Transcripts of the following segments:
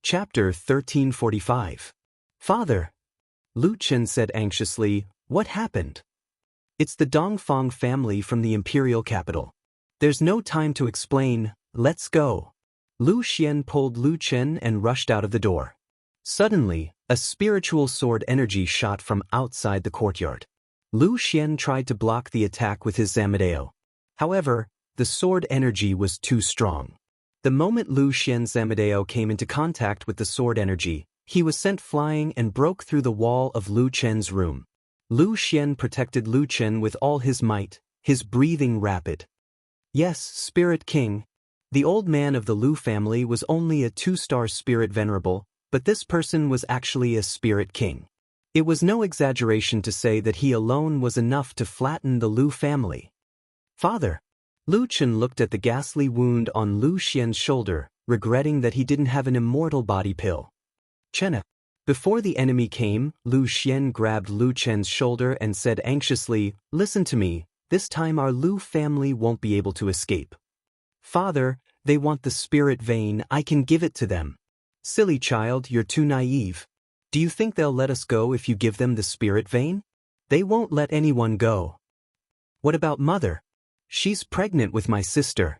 Chapter 1345. Father, Lu Chen said anxiously, what happened? It's the Dongfang family from the imperial capital. There's no time to explain, let's go. Lu Xian pulled Lu Chen and rushed out of the door. Suddenly, a spiritual sword energy shot from outside the courtyard. Lu Xian tried to block the attack with his Zamadeo. However, the sword energy was too strong. The moment Lu Xian's Zamadeo came into contact with the sword energy, he was sent flying and broke through the wall of Lu Chen's room. Lu Xian protected Lu Chen with all his might, his breathing rapid. Yes, Spirit King. The old man of the Lu family was only a 2-star spirit venerable, but this person was actually a spirit king. It was no exaggeration to say that he alone was enough to flatten the Lu family. Father. Lu Chen looked at the ghastly wound on Lu Xian's shoulder, regretting that he didn't have an immortal body pill. Chena. Before the enemy came, Lu Xian grabbed Lu Chen's shoulder and said anxiously, listen to me, this time our Lu family won't be able to escape. Father, they want the spirit vein, I can give it to them. Silly child, you're too naive. Do you think they'll let us go if you give them the spirit vein? They won't let anyone go. What about mother? She's pregnant with my sister.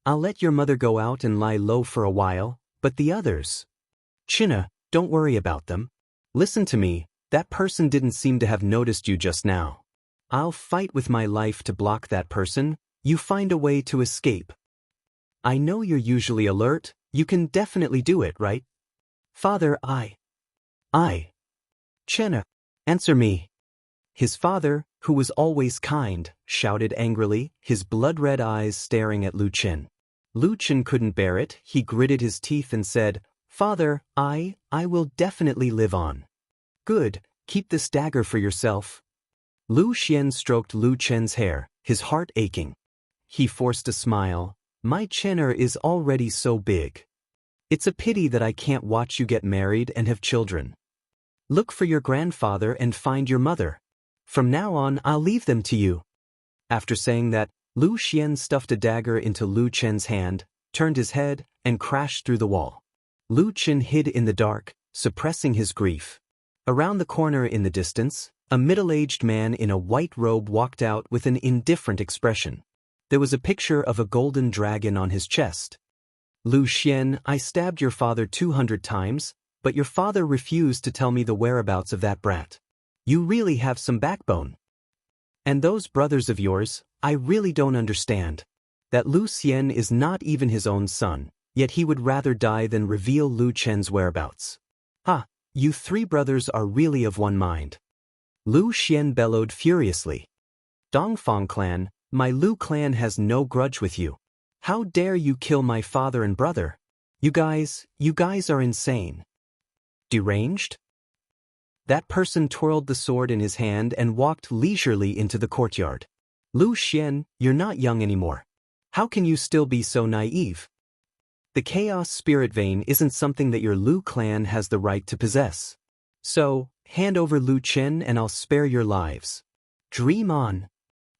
I'll let your mother go out and lie low for a while, but the others? China, don't worry about them. Listen to me, that person didn't seem to have noticed you just now. I'll fight with my life to block that person, you find a way to escape. I know you're usually alert, you can definitely do it, right? Father, Chena, answer me. His father, who was always kind, shouted angrily, his blood-red eyes staring at Lu Chen. Lu Chen couldn't bear it, he gritted his teeth and said, Father, I will definitely live on. Good, keep this dagger for yourself. Lu Xian stroked Lu Chen's hair, his heart aching. He forced a smile. My Chener is already so big. It's a pity that I can't watch you get married and have children. Look for your grandfather and find your mother. From now on, I'll leave them to you. After saying that, Lu Xian stuffed a dagger into Lu Chen's hand, turned his head, and crashed through the wall. Lu Chen hid in the dark, suppressing his grief. Around the corner in the distance, a middle-aged man in a white robe walked out with an indifferent expression. There was a picture of a golden dragon on his chest. Lu Xian, I stabbed your father 200 times, but your father refused to tell me the whereabouts of that brat. You really have some backbone. And those brothers of yours, I really don't understand. That Lu Xian is not even his own son, yet he would rather die than reveal Lu Chen's whereabouts. Ha, you 3 brothers are really of one mind. Lu Xian bellowed furiously. Dongfang clan, my Lu clan has no grudge with you. How dare you kill my father and brother? You guys are insane. Deranged? That person twirled the sword in his hand and walked leisurely into the courtyard. Lu Xian, you're not young anymore. How can you still be so naive? The Chaos Spirit Vein isn't something that your Lu clan has the right to possess. So, hand over Lu Chen and I'll spare your lives. Dream on.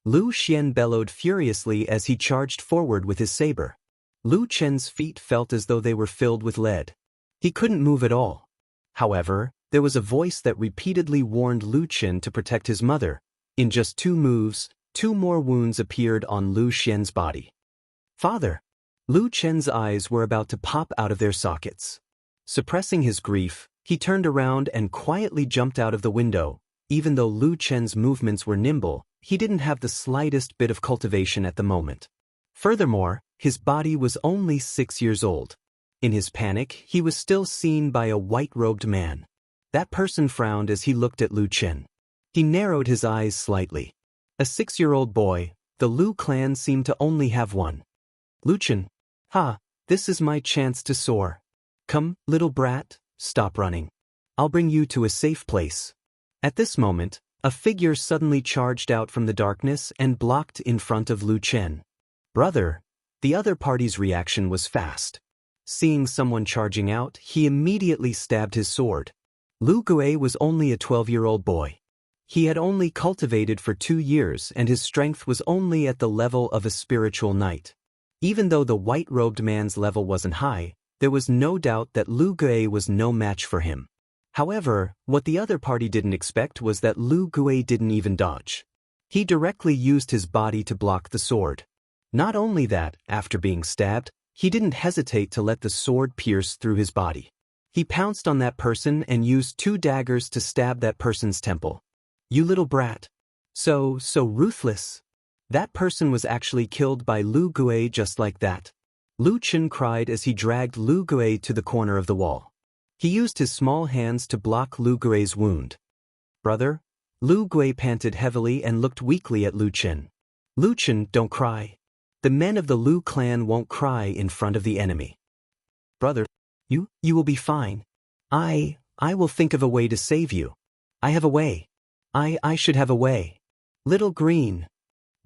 Lu Xian bellowed furiously as he charged forward with his saber. Lu Chen's feet felt as though they were filled with lead. He couldn't move at all. However, there was a voice that repeatedly warned Lu Chen to protect his mother. In just 2 moves, 2 more wounds appeared on Lu Xian's body. Father! Lu Chen's eyes were about to pop out of their sockets. Suppressing his grief, he turned around and quietly jumped out of the window. Even though Lu Chen's movements were nimble, he didn't have the slightest bit of cultivation at the moment. Furthermore, his body was only 6 years old. In his panic, he was still seen by a white-robed man. That person frowned as he looked at Lu Chen. He narrowed his eyes slightly. A 6-year-old boy, the Lu clan seemed to only have one. Lu Chen. This is my chance to soar. Come, little brat, stop running. I'll bring you to a safe place. At this moment, a figure suddenly charged out from the darkness and blocked in front of Lu Chen. Brother, the other party's reaction was fast. Seeing someone charging out, he immediately stabbed his sword. Lu Gui was only a 12-year-old boy. He had only cultivated for 2 years and his strength was only at the level of a spiritual knight. Even though the white-robed man's level wasn't high, There was no doubt that Lu Gue was no match for him. However, what the other party didn't expect was that Lu Gue didn't even dodge. He directly used his body to block the sword. Not only that, after being stabbed, he didn't hesitate to let the sword pierce through his body. He pounced on that person and used 2 daggers to stab that person's temple. You little brat. So ruthless. That person was actually killed by Lu Gue just like that. Lu Chen cried as he dragged Lu Gue to the corner of the wall. He used his small hands to block Lu Gue's wound. Brother? Lu Gue panted heavily and looked weakly at Lu Chen. Lu Chen, don't cry. The men of the Lu clan won't cry in front of the enemy. Brother, you will be fine. I will think of a way to save you. I have a way. I should have a way. Little Green.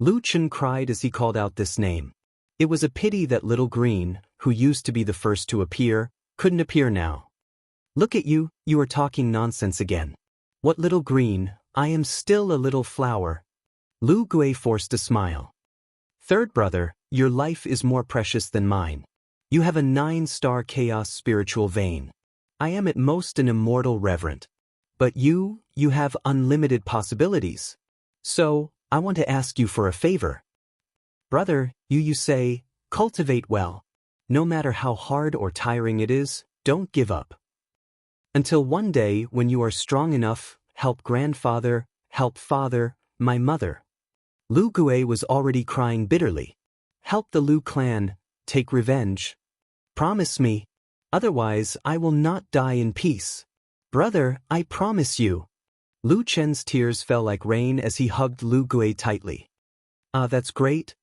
Lu Chen cried as he called out this name. It was a pity that Little Green, who used to be the first to appear, couldn't appear now. Look at you are talking nonsense again. What Little Green? I am still a little flower. Lu Gue forced a smile. Third brother, your life is more precious than mine. You have a 9-star chaos spiritual vein. I am at most an immortal reverend. But you have unlimited possibilities. So, I want to ask you for a favor. Brother, you say, cultivate well. No matter how hard or tiring it is, don't give up. Until one day when you are strong enough, help grandfather, help father, my mother. Lu Gue was already crying bitterly. Help the Lu clan, take revenge. Promise me. Otherwise I will not die in peace. Brother, I promise you. Lu Chen's tears fell like rain as he hugged Lu Gue tightly. That's great.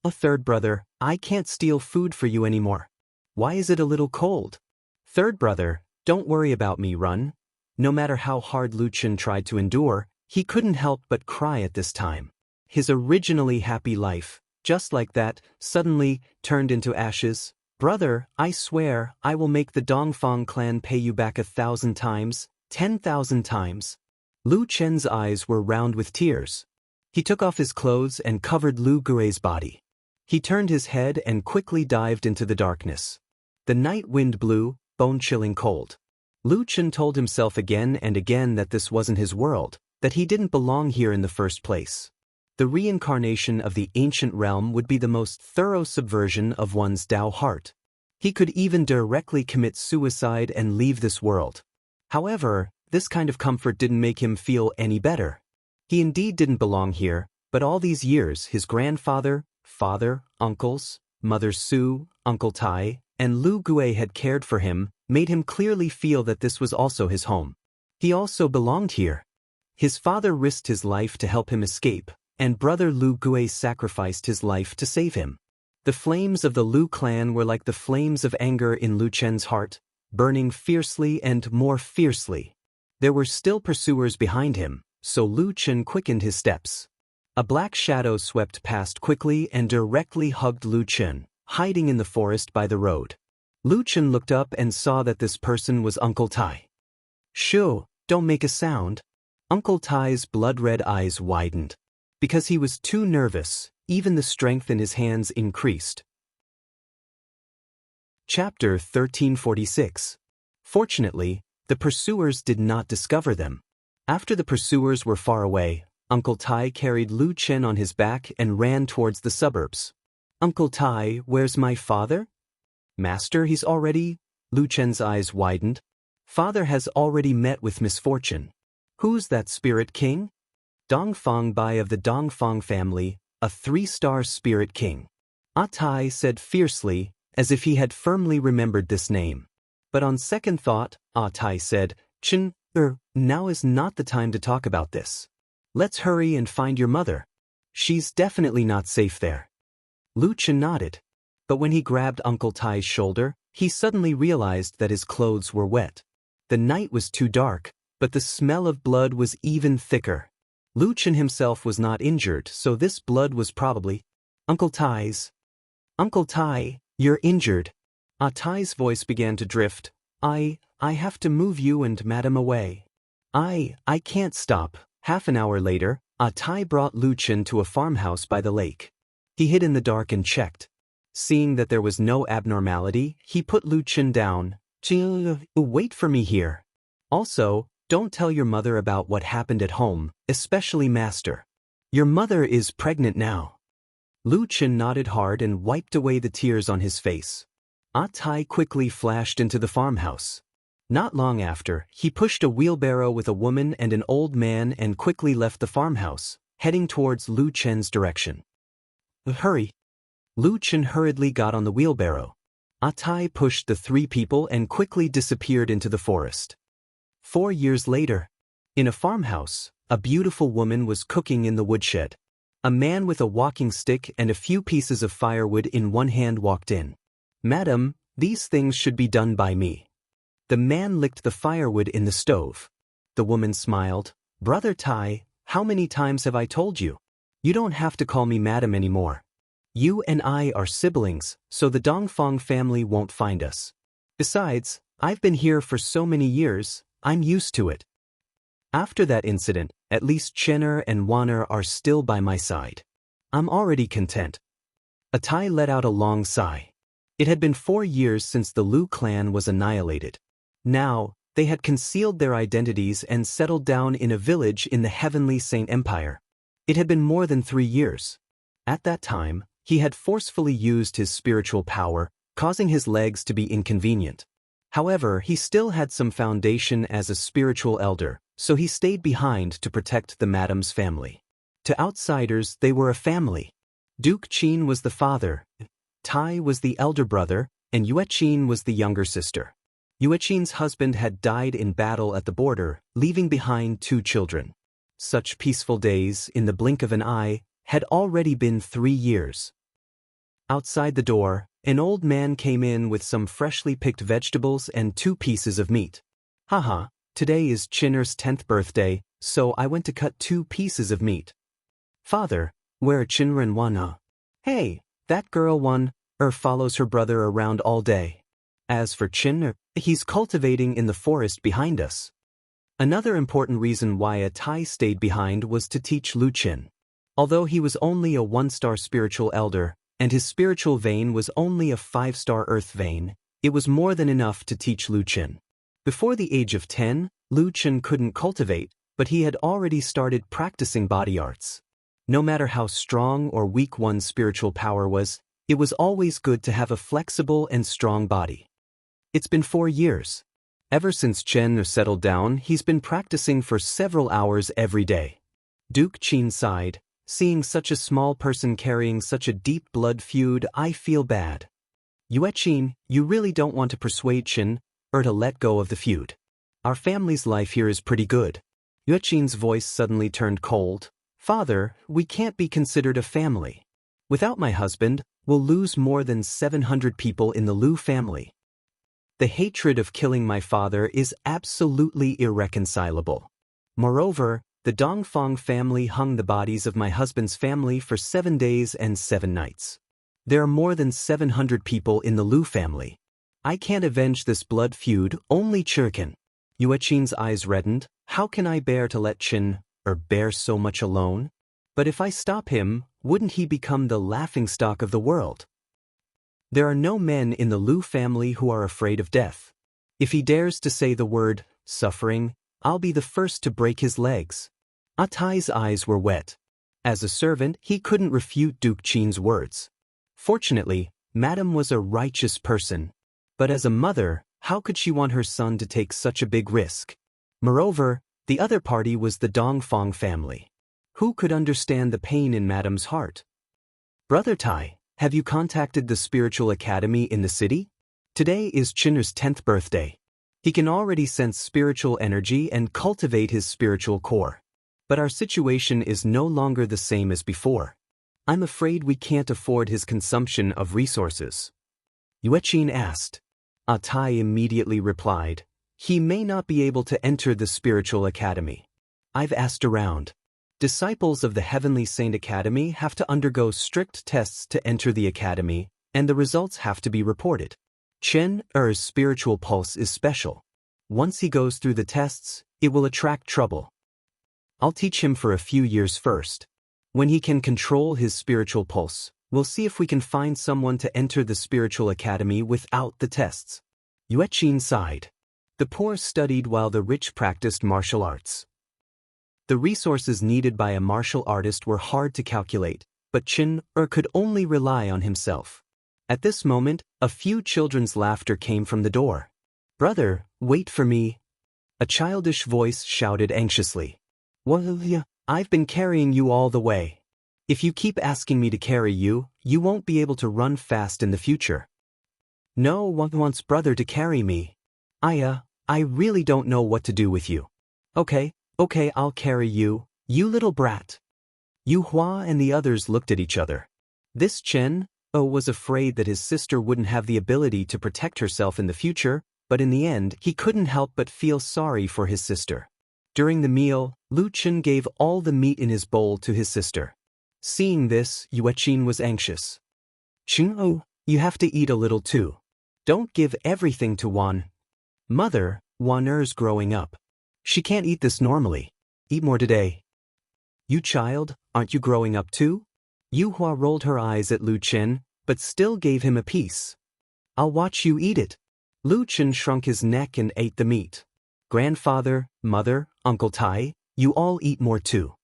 A third brother, I can't steal food for you anymore. Why is it a little cold? Third brother, don't worry about me, run. No matter how hard Lu Chen tried to endure, he couldn't help but cry at this time. His originally happy life, just like that, suddenly turned into ashes. Brother, I swear, I will make the Dongfang clan pay you back 1,000 times, 10,000 times. Lu Chen's eyes were round with tears. He took off his clothes and covered Lu Gue's body. He turned his head and quickly dived into the darkness. The night wind blew, bone-chilling cold. Lu Chen told himself again and again that this wasn't his world, that he didn't belong here in the first place. The reincarnation of the ancient realm would be the most thorough subversion of one's Tao heart. He could even directly commit suicide and leave this world. However, this kind of comfort didn't make him feel any better. He indeed didn't belong here, but all these years his grandfather, father, uncles, Mother Su, Uncle Tai, and Lu Gue had cared for him, made him clearly feel that this was also his home. He also belonged here. His father risked his life to help him escape, and brother Lu Gue sacrificed his life to save him. The flames of the Lu clan were like the flames of anger in Lu Chen's heart, burning fiercely and more fiercely. There were still pursuers behind him, so Lu Chen quickened his steps. A black shadow swept past quickly and directly hugged Lu Chen, hiding in the forest by the road. Lu Chen looked up and saw that this person was Uncle Tai. Shoo, don't make a sound. Uncle Tai's blood-red eyes widened. Because he was too nervous, even the strength in his hands increased. Chapter 1346. Fortunately, the pursuers did not discover them. After the pursuers were far away, Uncle Tai carried Lu Chen on his back and ran towards the suburbs. Uncle Tai, where's my father? Master, he's already... Lu Chen's eyes widened. Father has already met with misfortune. Who's that spirit king? Dongfang Bai of the Dongfang family, a 3-star spirit king. Tai said fiercely, as if he had firmly remembered this name. But on second thought, Tai said, Chen, now is not the time to talk about this. Let's hurry and find your mother. She's definitely not safe there. Lu Chen nodded. But when he grabbed Uncle Tai's shoulder, he suddenly realized that his clothes were wet. The night was too dark, but the smell of blood was even thicker. Lu Chen himself was not injured, so this blood was probably Uncle Tai's. Uncle Tai, you're injured. Tai's voice began to drift. I have to move you and Madam away. I can't stop. Half an hour later, Tai brought Lu Chen to a farmhouse by the lake. He hid in the dark and checked. Seeing that there was no abnormality, he put Lu Chen down. Wait for me here. Also, don't tell your mother about what happened at home, especially Master. Your mother is pregnant now. Lu Chen nodded hard and wiped away the tears on his face. Tai quickly flashed into the farmhouse. Not long after, he pushed a wheelbarrow with a woman and an old man and quickly left the farmhouse, heading towards Lu Chen's direction. Hurry! Lu Chen hurriedly got on the wheelbarrow. Tai pushed the three people and quickly disappeared into the forest. 4 years later, in a farmhouse, a beautiful woman was cooking in the woodshed. A man with a walking stick and a few pieces of firewood in one hand walked in. Madam, these things should be done by me. The man licked the firewood in the stove. The woman smiled. Brother Tai, how many times have I told you? You don't have to call me madam anymore. You and I are siblings, so the Dongfang family won't find us. Besides, I've been here for so many years, I'm used to it. After that incident, at least Chener and Wanner are still by my side. I'm already content. Tai let out a long sigh. It had been 4 years since the Lu clan was annihilated. Now, they had concealed their identities and settled down in a village in the Heavenly Saint Empire. It had been more than 3 years. At that time, he had forcefully used his spiritual power, causing his legs to be inconvenient. However, he still had some foundation as a spiritual elder, so he stayed behind to protect the madam's family. To outsiders, they were a family. Duke Qin was the father, Tai was the elder brother, and Yue Qin was the younger sister. Yue Qin's husband had died in battle at the border, leaving behind 2 children. Such peaceful days, in the blink of an eye, had already been 3 years. Outside the door, an old man came in with some freshly picked vegetables and 2 pieces of meat. Haha, today is Chinner's 10th birthday, so I went to cut 2 pieces of meat. Father, where are Chinner and Wana? Hey, that girl follows her brother around all day. As for Chinner, he's cultivating in the forest behind us. Another important reason why Tai stayed behind was to teach Lu Chen. Although he was only a 1-star spiritual elder, and his spiritual vein was only a 5-star earth vein, it was more than enough to teach Lu Chen. Before the age of 10, Lu Chen couldn't cultivate, but he had already started practicing body arts. No matter how strong or weak one's spiritual power was, it was always good to have a flexible and strong body. It's been 4 years. Ever since Chen settled down, he's been practicing for several hours every day. Duke Qin sighed. Seeing such a small person carrying such a deep blood feud, I feel bad. Yue Qin, you really don't want to persuade Chen to let go of the feud. Our family's life here is pretty good. Yue Qin's voice suddenly turned cold. Father, we can't be considered a family. Without my husband, we'll lose more than 700 people in the Lu family. The hatred of killing my father is absolutely irreconcilable. Moreover, the Dongfang family hung the bodies of my husband's family for 7 days and 7 nights. There are more than 700 people in the Lu family. I can't avenge this blood feud, only Chen can. Yue Qin's eyes reddened. How can I bear to let Chen bear so much alone? But if I stop him, wouldn't he become the laughingstock of the world? There are no men in the Lu family who are afraid of death. If he dares to say the word suffering, I'll be the first to break his legs. Tai's eyes were wet. As a servant, he couldn't refute Duke Qin's words. Fortunately, Madame was a righteous person. But as a mother, how could she want her son to take such a big risk? Moreover, the other party was the Dongfang family. Who could understand the pain in Madame's heart? Brother Tai, have you contacted the spiritual academy in the city? Today is Chinner's 10th birthday. He can already sense spiritual energy and cultivate his spiritual core. But our situation is no longer the same as before. I'm afraid we can't afford his consumption of resources. Yue Qin asked. Tai immediately replied, he may not be able to enter the spiritual academy. I've asked around. Disciples of the Heavenly Saint Academy have to undergo strict tests to enter the academy, and the results have to be reported. Chen's spiritual pulse is special. Once he goes through the tests, it will attract trouble. I'll teach him for a few years first. When he can control his spiritual pulse, We'll see if we can find someone to enter the spiritual academy without the tests. Yuechin sighed. The poor studied while the rich practiced martial arts. The resources needed by a martial artist were hard to calculate, but Qin could only rely on himself. At this moment, a few children's laughter came from the door. "Brother, wait for me," a childish voice shouted anxiously. "Well, I've been carrying you all the way. If you keep asking me to carry you, you won't be able to run fast in the future." "No one wants brother to carry me. I really don't know what to do with you." Okay, I'll carry you, you little brat." Yu Hua and the others looked at each other. This Chen was afraid that his sister wouldn't have the ability to protect herself in the future, but in the end, he couldn't help but feel sorry for his sister. During the meal, Lu Chen gave all the meat in his bowl to his sister. Seeing this, Yuechin was anxious. "Qin, you have to eat a little too. Don't give everything to Wan. Mother, Wan'er's growing up. She can't eat this normally. Eat more today." "You child, aren't you growing up too?" Yu Hua rolled her eyes at Lu Chen, but still gave him a piece. "I'll watch you eat it." Lu Chen shrunk his neck and ate the meat. "Grandfather, mother, Uncle Tai, you all eat more too."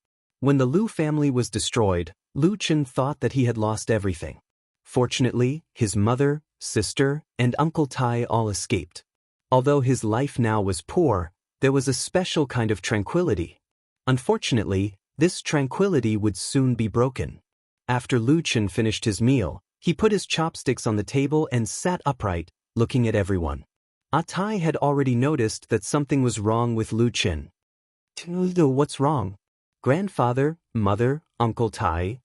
When the Lu family was destroyed, Lu Chen thought that he had lost everything. Fortunately, his mother, sister, and Uncle Tai all escaped. Although his life now was poor, there was a special kind of tranquility. Unfortunately, this tranquility would soon be broken. After Lu Chen finished his meal, he put his chopsticks on the table and sat upright, looking at everyone. Tai had already noticed that something was wrong with Lu Chen. "What's wrong?" "Grandfather, mother, Uncle Tai,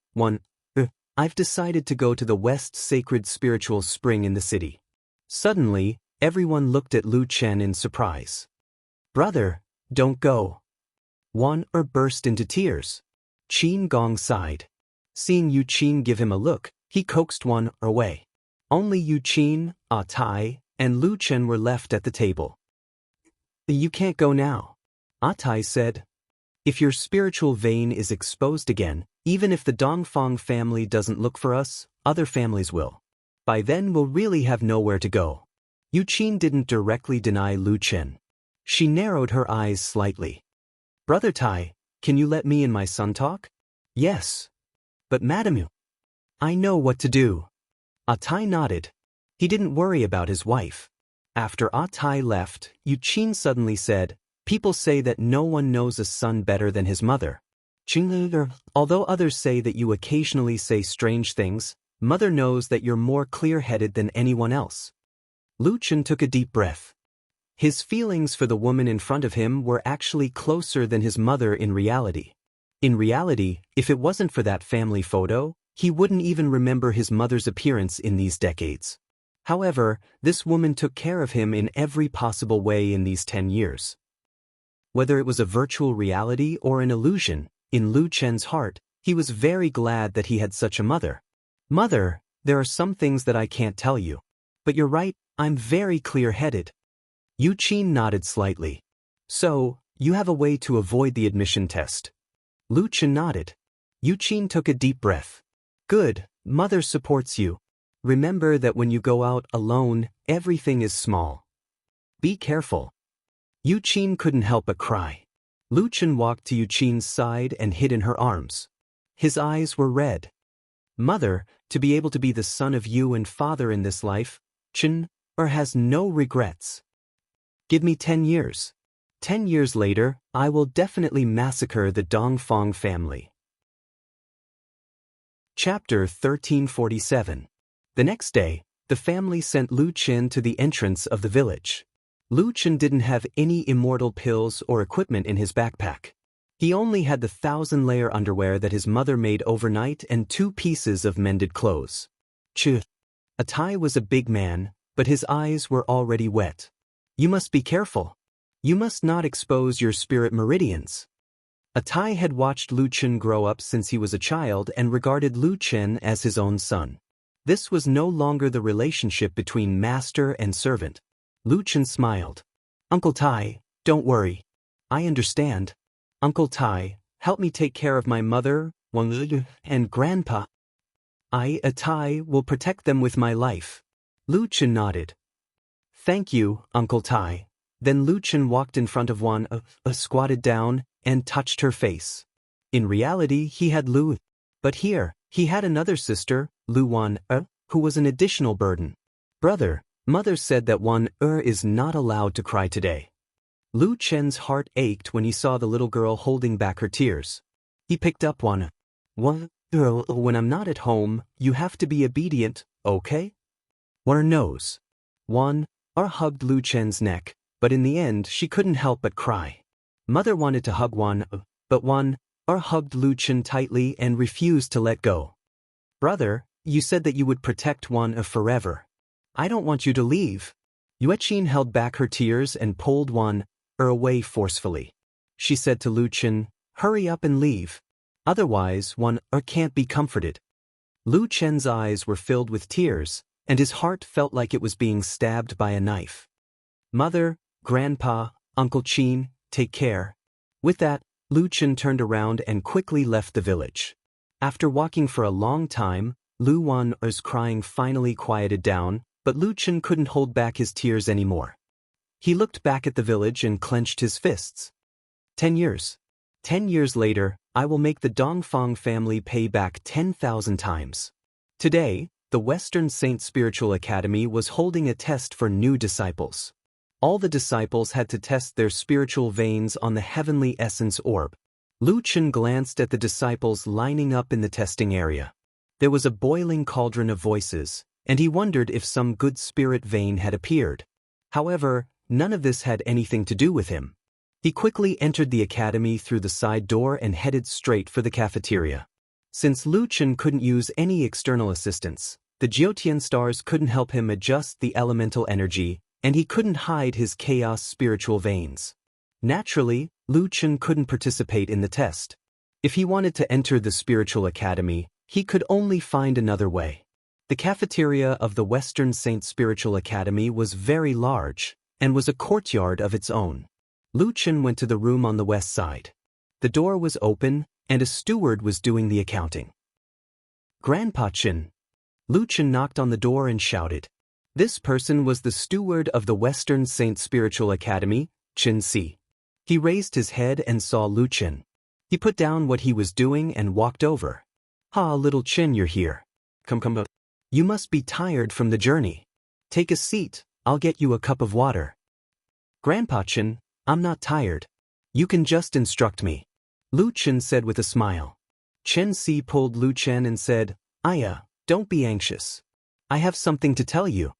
I've decided to go to the West Sacred Spiritual Spring in the city." Suddenly, everyone looked at Lu Chen in surprise. "Brother, don't go." Burst into tears. Qin Gong sighed. Seeing Yuqin give him a look, he coaxed away. Only Yuqin, Tai, and Lu Chen were left at the table. "You can't go now," Tai said. "If your spiritual vein is exposed again, even if the Dongfang family doesn't look for us, other families will. By then we'll really have nowhere to go." Yuqin didn't directly deny Lu Chen. She narrowed her eyes slightly. "Brother Tai, can you let me and my son talk?" "Yes." "But Madame, I know what to do." Tai nodded. He didn't worry about his wife. After Tai left, Yuqin suddenly said, "People say that no one knows a son better than his mother. Although others say that you occasionally say strange things, Mother knows that you're more clear-headed than anyone else." Lu Chen took a deep breath. His feelings for the woman in front of him were actually closer than his mother in reality. In reality, if it wasn't for that family photo, he wouldn't even remember his mother's appearance in these decades. However, this woman took care of him in every possible way in these 10 years. Whether it was a virtual reality or an illusion, in Lu Chen's heart, he was very glad that he had such a mother. "Mother, there are some things that I can't tell you. But you're right, I'm very clear-headed." Yuqin nodded slightly. "So, you have a way to avoid the admission test?" Lu Chen nodded. Yuqin took a deep breath. "Good, Mother supports you. Remember that when you go out alone, everything is small. Be careful." Yuqin couldn't help but cry. Lu Chen walked to Yuqin's side and hid in her arms. His eyes were red. "Mother, to be able to be the son of you and father in this life, Chen has no regrets. Give me 10 years. 10 years later, I will definitely massacre the Dongfang family." Chapter 1347. The next day, the family sent Lu Chen to the entrance of the village. Lu Chen didn't have any immortal pills or equipment in his backpack. He only had the 1,000-layer underwear that his mother made overnight and 2 pieces of mended clothes. Tai was a big man, but his eyes were already wet. "You must be careful. You must not expose your spirit meridians." Tai had watched Lu Chen grow up since he was a child and regarded Lu Chen as his own son. This was no longer the relationship between master and servant. Lu Chen smiled. "Uncle Tai, don't worry. I understand. Uncle Tai, help me take care of my mother, and Grandpa." I, a Tai, will protect them with my life. Lu Chen nodded. Thank you, Uncle Tai. Then Lu Chen walked in front of Wan, squatted down, and touched her face. In reality, he had Lu. But here, he had another sister, Lu Wan, who was an additional burden. Brother, mother said that Wan is not allowed to cry today. Lu Chen's heart ached when he saw the little girl holding back her tears. He picked up Wan. When I'm not at home, you have to be obedient, okay? Wan knows. Wan hugged Lu Chen's neck, but in the end she couldn't help but cry. Mother wanted to hug Wan, but Wan hugged Lu Chen tightly and refused to let go. Brother, you said that you would protect Wan forever. I don't want you to leave. Yueqin held back her tears and pulled Wan away forcefully. She said to Lu Chen, hurry up and leave. Otherwise, Wan can't be comforted. Lu Chen's eyes were filled with tears, and his heart felt like it was being stabbed by a knife. Mother, Grandpa, Uncle Qin, take care. With that, Lu Chen turned around and quickly left the village. After walking for a long time, Lu Wan's crying finally quieted down, but Lu Chen couldn't hold back his tears anymore. He looked back at the village and clenched his fists. 10 years. 10 years later, I will make the Dongfang family pay back 10,000 times. Today, the Western Saint Spiritual Academy was holding a test for new disciples. All the disciples had to test their spiritual veins on the heavenly essence orb. Lu Chen glanced at the disciples lining up in the testing area. There was a boiling cauldron of voices, and he wondered if some good spirit vein had appeared. However, none of this had anything to do with him. He quickly entered the academy through the side door and headed straight for the cafeteria. Since Lu Chen couldn't use any external assistance, the Jiutian stars couldn't help him adjust the elemental energy, and he couldn't hide his chaos spiritual veins. Naturally, Lu Chen couldn't participate in the test. If he wanted to enter the spiritual academy, he could only find another way. The cafeteria of the Western Saint Spiritual Academy was very large, and was a courtyard of its own. Lu Chen went to the room on the west side. The door was open, and a steward was doing the accounting. Grandpa Chen. Lu Chen knocked on the door and shouted. This person was the steward of the Western Saint Spiritual Academy, Chen Si. He raised his head and saw Lu Chen. He put down what he was doing and walked over. Little Chen, you're here. Come. You must be tired from the journey. Take a seat, I'll get you a cup of water. Grandpa Chen, I'm not tired. You can just instruct me. Lu Chen said with a smile. Chen Si pulled Lu Chen and said, Aya, don't be anxious. I have something to tell you.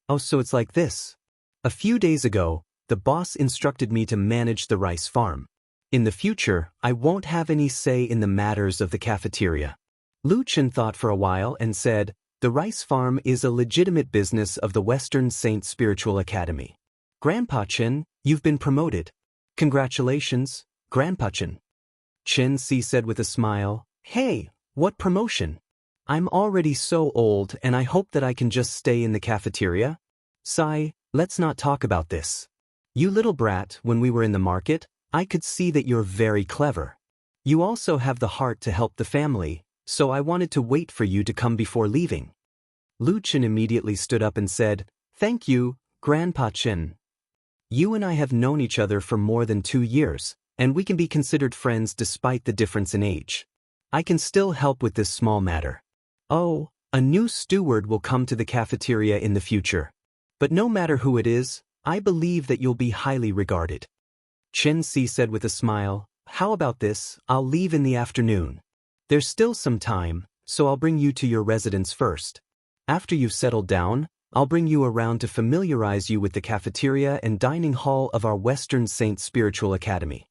Oh, so it's like this. A few days ago, the boss instructed me to manage the rice farm. In the future, I won't have any say in the matters of the cafeteria. Lu Chen thought for a while and said, the rice farm is a legitimate business of the Western Saint Spiritual Academy. Grandpa Chen, you've been promoted. Congratulations, Grandpa Chen. Chen Si said with a smile, Hey, what promotion? I'm already so old and I hope that I can just stay in the cafeteria. Sai, let's not talk about this. You little brat, when we were in the market, I could see that you're very clever. You also have the heart to help the family, so I wanted to wait for you to come before leaving. Lu Chen immediately stood up and said, Thank you, Grandpa Chen. You and I have known each other for more than 2 years, and we can be considered friends despite the difference in age. I can still help with this small matter. Oh, a new steward will come to the cafeteria in the future. But no matter who it is, I believe that you'll be highly regarded. Chen Si said with a smile, How about this, I'll leave in the afternoon. There's still some time, so I'll bring you to your residence first. After you've settled down, I'll bring you around to familiarize you with the cafeteria and dining hall of our Western Saint Spiritual Academy.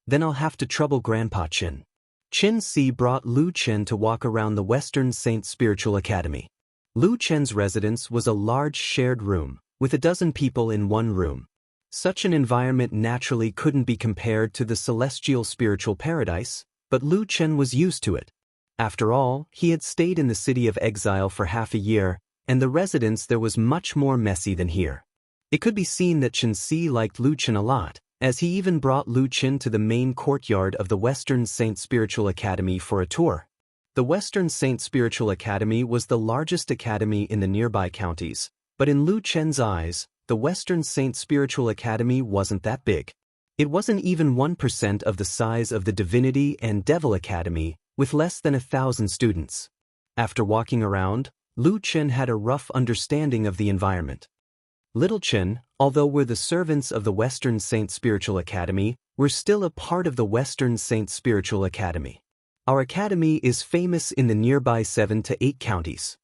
Then I'll have to trouble Grandpa Chen. Chen Si brought Lu Chen to walk around the Western Saint Spiritual Academy. Lu Chen's residence was a large shared room, with a dozen people in one room. Such an environment naturally couldn't be compared to the celestial spiritual paradise, but Lu Chen was used to it. After all, he had stayed in the city of exile for half a year, and the residence there was much more messy than here. It could be seen that Chen Si liked Lu Chen a lot, as he even brought Lu Chen to the main courtyard of the Western Saint Spiritual Academy for a tour. The Western Saint Spiritual Academy was the largest academy in the nearby counties, but in Lu Chen's eyes, the Western Saint Spiritual Academy wasn't that big. It wasn't even 1% of the size of the Divinity and Devil Academy, with less than 1,000 students. After walking around, Lu Chen had a rough understanding of the environment. Little Chen, although we're the servants of the Western Saint Spiritual Academy, we're still a part of the Western Saint Spiritual Academy. Our academy is famous in the nearby 7 to 8 counties.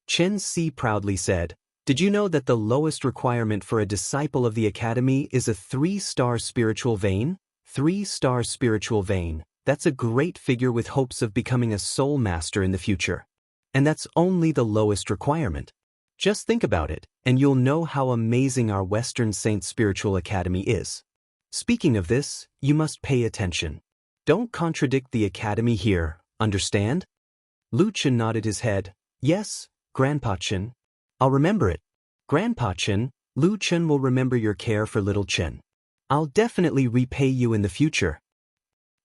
Chen Si proudly said, "Did you know that the lowest requirement for a disciple of the academy is a 3-star spiritual vein? 3-star spiritual vein, that's a great figure with hopes of becoming a soul master in the future. And that's only the lowest requirement. Just think about it, and you'll know how amazing our Western Saint Spiritual Academy is. Speaking of this, you must pay attention. Don't contradict the academy here, understand?" Lu Chen nodded his head. "Yes, Grandpa Chen. I'll remember it. Grandpa Chen, Lu Chen will remember your care for little Chen. I'll definitely repay you in the future."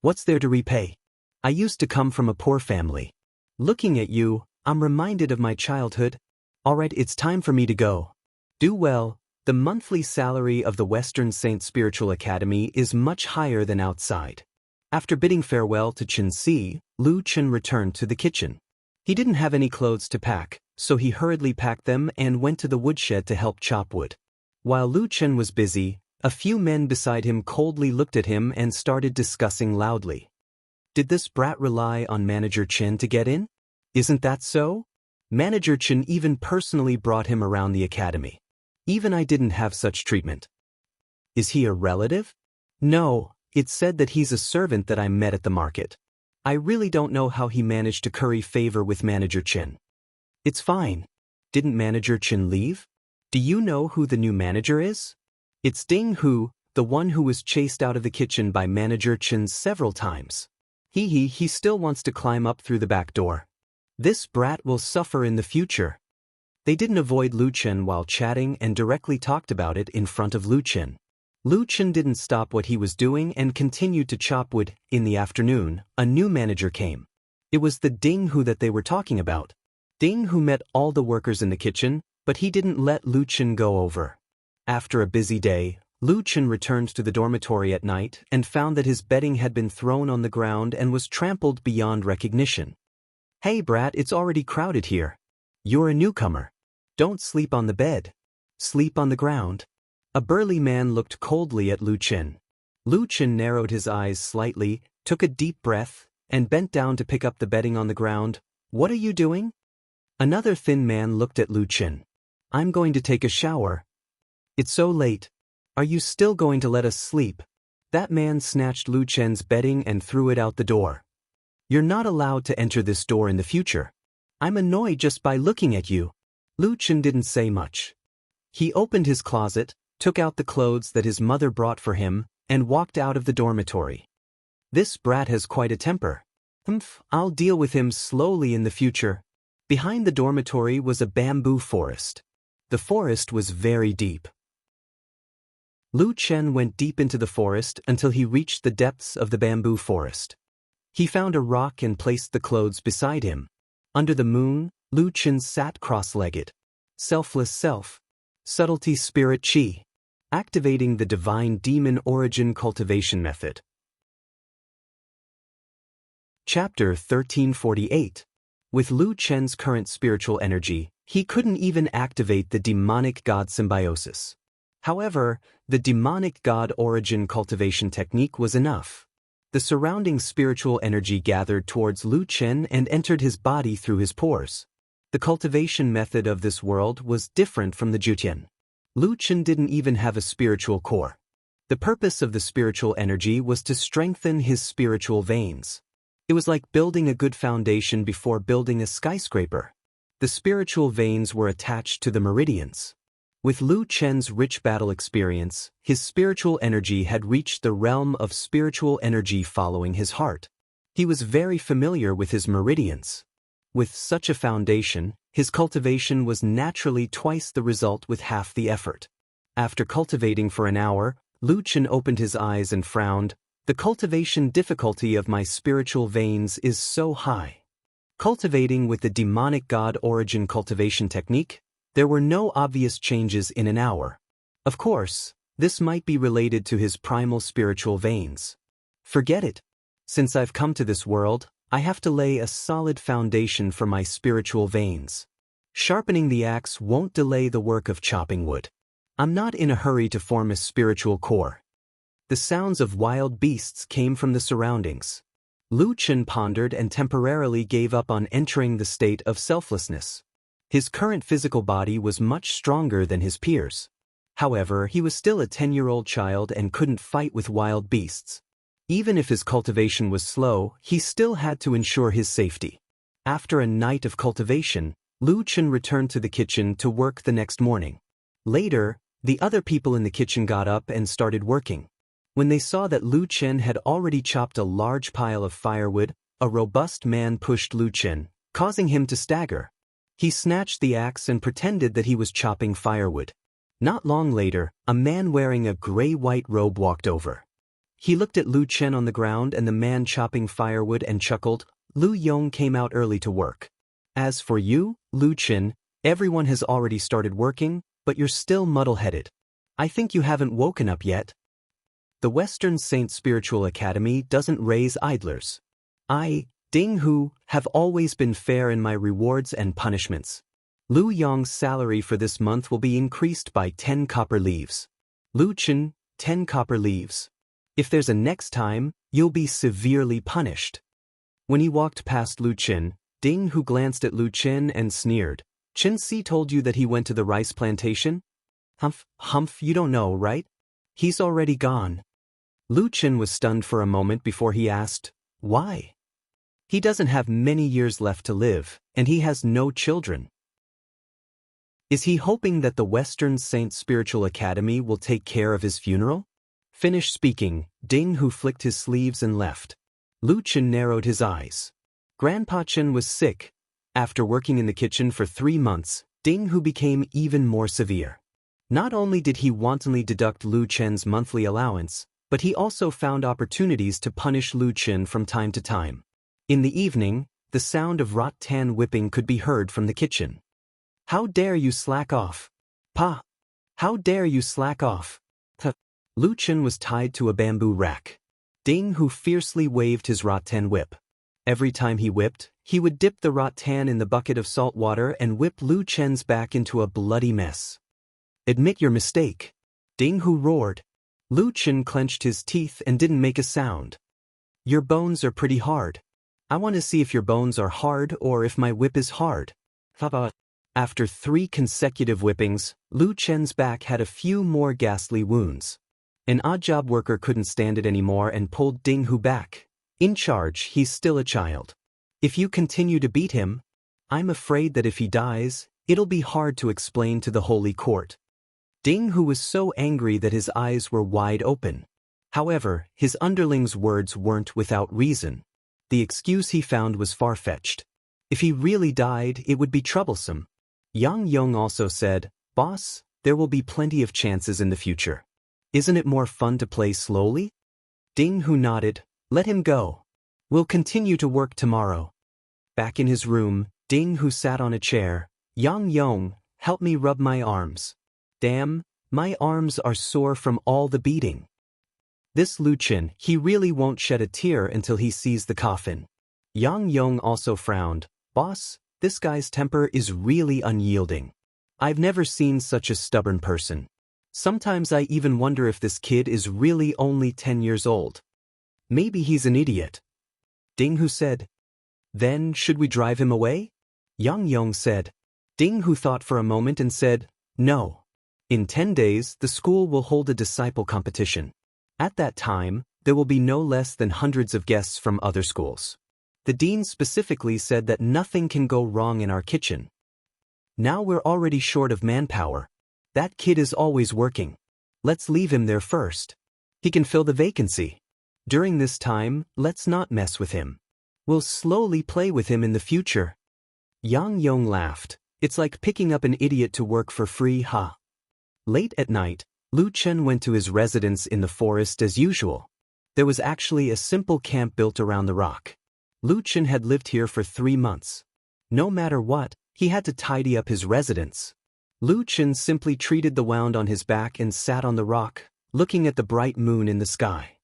"What's there to repay? I used to come from a poor family. Looking at you, I'm reminded of my childhood. Alright, it's time for me to go. Do well. The monthly salary of the Western Saint Spiritual Academy is much higher than outside." After bidding farewell to Chen Si, Lu Chen returned to the kitchen. He didn't have any clothes to pack, so he hurriedly packed them and went to the woodshed to help chop wood. While Lu Chen was busy, a few men beside him coldly looked at him and started discussing loudly. "Did this brat rely on Manager Chen to get in? Isn't that so? Manager Chen even personally brought him around the academy. Even I didn't have such treatment. Is he a relative? No, it's said that he's a servant that I met at the market. I really don't know how he managed to curry favor with Manager Chen. It's fine. Didn't Manager Chen leave? Do you know who the new manager is? It's Ding Hu, the one who was chased out of the kitchen by Manager Chen several times. He still wants to climb up through the back door. This brat will suffer in the future." They didn't avoid Lu Chen while chatting and directly talked about it in front of Lu Chen. Lu Chen didn't stop what he was doing and continued to chop wood. In the afternoon, a new manager came. It was the Ding Hu that they were talking about. Ding Hu met all the workers in the kitchen, but he didn't let Lu Chen go over. After a busy day, Lu Chen returned to the dormitory at night and found that his bedding had been thrown on the ground and was trampled beyond recognition. "Hey brat, it's already crowded here. You're a newcomer. Don't sleep on the bed. Sleep on the ground." A burly man looked coldly at Lu Chen. Lu Chen narrowed his eyes slightly, took a deep breath, and bent down to pick up the bedding on the ground. "What are you doing?" Another thin man looked at Lu Chen. "I'm going to take a shower." "It's so late. Are you still going to let us sleep?" That man snatched Lu Chen's bedding and threw it out the door. "You're not allowed to enter this door in the future. I'm annoyed just by looking at you." Lu Chen didn't say much. He opened his closet, took out the clothes that his mother brought for him, and walked out of the dormitory. "This brat has quite a temper. I'll deal with him slowly in the future." Behind the dormitory was a bamboo forest. The forest was very deep. Lu Chen went deep into the forest until he reached the depths of the bamboo forest. He found a rock and placed the clothes beside him. Under the moon, Lu Chen sat cross-legged. Selfless self. Subtlety spirit chi. Activating the divine demon origin cultivation method. Chapter 1348. With Lu Chen's current spiritual energy, he couldn't even activate the demonic god symbiosis. However, the demonic god origin cultivation technique was enough. The surrounding spiritual energy gathered towards Lu Chen and entered his body through his pores. The cultivation method of this world was different from the Jutian. Lu Chen didn't even have a spiritual core. The purpose of the spiritual energy was to strengthen his spiritual veins. It was like building a good foundation before building a skyscraper. The spiritual veins were attached to the meridians. With Lu Chen's rich battle experience, his spiritual energy had reached the realm of spiritual energy following his heart. He was very familiar with his meridians. With such a foundation, his cultivation was naturally twice the result with half the effort. After cultivating for an hour, Lu Chen opened his eyes and frowned. The cultivation difficulty of my spiritual veins is so high. Cultivating with the demonic god origin cultivation technique, there were no obvious changes in an hour. Of course, this might be related to his primal spiritual veins. Forget it. Since I've come to this world, I have to lay a solid foundation for my spiritual veins. Sharpening the axe won't delay the work of chopping wood. I'm not in a hurry to form a spiritual core. The sounds of wild beasts came from the surroundings. Lu Chen pondered and temporarily gave up on entering the state of selflessness. His current physical body was much stronger than his peers. However, he was still a 10-year-old child and couldn't fight with wild beasts. Even if his cultivation was slow, he still had to ensure his safety. After a night of cultivation, Lu Chen returned to the kitchen to work the next morning. Later, the other people in the kitchen got up and started working. When they saw that Lu Chen had already chopped a large pile of firewood, a robust man pushed Lu Chen, causing him to stagger. He snatched the axe and pretended that he was chopping firewood. Not long later, a man wearing a gray-white robe walked over. He looked at Lu Chen on the ground and the man chopping firewood and chuckled. Lu Yong came out early to work. As for you, Lu Chen, everyone has already started working, but you're still muddle-headed. I think you haven't woken up yet. The Western Saint Spiritual Academy doesn't raise idlers. I, Ding Hu, have always been fair in my rewards and punishments. Lu Yong's salary for this month will be increased by 10 copper leaves. Lu Chen, 10 copper leaves. If there's a next time, you'll be severely punished. When he walked past Lu Chen, Ding Hu glanced at Lu Chen and sneered. Chen Si told you that he went to the rice plantation? Humph, you don't know, right? He's already gone. Lu Chen was stunned for a moment before he asked, why? He doesn't have many years left to live, and he has no children. Is he hoping that the Western Saint Spiritual Academy will take care of his funeral? Finished speaking, Ding Hu flicked his sleeves and left. Lu Chen narrowed his eyes. Grandpa Chen was sick. After working in the kitchen for 3 months, Ding Hu became even more severe. Not only did he wantonly deduct Lu Chen's monthly allowance, but he also found opportunities to punish Lu Chen from time to time. In the evening, the sound of rattan whipping could be heard from the kitchen. How dare you slack off? Pa! How dare you slack off? Lu Chen was tied to a bamboo rack. Ding Hu fiercely waved his rattan whip. Every time he whipped, he would dip the rattan in the bucket of salt water and whip Lu Chen's back into a bloody mess. Admit your mistake. Ding Hu roared. Lu Chen clenched his teeth and didn't make a sound. Your bones are pretty hard. I want to see if your bones are hard or if my whip is hard. After 3 consecutive whippings, Lu Chen's back had a few more ghastly wounds. An odd job worker couldn't stand it anymore and pulled Ding Hu back. In charge, he's still a child. If you continue to beat him, I'm afraid that if he dies, it'll be hard to explain to the Holy Court. Ding Hu was so angry that his eyes were wide open. However, his underling's words weren't without reason. The excuse he found was far-fetched. If he really died, it would be troublesome. Yang Yong also said, Boss, there will be plenty of chances in the future. Isn't it more fun to play slowly? Ding Hu nodded. Let him go. We'll continue to work tomorrow. Back in his room, Ding Hu sat on a chair. Yang Yong, help me rub my arms. Damn, my arms are sore from all the beating. This Lu Chen, he really won't shed a tear until he sees the coffin. Yang Yong also frowned. Boss, this guy's temper is really unyielding. I've never seen such a stubborn person. Sometimes I even wonder if this kid is really only 10 years old. Maybe he's an idiot. Ding Hu said. Then should we drive him away? Yang Yong said. Ding Hu thought for a moment and said, no. In 10 days, the school will hold a disciple competition. At that time, there will be no less than hundreds of guests from other schools. The dean specifically said that nothing can go wrong in our kitchen. Now we're already short of manpower. That kid is always working. Let's leave him there first. He can fill the vacancy. During this time, let's not mess with him. We'll slowly play with him in the future. Yang Yong laughed. It's like picking up an idiot to work for free, huh? Late at night, Lu Chen went to his residence in the forest as usual. There was actually a simple camp built around the rock. Luchin had lived here for 3 months. No matter what, he had to tidy up his residence. Luchin simply treated the wound on his back and sat on the rock, looking at the bright moon in the sky.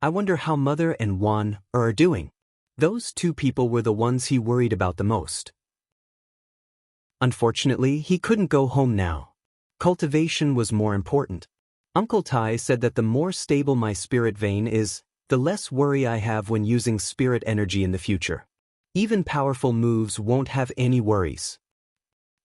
I wonder how Mother and Juan are doing. Those two people were the ones he worried about the most. Unfortunately, he couldn't go home now. Cultivation was more important. Uncle Tai said that the more stable my spirit vein is, the less worry I have when using spirit energy in the future. Even powerful moves won't have any worries.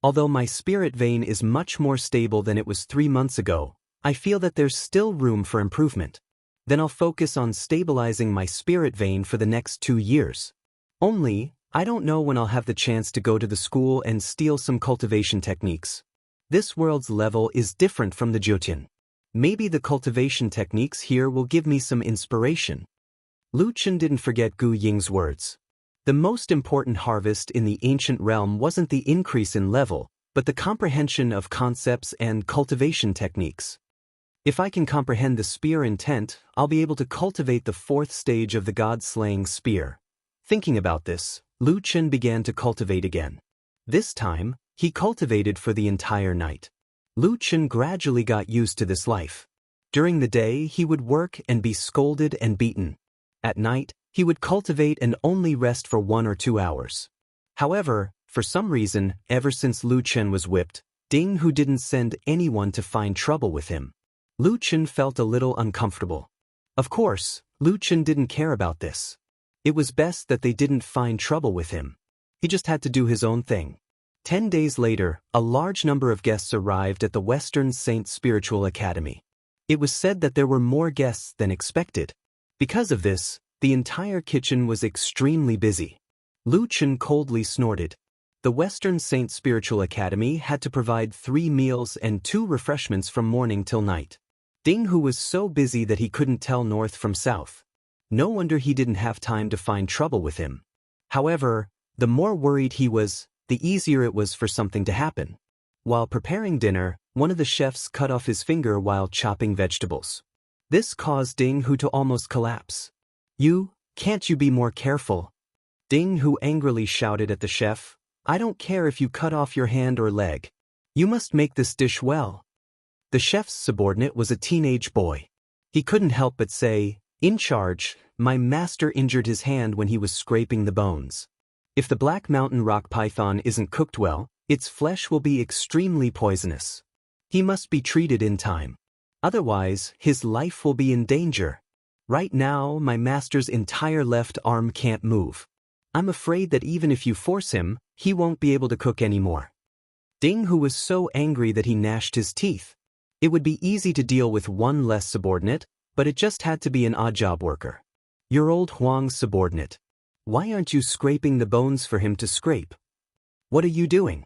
Although my spirit vein is much more stable than it was 3 months ago, I feel that there's still room for improvement. Then I'll focus on stabilizing my spirit vein for the next 2 years. Only, I don't know when I'll have the chance to go to the school and steal some cultivation techniques. This world's level is different from the Jyotin. Maybe the cultivation techniques here will give me some inspiration. Luchin didn't forget Gu Ying's words. The most important harvest in the ancient realm wasn't the increase in level, but the comprehension of concepts and cultivation techniques. If I can comprehend the spear intent, I'll be able to cultivate the 4th stage of the god-slaying spear. Thinking about this, Luchin began to cultivate again. This time, he cultivated for the entire night. Luchin gradually got used to this life. During the day, he would work and be scolded and beaten. At night, he would cultivate and only rest for 1 or 2 hours. However, for some reason, ever since Luchin was whipped, Ding Hu didn't send anyone to find trouble with him. Luchin felt a little uncomfortable. Of course, Luchin didn't care about this. It was best that they didn't find trouble with him. He just had to do his own thing. 10 days later, a large number of guests arrived at the Western Saint Spiritual Academy. It was said that there were more guests than expected. Because of this, the entire kitchen was extremely busy. Luchin coldly snorted. The Western Saint Spiritual Academy had to provide 3 meals and 2 refreshments from morning till night. Ding Hu was so busy that he couldn't tell north from south. No wonder he didn't have time to find trouble with him. However, the more worried he was, the easier it was for something to happen. While preparing dinner, one of the chefs cut off his finger while chopping vegetables. This caused Ding Hu to almost collapse. Can't you be more careful? Ding Hu angrily shouted at the chef, I don't care if you cut off your hand or leg. You must make this dish well. The chef's subordinate was a teenage boy. He couldn't help but say, In charge, my master injured his hand when he was scraping the bones. If the Black Mountain rock python isn't cooked well, its flesh will be extremely poisonous. He must be treated in time. Otherwise, his life will be in danger. Right now, my master's entire left arm can't move. I'm afraid that even if you force him, he won't be able to cook anymore. Ding Hu was so angry that he gnashed his teeth. It would be easy to deal with one less subordinate, but it just had to be an odd job worker. Your old Huang's subordinate. Why aren't you scraping the bones for him to scrape? What are you doing?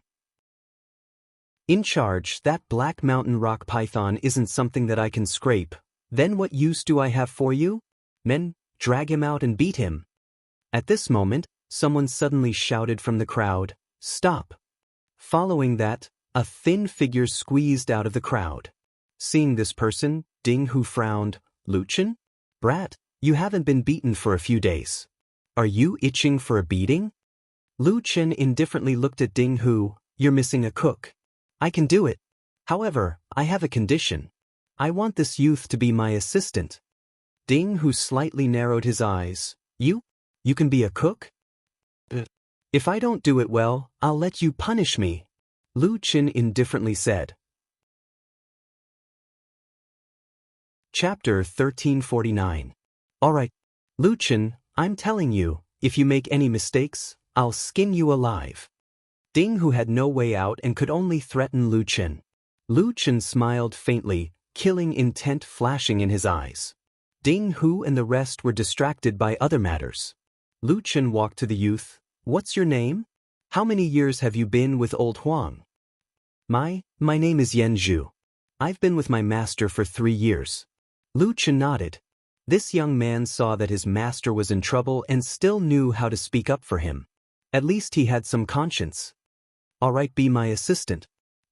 In charge, that Black Mountain rock python isn't something that I can scrape. Then what use do I have for you? Men, drag him out and beat him. At this moment, someone suddenly shouted from the crowd, Stop! Following that, a thin figure squeezed out of the crowd. Seeing this person, Ding Hu frowned. Luchin? Brat, you haven't been beaten for a few days. Are you itching for a beating? Luchin indifferently looked at Ding Hu. You're missing a cook. I can do it. However, I have a condition. I want this youth to be my assistant. Ding Hu slightly narrowed his eyes. You can be a cook? If I don't do it well, I'll let you punish me, Luchin indifferently said. Chapter 1349. Alright, Luchin, I'm telling you, if you make any mistakes, I'll skin you alive. Ding Hu had no way out and could only threaten Luchin. Luchin smiled faintly, killing intent flashing in his eyes. Ding Hu and the rest were distracted by other matters. Luchin walked to the youth. What's your name? How many years have you been with old Huang? My name is Yen Zhu. I've been with my master for 3 years. Luchin nodded. This young man saw that his master was in trouble and still knew how to speak up for him. At least he had some conscience. All right, be my assistant.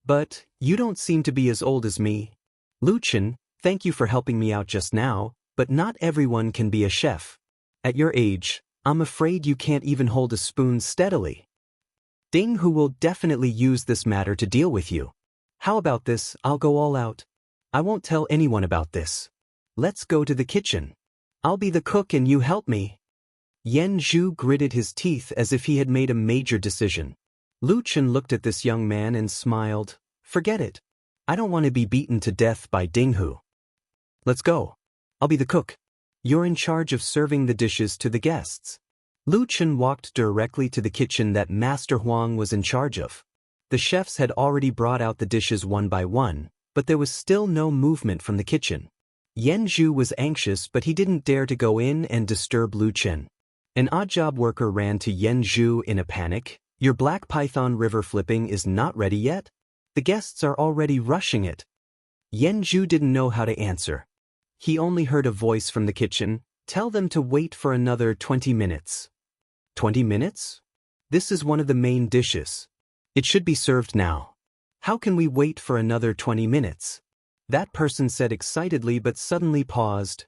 But you don't seem to be as old as me. Luchin, thank you for helping me out just now, But not everyone can be a chef. At your age, I'm afraid you can't even hold a spoon steadily. Ding Hu will definitely use this matter to deal with you. How about this? I'll go all out. I won't tell anyone about this. Let's go to the kitchen. I'll be the cook and you help me. Yan Zhu gritted his teeth as if he had made a major decision. Lu Chen looked at this young man and smiled. Forget it. I don't want to be beaten to death by Ding Hu. Let's go. I'll be the cook. You're in charge of serving the dishes to the guests. Lu Chen walked directly to the kitchen that Master Huang was in charge of. The chefs had already brought out the dishes one by one, but there was still no movement from the kitchen. Yan Zhu was anxious, but he didn't dare to go in and disturb Lu Chen. An odd job worker ran to Yan Zhu in a panic. Your black python river flipping is not ready yet? The guests are already rushing it. Yan Zhu didn't know how to answer. He only heard a voice from the kitchen. Tell them to wait for another 20 minutes. 20 minutes? This is one of the main dishes. It should be served now. How can we wait for another 20 minutes? That person said excitedly but suddenly paused.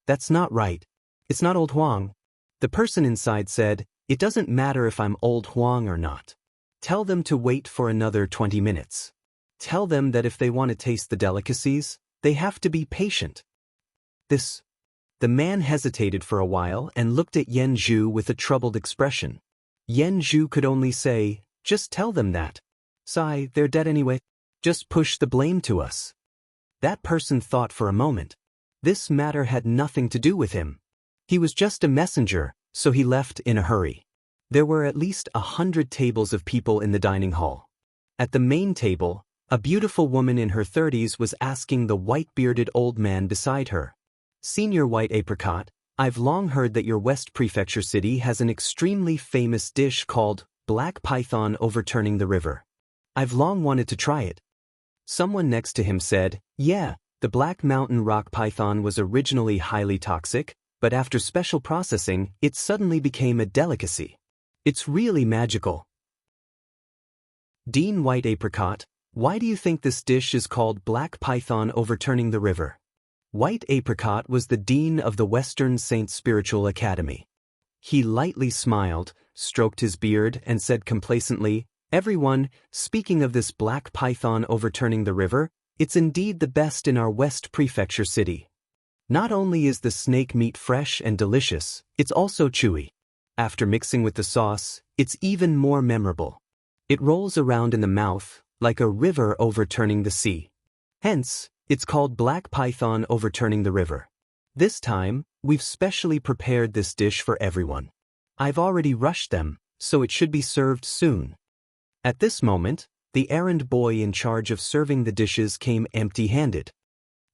That's not right. It's not old Huang. The person inside said, it doesn't matter if I'm old Huang or not. Tell them to wait for another 20 minutes. Tell them that if they want to taste the delicacies, they have to be patient. The man hesitated for a while and looked at Yan Zhu with a troubled expression. Yan Zhu could only say, just tell them that. Sigh, they're dead anyway. Just push the blame to us. That person thought for a moment. This matter had nothing to do with him. He was just a messenger, so he left in a hurry. There were at least 100 tables of people in the dining hall. At the main table, a beautiful woman in her 30s was asking the white-bearded old man beside her. Senior White Apricot, I've long heard that your West Prefecture city has an extremely famous dish called black python overturning the river. I've long wanted to try it. Someone next to him said, yeah, the black mountain rock python was originally highly toxic, but after special processing, it suddenly became a delicacy. It's really magical. Dean White Apricot, why do you think this dish is called black python overturning the river? White Apricot was the dean of the Western Saint Spiritual Academy. He lightly smiled, stroked his beard, and said complacently, everyone, speaking of this black python overturning the river, it's indeed the best in our West Prefecture city. Not only is the snake meat fresh and delicious, it's also chewy. After mixing with the sauce, it's even more memorable. It rolls around in the mouth, like a river overturning the sea. Hence, it's called black python overturning the river. This time, we've specially prepared this dish for everyone. I've already rushed them, so it should be served soon. At this moment, the errand boy in charge of serving the dishes came empty-handed.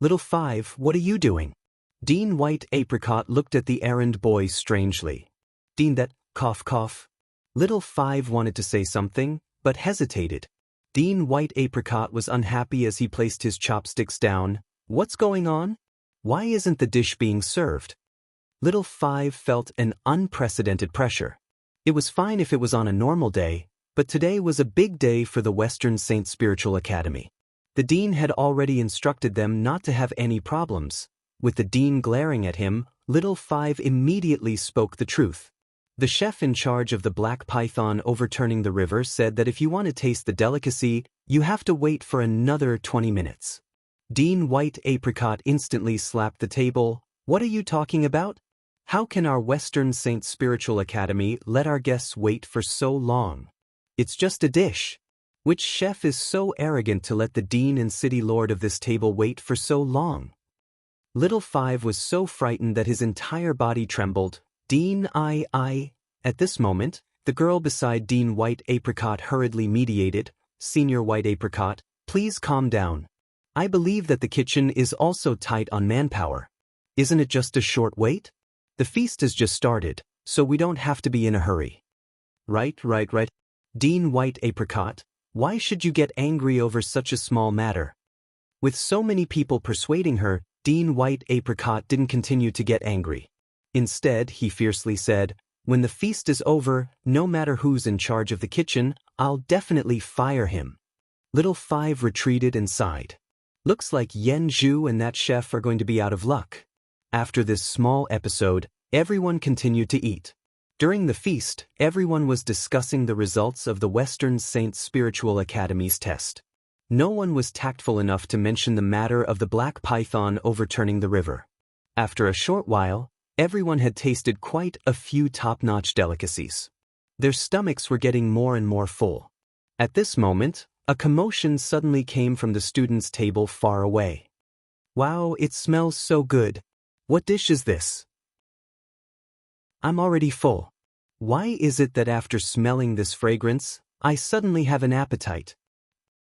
Little Five, what are you doing? Dean White Apricot looked at the errand boy strangely. Dean that, cough cough. Little Five wanted to say something, but hesitated. Dean White Apricot was unhappy as he placed his chopsticks down. What's going on? Why isn't the dish being served? Little Five felt an unprecedented pressure. It was fine if it was on a normal day, but today was a big day for the Western Saint Spiritual Academy. The dean had already instructed them not to have any problems. With the dean glaring at him, Little Five immediately spoke the truth. The chef in charge of the black python overturning the river said that if you want to taste the delicacy, you have to wait for another 20 minutes. Dean White Apricot instantly slapped the table. What are you talking about? How can our Western Saint Spiritual Academy let our guests wait for so long? It's just a dish. Which chef is so arrogant to let the dean and city lord of this table wait for so long? Little Five was so frightened that his entire body trembled. Dean, At this moment, the girl beside Dean White Apricot hurriedly mediated. Senior White Apricot, please calm down. I believe that the kitchen is also tight on manpower. Isn't it just a short wait? The feast has just started, so we don't have to be in a hurry. Right. Dean White Apricot, why should you get angry over such a small matter? With so many people persuading her, Dean White Apricot didn't continue to get angry. Instead, he fiercely said, when the feast is over, no matter who's in charge of the kitchen, I'll definitely fire him. Little Five retreated and sighed. Looks like Yan Zhu and that chef are going to be out of luck. After this small episode, everyone continued to eat. During the feast, everyone was discussing the results of the Western Saints Spiritual Academy's test. No one was tactful enough to mention the matter of the black python overturning the river. After a short while, everyone had tasted quite a few top-notch delicacies. Their stomachs were getting more and more full. At this moment, a commotion suddenly came from the students' table far away. "Wow, it smells so good. What dish is this? I'm already full. Why is it that after smelling this fragrance, I suddenly have an appetite?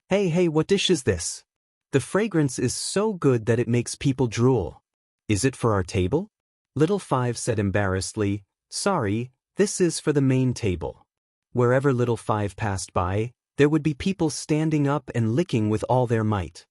Hey, what dish is this? The fragrance is so good that it makes people drool. Is it for our table?" Little Five said embarrassedly, "Sorry, this is for the main table." Wherever Little Five passed by, there would be people standing up and licking with all their might.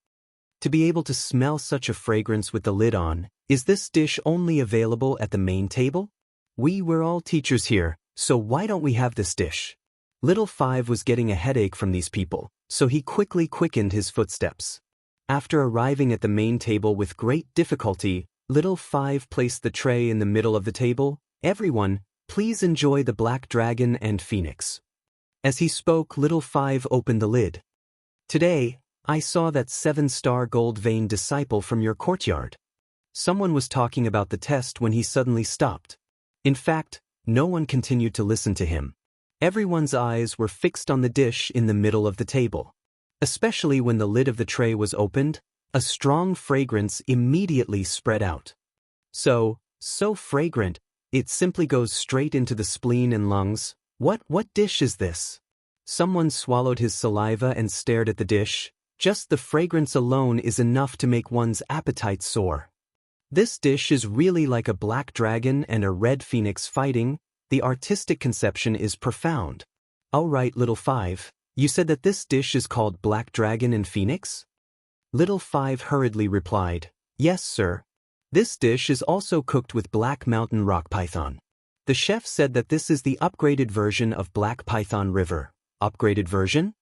To be able to smell such a fragrance with the lid on, is this dish only available at the main table? We're all teachers here, so why don't we have this dish? Little Five was getting a headache from these people, so he quickly quickened his footsteps. After arriving at the main table with great difficulty, Little Five placed the tray in the middle of the table. "Everyone, please enjoy the black dragon and phoenix." As he spoke, Little Five opened the lid. "Today, I saw that 7-star gold-veined disciple from your courtyard." Someone was talking about the test when he suddenly stopped. In fact, no one continued to listen to him. Everyone's eyes were fixed on the dish in the middle of the table. Especially when the lid of the tray was opened, a strong fragrance immediately spread out. So fragrant, it simply goes straight into the spleen and lungs. What dish is this? Someone swallowed his saliva and stared at the dish. Just the fragrance alone is enough to make one's appetite soar. This dish is really like a black dragon and a red phoenix fighting. The artistic conception is profound. All right, Little Five, you said that this dish is called Black Dragon and Phoenix? Little Five hurriedly replied, "Yes, sir. This dish is also cooked with black mountain rock python. The chef said that this is the upgraded version of Black Python River." Upgraded version?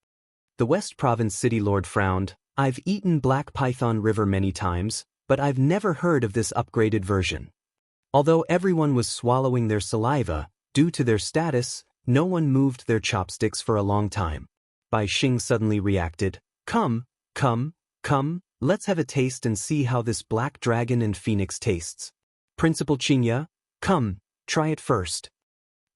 The West Province City Lord frowned. "I've eaten Black Python River many times, but I've never heard of this upgraded version." Although everyone was swallowing their saliva, due to their status, no one moved their chopsticks for a long time. Bai Xing suddenly reacted, Come, let's have a taste and see how this black dragon and phoenix tastes. Principal Qinya, come, try it first."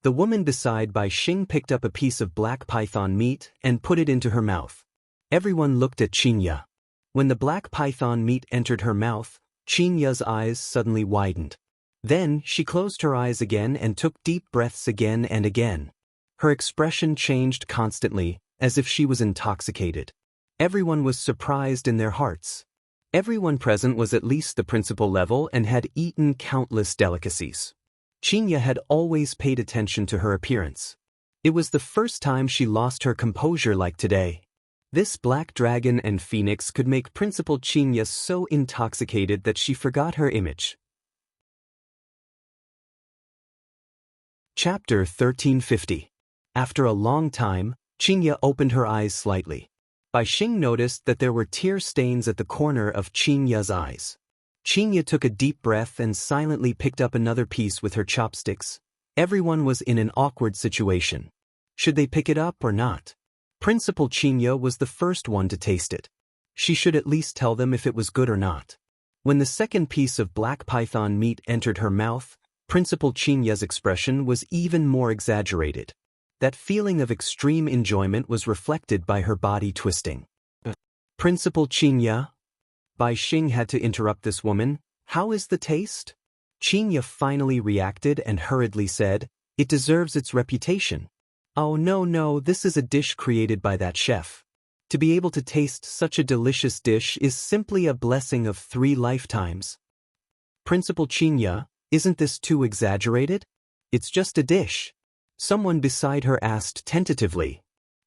The woman beside Bai Xing picked up a piece of black python meat and put it into her mouth. Everyone looked at Qinya. When the black python meat entered her mouth, Qinya's eyes suddenly widened. Then she closed her eyes again and took deep breaths again and again. Her expression changed constantly, as if she was intoxicated. Everyone was surprised in their hearts. Everyone present was at least the principal level and had eaten countless delicacies. Qinya had always paid attention to her appearance. It was the first time she lost her composure like today. This black dragon and phoenix could make Principal Qinya so intoxicated that she forgot her image. Chapter 1350. After a long time, Qinya opened her eyes slightly. Bai Xing noticed that there were tear stains at the corner of Qinya's eyes. Qinya took a deep breath and silently picked up another piece with her chopsticks. Everyone was in an awkward situation. Should they pick it up or not? Principal Qinya was the first one to taste it. She should at least tell them if it was good or not. When the second piece of black python meat entered her mouth, Principal Qinya's expression was even more exaggerated. That feeling of extreme enjoyment was reflected by her body twisting. Principal Qinya? Bai Xing had to interrupt this woman. How is the taste? Qinya finally reacted and hurriedly said, "It deserves its reputation." Oh no, this is a dish created by that chef. To be able to taste such a delicious dish is simply a blessing of 3 lifetimes. Principal Qinya, isn't this too exaggerated? It's just a dish. Someone beside her asked tentatively.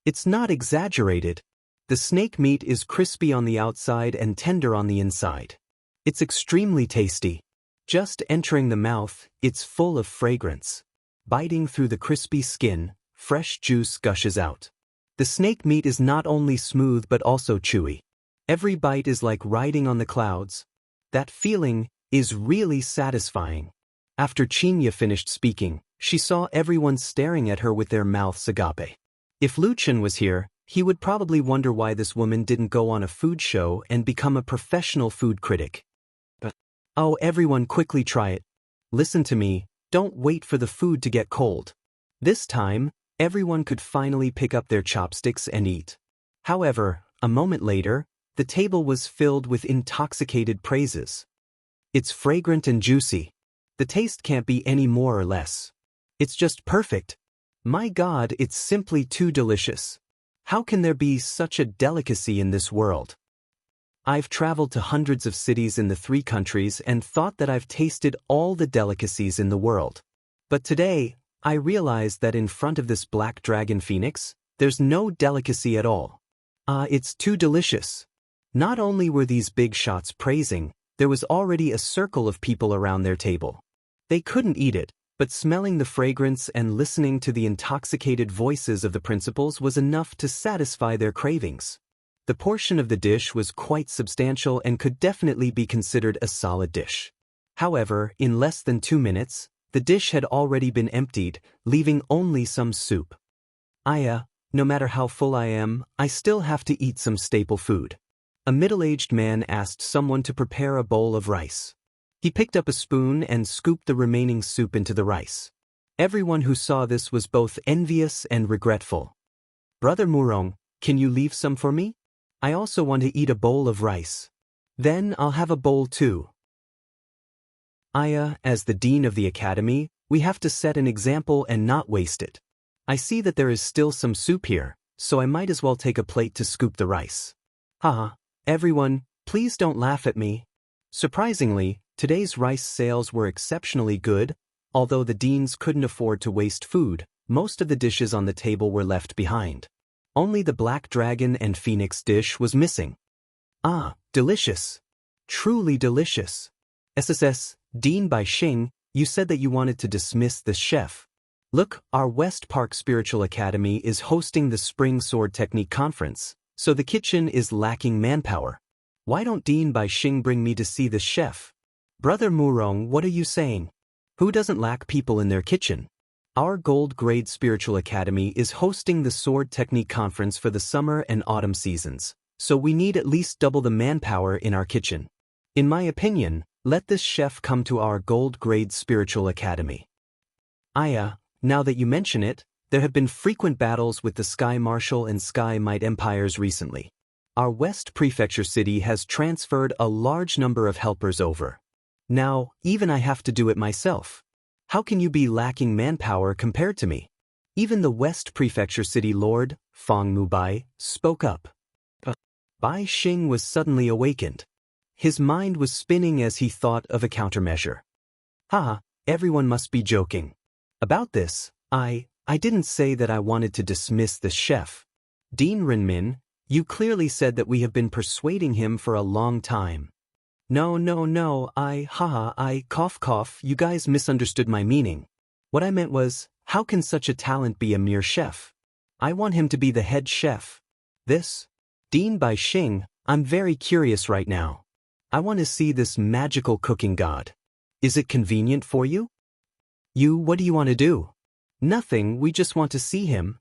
It's not exaggerated. The snake meat is crispy on the outside and tender on the inside. It's extremely tasty. Just entering the mouth, it's full of fragrance. Biting through the crispy skin, fresh juice gushes out. The snake meat is not only smooth but also chewy. Every bite is like riding on the clouds. That feeling, is really satisfying. After Chinya finished speaking, she saw everyone staring at her with their mouths agape. If Lu Chen was here, he would probably wonder why this woman didn't go on a food show and become a professional food critic. But, oh, everyone quickly try it. Listen to me, don't wait for the food to get cold. This time, everyone could finally pick up their chopsticks and eat. However, a moment later, the table was filled with intoxicated praises. It's fragrant and juicy. The taste can't be any more or less. It's just perfect. My God, it's simply too delicious. How can there be such a delicacy in this world? I've traveled to hundreds of cities in the 3 countries and thought that I've tasted all the delicacies in the world. But today, I realized that in front of this black dragon phoenix, there's no delicacy at all. It's too delicious. Not only were these big shots praising, there was already a circle of people around their table. They couldn't eat it, but smelling the fragrance and listening to the intoxicated voices of the principals was enough to satisfy their cravings. The portion of the dish was quite substantial and could definitely be considered a solid dish. However, in less than 2 minutes, the dish had already been emptied, leaving only some soup. No matter how full I am, I still have to eat some staple food. A middle-aged man asked someone to prepare a bowl of rice. He picked up a spoon and scooped the remaining soup into the rice. Everyone who saw this was both envious and regretful. Brother Murong, can you leave some for me? I also want to eat a bowl of rice. Then I'll have a bowl too. As the dean of the academy, we have to set an example and not waste it. I see that there is still some soup here, so I might as well take a plate to scoop the rice. Everyone, please don't laugh at me. Surprisingly, today's rice sales were exceptionally good. Although the deans couldn't afford to waste food, most of the dishes on the table were left behind. Only the black dragon and phoenix dish was missing. Delicious. Truly delicious. SSS, Dean Bai Xing, you said that you wanted to dismiss this chef. Look, our West Park Spiritual Academy is hosting the Spring Sword Technique Conference, so the kitchen is lacking manpower. Why don't Dean Bai Xing bring me to see the chef? Brother Murong, what are you saying? Who doesn't lack people in their kitchen? Our Gold Grade Spiritual Academy is hosting the Sword Technique Conference for the summer and autumn seasons, so we need at least double the manpower in our kitchen. In my opinion, let this chef come to our Gold Grade Spiritual Academy. Now that you mention it, there have been frequent battles with the Sky Marshal and Sky Might Empires recently. Our West Prefecture City has transferred a large number of helpers over. Now, even I have to do it myself. How can you be lacking manpower compared to me? Even the West Prefecture City Lord, Fong Mubai, spoke up. Bai Xing was suddenly awakened. His mind was spinning as he thought of a countermeasure. Everyone must be joking. About this, I didn't say that I wanted to dismiss the chef. Dean Renmin, you clearly said that we have been persuading him for a long time. No, cough, you guys misunderstood my meaning. What I meant was, how can such a talent be a mere chef? I want him to be the head chef. Dean Bai Xing, I'm very curious right now. I want to see this magical cooking god. Is it convenient for you? What do you want to do? Nothing, we just want to see him.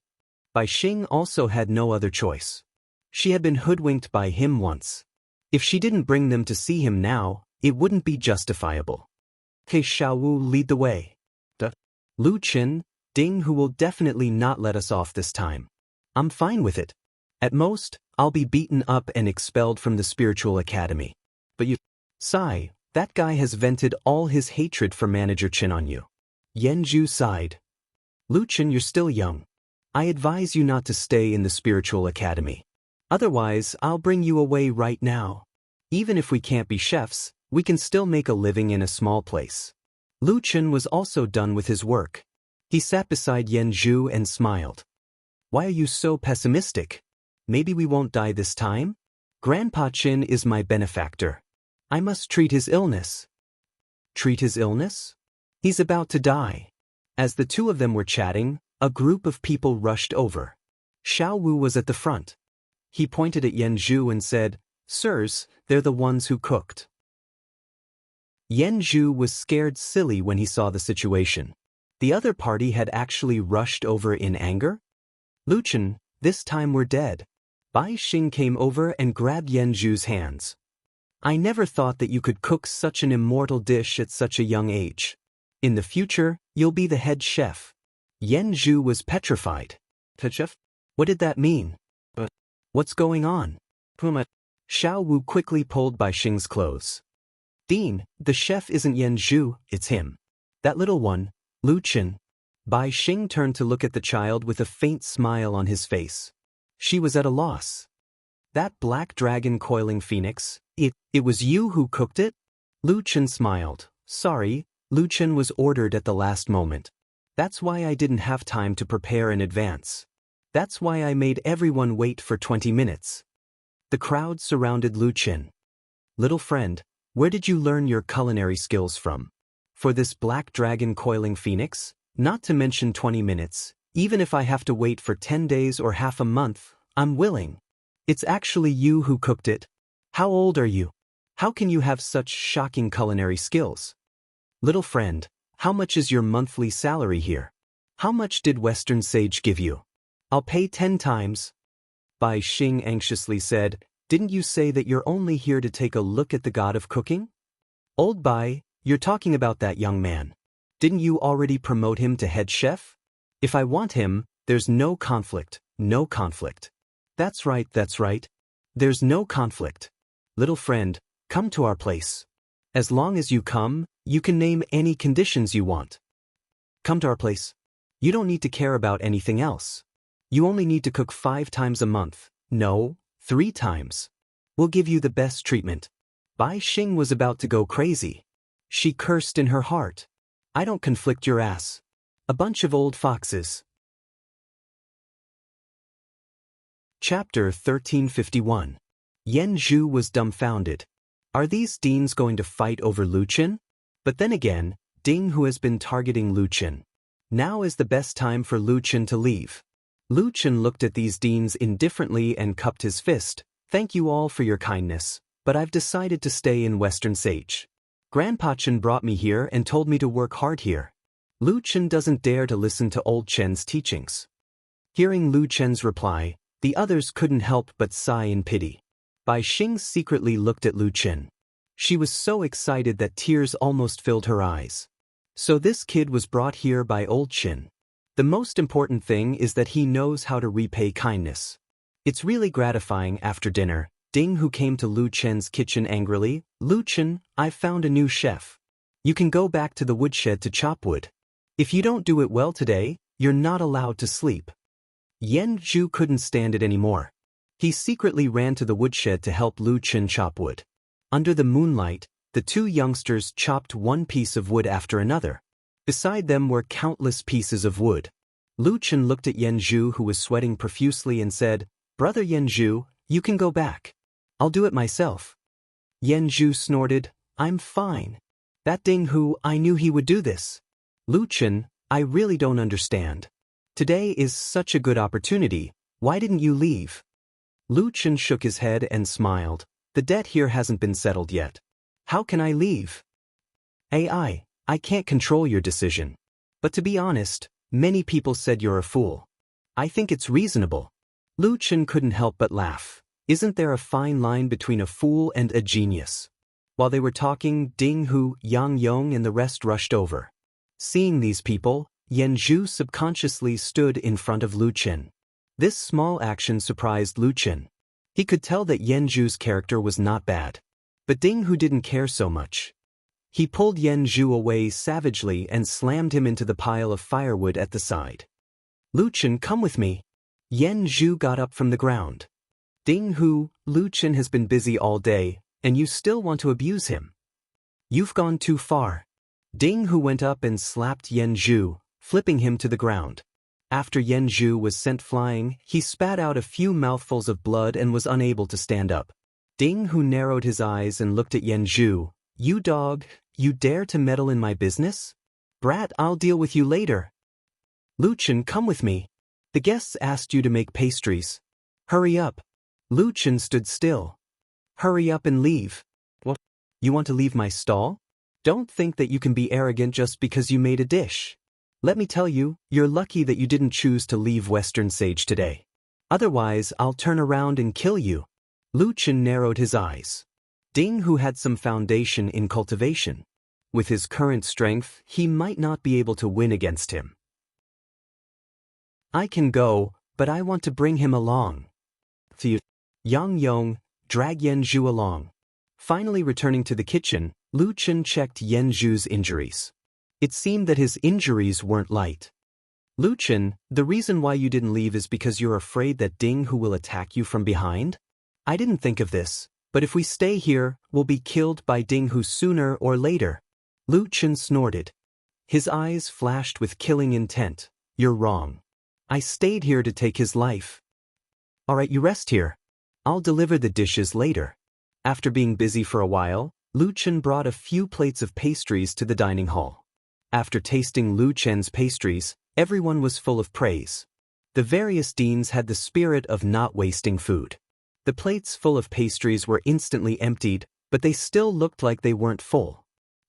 Bai Xing also had no other choice. She had been hoodwinked by him once. If she didn't bring them to see him now, it wouldn't be justifiable. Xiaowu, lead the way. Lu Chen, Ding, who will definitely not let us off this time. I'm fine with it. At most, I'll be beaten up and expelled from the spiritual academy. But Sai, that guy has vented all his hatred for Manager Chen on you. Yanju sighed. Lu Chen, you're still young. I advise you not to stay in the spiritual academy. Otherwise, I'll bring you away right now. Even if we can't be chefs, we can still make a living in a small place. Lu Chen was also done with his work. He sat beside Yanju and smiled. Why are you so pessimistic? Maybe we won't die this time? Grandpa Chen is my benefactor. I must treat his illness. Treat his illness? He's about to die. As the two of them were chatting, a group of people rushed over. Xiao Wu was at the front. He pointed at Yanju and said, Sirs, they're the ones who cooked. Yan Zhu was scared silly when he saw the situation. The other party had actually rushed over in anger. Luchin, this time we're dead. Bai Xing came over and grabbed Yan Zhu's hands. I never thought that you could cook such an immortal dish at such a young age. In the future, you'll be the head chef. Yan Zhu was petrified. Head chef? What did that mean? What's going on? Puma. Xiao Wu quickly pulled Bai Xing's clothes. Dean, the chef isn't Yan Zhu, it's him. That little one, Luchin. Bai Xing turned to look at the child with a faint smile on his face. She was at a loss. That black dragon coiling phoenix, it was you who cooked it? Luchin smiled. Sorry, Luchin was ordered at the last moment. That's why I didn't have time to prepare in advance. That's why I made everyone wait for 20 minutes. The crowd surrounded Luchin. Little friend, where did you learn your culinary skills from? For this black dragon coiling phoenix? Not to mention 20 minutes, even if I have to wait for 10 days or half a month, I'm willing. It's actually you who cooked it. How old are you? How can you have such shocking culinary skills? Little friend, how much is your monthly salary here? How much did Western Sage give you? I'll pay 10 times. Bai Xing anxiously said, didn't you say that you're only here to take a look at the god of cooking? Old Bai, you're talking about that young man. Didn't you already promote him to head chef? If I want him, there's no conflict, no conflict. That's right, that's right. There's no conflict. Little friend, come to our place. As long as you come, you can name any conditions you want. Come to our place. You don't need to care about anything else. You only need to cook 5 times a month. No, 3 times. We'll give you the best treatment. Bai Xing was about to go crazy. She cursed in her heart. I don't conflict your ass. A bunch of old foxes. Chapter 1351. Yan Zhu was dumbfounded. Are these deans going to fight over Luchin? But then again, Ding who has been targeting Luchin. Now is the best time for Luchin to leave. Luchin looked at these deans indifferently and cupped his fist. Thank you all for your kindness, but I've decided to stay in Western Sage. Grandpa Chen brought me here and told me to work hard here. Luchin doesn't dare to listen to old Chen's teachings. Hearing Lu Chen's reply, the others couldn't help but sigh in pity. Bai Xing secretly looked at Lu Chen. She was so excited that tears almost filled her eyes. So this kid was brought here by old Chen. The most important thing is that he knows how to repay kindness. It's really gratifying. After dinner, Ding who came to Lu Chen's kitchen angrily, Lu Chen, I've found a new chef. You can go back to the woodshed to chop wood. If you don't do it well today, you're not allowed to sleep. Yan Zhu couldn't stand it anymore. He secretly ran to the woodshed to help Lu Chen chop wood. Under the moonlight, the 2 youngsters chopped one piece of wood after another. Beside them were countless pieces of wood. Lu Chen looked at Yan Zhu who was sweating profusely and said, Brother Yan Zhu, you can go back. I'll do it myself. Yan Zhu snorted, I'm fine. That Ding Hu, I knew he would do this. Lu Chen, I really don't understand. Today is such a good opportunity, why didn't you leave? Lu Chen shook his head and smiled. The debt here hasn't been settled yet. How can I leave? I can't control your decision. But to be honest, many people said you're a fool. I think it's reasonable. Lu Chen couldn't help but laugh. Isn't there a fine line between a fool and a genius? While they were talking, Ding Hu, Yang Yong and the rest rushed over. Seeing these people, Yan Zhu subconsciously stood in front of Lu Chen. This small action surprised Lu Chen. He could tell that Yan Zhu's character was not bad. But Ding Hu didn't care so much. He pulled Yan Zhu away savagely and slammed him into the pile of firewood at the side. Lu Chen, come with me. Yan Zhu got up from the ground. Ding Hu, Lu Chen has been busy all day, and you still want to abuse him. You've gone too far. Ding Hu went up and slapped Yan Zhu, flipping him to the ground. After Yan Zhu was sent flying, he spat out a few mouthfuls of blood and was unable to stand up. Ding Hu narrowed his eyes and looked at Yan Zhu. You dog, you dare to meddle in my business? Brat, I'll deal with you later. Lu Chen, come with me. The guests asked you to make pastries. Hurry up. Lu Chen stood still. Hurry up and leave. What? You want to leave my stall? Don't think that you can be arrogant just because you made a dish. Let me tell you, you're lucky that you didn't choose to leave Western Sage today. Otherwise, I'll turn around and kill you. Lu Chen narrowed his eyes. Ding, who had some foundation in cultivation. With his current strength, he might not be able to win against him. I can go, but I want to bring him along. Yang Yong, drag Yen Zhu along. Finally returning to the kitchen, Lu Chen checked Yen Zhu's injuries. It seemed that his injuries weren't light. Lu Chen, the reason why you didn't leave is because you're afraid that Ding Hu will attack you from behind? I didn't think of this, but if we stay here, we'll be killed by Ding Hu sooner or later. Lu Chen snorted. His eyes flashed with killing intent. You're wrong. I stayed here to take his life. Alright, you rest here. I'll deliver the dishes later. After being busy for a while, Lu Chen brought a few plates of pastries to the dining hall. After tasting Lu Chen's pastries, everyone was full of praise. The various deans had the spirit of not wasting food. The plates full of pastries were instantly emptied, but they still looked like they weren't full.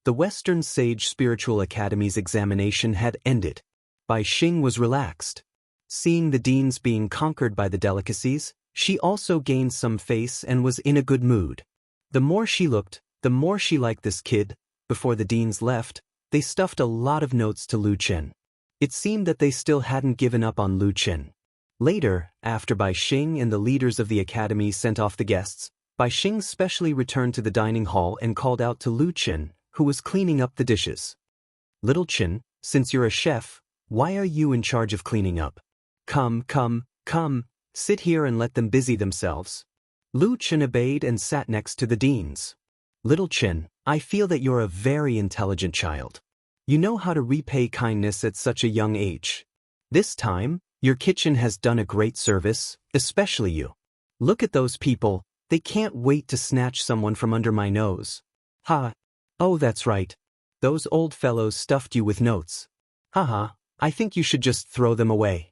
The Western Sage Spiritual Academy's examination had ended. Bai Xing was relaxed. Seeing the deans being conquered by the delicacies, she also gained some face and was in a good mood. The more she looked, the more she liked this kid. Before the deans left, they stuffed a lot of notes to Lu Chen. It seemed that they still hadn't given up on Lu Chen. Later, after Bai Xing and the leaders of the academy sent off the guests, Bai Xing specially returned to the dining hall and called out to Lu Chen, who was cleaning up the dishes. Little Chen, since you're a chef, why are you in charge of cleaning up? Come, sit here and let them busy themselves. Lu Chen obeyed and sat next to the deans. Little Chen, I feel that you're a very intelligent child. You know how to repay kindness at such a young age. This time, your kitchen has done a great service, especially you. Look at those people, they can't wait to snatch someone from under my nose. Ha! Oh, that's right. Those old fellows stuffed you with notes. Haha, I think you should just throw them away.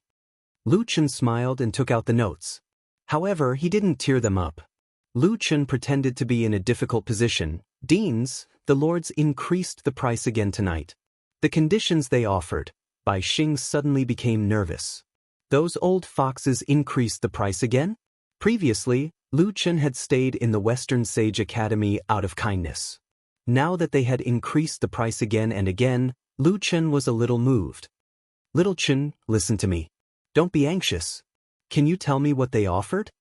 Lu Chen smiled and took out the notes. However, he didn't tear them up. Lu Chen pretended to be in a difficult position. Deans, the lords increased the price again tonight. The conditions they offered. Bai Xing suddenly became nervous. Those old foxes increased the price again? Previously, Lu Chen had stayed in the Western Sage Academy out of kindness. Now that they had increased the price again and again, Lu Chen was a little moved. Little Chen, listen to me. Don't be anxious. Can you tell me what they offered?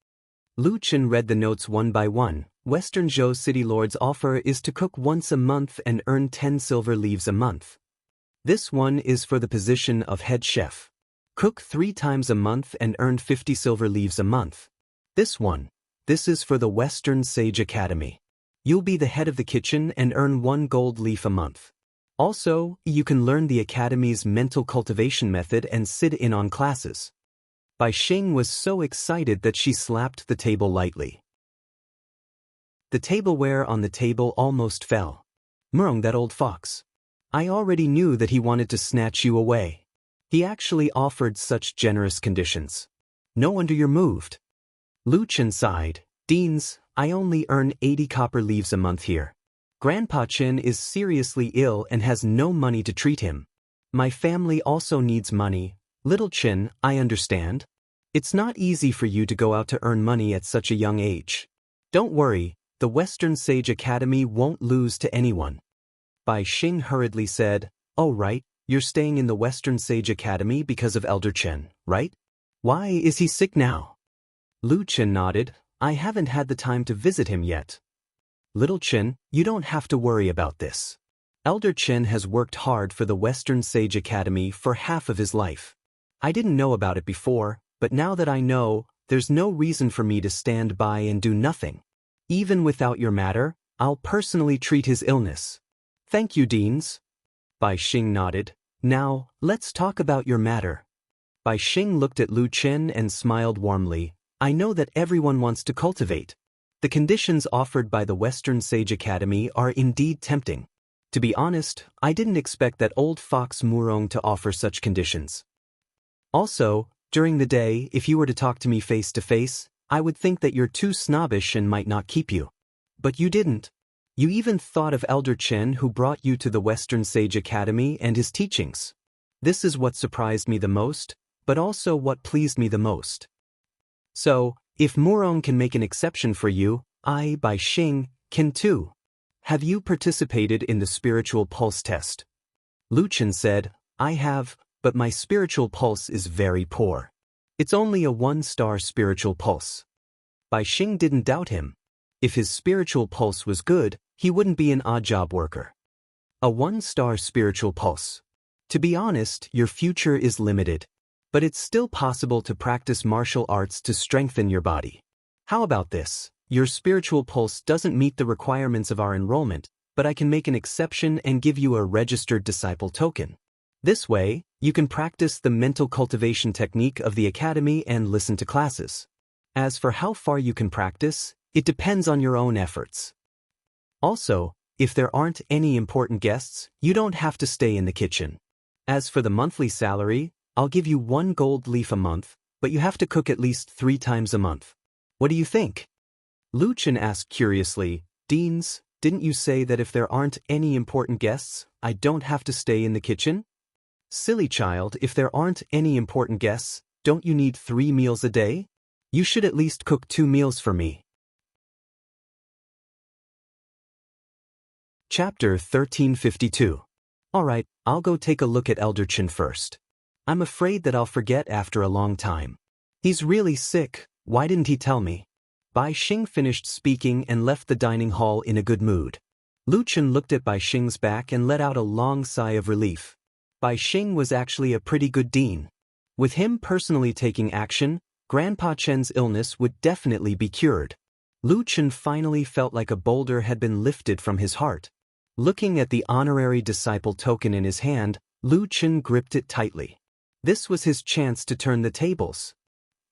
Lu Chen read the notes one by one. Western Zhou City Lord's offer is to cook once a month and earn 10 silver leaves a month. This one is for the position of head chef. Cook 3 times a month and earn 50 silver leaves a month. This is for the Western Sage Academy. You'll be the head of the kitchen and earn 1 gold leaf a month. Also, you can learn the Academy's mental cultivation method and sit in on classes. Bai Xing was so excited that she slapped the table lightly. The tableware on the table almost fell. Murong, that old fox. I already knew that he wanted to snatch you away. He actually offered such generous conditions. No wonder you're moved. Lu Chen sighed. Deans, I only earn 80 copper leaves a month here. Grandpa Chen is seriously ill and has no money to treat him. My family also needs money. Little Chen, I understand. It's not easy for you to go out to earn money at such a young age. Don't worry, the Western Sage Academy won't lose to anyone. Bai Xing hurriedly said, Oh right, you're staying in the Western Sage Academy because of Elder Chen, right? Why is he sick now? Lu Chen nodded. I haven't had the time to visit him yet. Little Chen, you don't have to worry about this. Elder Chen has worked hard for the Western Sage Academy for half of his life. I didn't know about it before, but now that I know, there's no reason for me to stand by and do nothing. Even without your matter, I'll personally treat his illness. Thank you, Deans. Bai Xing nodded. Now, let's talk about your matter. Bai Xing looked at Lu Chen and smiled warmly. I know that everyone wants to cultivate. The conditions offered by the Western Sage Academy are indeed tempting. To be honest, I didn't expect that old fox Murong to offer such conditions. Also, during the day, if you were to talk to me face to face, I would think that you're too snobbish and might not keep you. But you didn't. You even thought of Elder Chen, who brought you to the Western Sage Academy, and his teachings. This is what surprised me the most, but also what pleased me the most. So, if Murong can make an exception for you, I, Bai Xing, can too. Have you participated in the spiritual pulse test? Lu Chen said, I have, but my spiritual pulse is very poor. It's only a 1-star spiritual pulse. Bai Xing didn't doubt him. If his spiritual pulse was good, he wouldn't be an odd job worker. A 1-star spiritual pulse. To be honest, your future is limited. But it's still possible to practice martial arts to strengthen your body. How about this? Your spiritual pulse doesn't meet the requirements of our enrollment, but I can make an exception and give you a registered disciple token. This way, you can practice the mental cultivation technique of the academy and listen to classes. As for how far you can practice, it depends on your own efforts. Also, if there aren't any important guests, you don't have to stay in the kitchen. As for the monthly salary, I'll give you 1 gold leaf a month, but you have to cook at least 3 times a month. What do you think? Lu Chen asked curiously, Deans, didn't you say that if there aren't any important guests, I don't have to stay in the kitchen? Silly child, if there aren't any important guests, don't you need 3 meals a day? You should at least cook 2 meals for me. Chapter 1352. Alright, I'll go take a look at Elder Chen first. I'm afraid that I'll forget after a long time. He's really sick, why didn't he tell me? Bai Xing finished speaking and left the dining hall in a good mood. Lu Chen looked at Bai Xing's back and let out a long sigh of relief. Bai Xing was actually a pretty good dean. With him personally taking action, Grandpa Chen's illness would definitely be cured. Lu Chen finally felt like a boulder had been lifted from his heart. Looking at the honorary disciple token in his hand, Lu Chen gripped it tightly. This was his chance to turn the tables.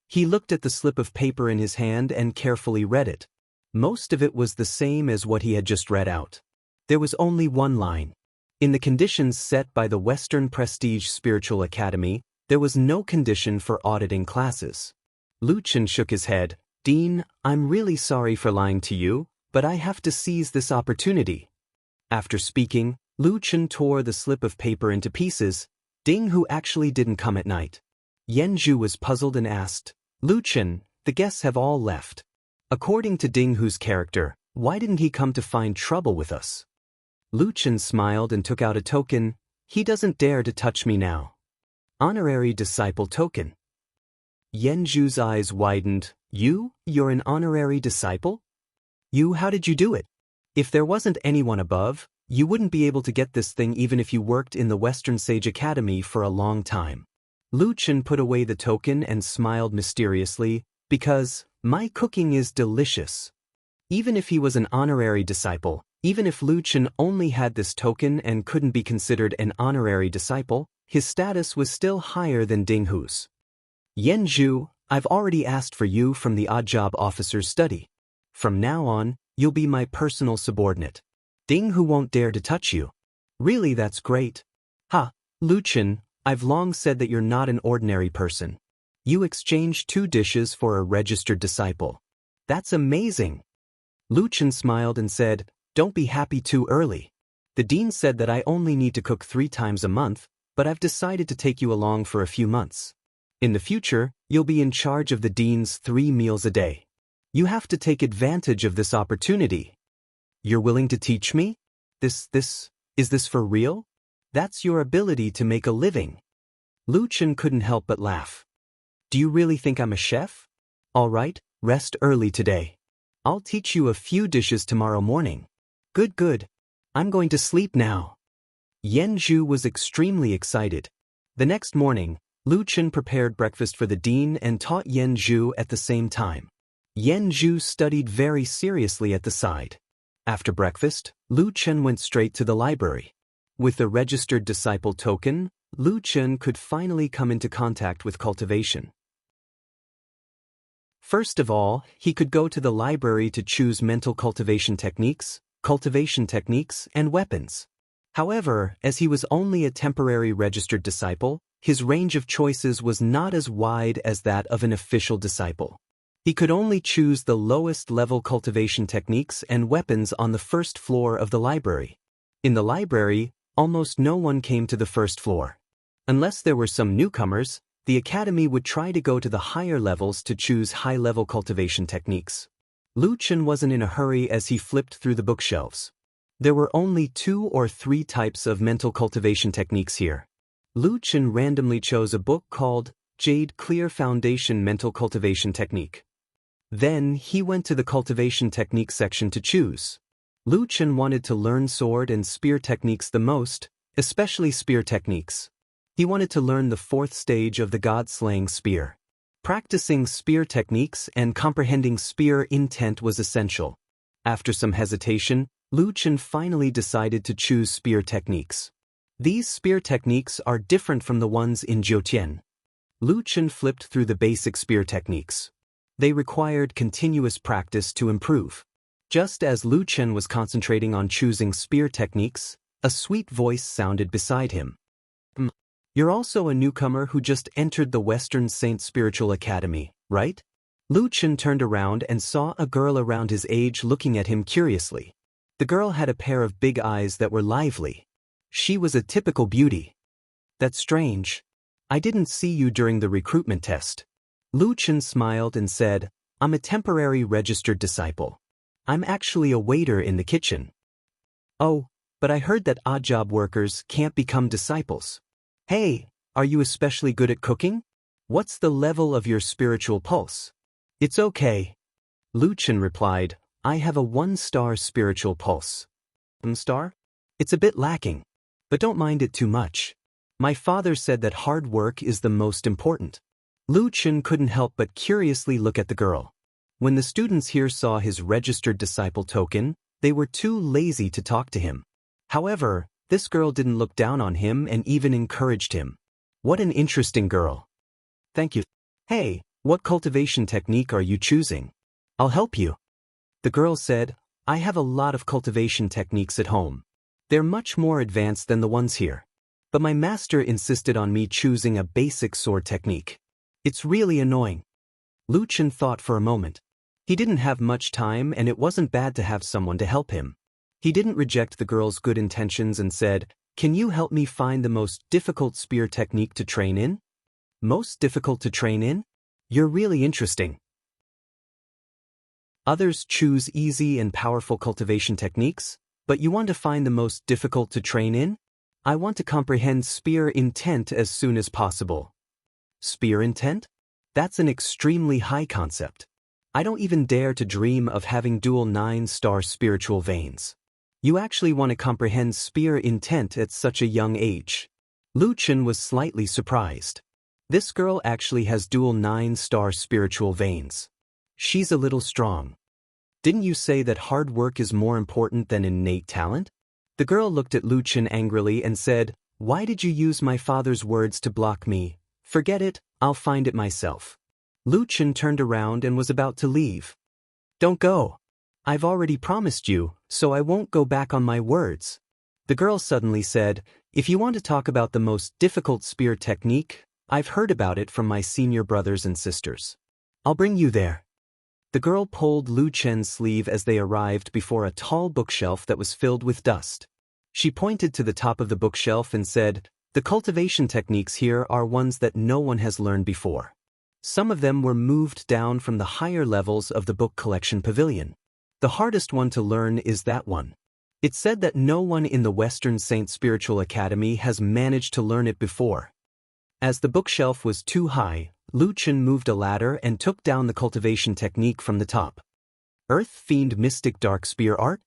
He looked at the slip of paper in his hand and carefully read it. Most of it was the same as what he had just read out. There was only one line. In the conditions set by the Western Prestige Spiritual Academy, there was no condition for auditing classes. Lu Chen shook his head. Dean, I'm really sorry for lying to you, but I have to seize this opportunity. After speaking, Lu Chen tore the slip of paper into pieces. Ding Hu actually didn't come at night. Yan Zhu was puzzled and asked, Lu Chen, the guests have all left. According to Ding Hu's character, why didn't he come to find trouble with us? Lu Chen smiled and took out a token. He doesn't dare to touch me now. Honorary disciple token. Yan Zhu's eyes widened. You're an honorary disciple? How did you do it? If there wasn't anyone above, you wouldn't be able to get this thing even if you worked in the Western Sage Academy for a long time. Lu Chen put away the token and smiled mysteriously, because my cooking is delicious. Even if he was an honorary disciple, even if Lu Chen only had this token and couldn't be considered an honorary disciple, his status was still higher than Ding Hu's. Yan Zhu, I've already asked for you from the odd job officer's study. From now on, you'll be my personal subordinate. Ding Hu won't dare to touch you. Really, that's great. Lu Chen, I've long said that you're not an ordinary person. You exchanged 2 dishes for a registered disciple. That's amazing. Lu Chen smiled and said, don't be happy too early. The dean said that I only need to cook 3 times a month, but I've decided to take you along for a few months. In the future, you'll be in charge of the dean's 3 meals a day. You have to take advantage of this opportunity. You're willing to teach me? Is this for real? That's your ability to make a living. Lu Chen couldn't help but laugh. Do you really think I'm a chef? All right, rest early today. I'll teach you a few dishes tomorrow morning. Good. I'm going to sleep now. Yan Zhu was extremely excited. The next morning, Lu Chen prepared breakfast for the dean and taught Yan Zhu at the same time. Yan Zhu studied very seriously at the side. After breakfast, Lu Chen went straight to the library. With the registered disciple token, Lu Chen could finally come into contact with cultivation. First of all, he could go to the library to choose mental cultivation techniques, and weapons. However, as he was only a temporary registered disciple, his range of choices was not as wide as that of an official disciple. He could only choose the lowest level cultivation techniques and weapons on the first floor of the library. In the library, almost no one came to the first floor. Unless there were some newcomers, the academy would try to go to the higher levels to choose high-level cultivation techniques. Lu Chen wasn't in a hurry as he flipped through the bookshelves. There were only 2 or 3 types of mental cultivation techniques here. Lu Chen randomly chose a book called Jade Clear Foundation Mental Cultivation Technique. Then he went to the cultivation technique section to choose. Lu Chen wanted to learn sword and spear techniques the most, especially spear techniques. He wanted to learn the 4th stage of the god-slaying spear. Practicing spear techniques and comprehending spear intent was essential. After some hesitation, Lu Chen finally decided to choose spear techniques. These spear techniques are different from the ones in Jiutian. Lu Chen flipped through the basic spear techniques. They required continuous practice to improve. Just as Lu Chen was concentrating on choosing spear techniques, a sweet voice sounded beside him. You're also a newcomer who just entered the Western Saint Spiritual Academy, right? Lu Chen turned around and saw a girl around his age looking at him curiously. The girl had a pair of big eyes that were lively. She was a typical beauty. That's strange. I didn't see you during the recruitment test. Lu Chen smiled and said, I'm a temporary registered disciple. I'm actually a waiter in the kitchen. Oh, but I heard that odd job workers can't become disciples. Hey, are you especially good at cooking? What's the level of your spiritual pulse? It's okay. Lu Chen replied, I have a 1-star spiritual pulse. 1-star? It's a bit lacking. But don't mind it too much. My father said that hard work is the most important. Lu Chen couldn't help but curiously look at the girl. When the students here saw his registered disciple token, they were too lazy to talk to him. However, this girl didn't look down on him and even encouraged him. What an interesting girl. Thank you. Hey, what cultivation technique are you choosing? I'll help you. The girl said, I have a lot of cultivation techniques at home. They're much more advanced than the ones here. But my master insisted on me choosing a basic sword technique. It's really annoying. Lu Chen thought for a moment. He didn't have much time and it wasn't bad to have someone to help him. He didn't reject the girl's good intentions and said, Can you help me find the most difficult spear technique to train in? Most difficult to train in? You're really interesting. Others choose easy and powerful cultivation techniques, but you want to find the most difficult to train in? I want to comprehend spear intent as soon as possible. Spear intent? That's an extremely high concept. I don't even dare to dream of having dual 9-star spiritual veins. You actually want to comprehend spear intent at such a young age. Lu Chen was slightly surprised. This girl actually has dual 9-star spiritual veins. She's a little strong. Didn't you say that hard work is more important than innate talent? The girl looked at Lu Chen angrily and said, Why did you use my father's words to block me? Forget it, I'll find it myself. Lu Chen turned around and was about to leave. Don't go. I've already promised you, so I won't go back on my words. The girl suddenly said, If you want to talk about the most difficult spear technique, I've heard about it from my senior brothers and sisters. I'll bring you there. The girl pulled Lu Chen's sleeve as they arrived before a tall bookshelf that was filled with dust. She pointed to the top of the bookshelf and said, The cultivation techniques here are ones that no one has learned before. Some of them were moved down from the higher levels of the book collection pavilion. The hardest one to learn is that one. It's said that no one in the Western Saint Spiritual Academy has managed to learn it before. As the bookshelf was too high, Lu Chen moved a ladder and took down the cultivation technique from the top. Earth Fiend Mystic Dark Spear Art?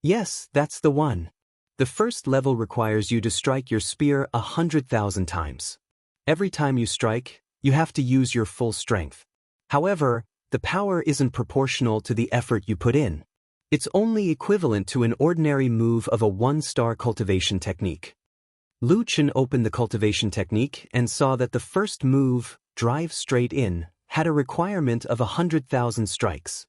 Yes, that's the one. The first level requires you to strike your spear 100,000 times. Every time you strike, you have to use your full strength. However, the power isn't proportional to the effort you put in. It's only equivalent to an ordinary move of a 1-star cultivation technique. Lu Chen opened the cultivation technique and saw that the first move, Drive Straight In, had a requirement of 100,000 strikes.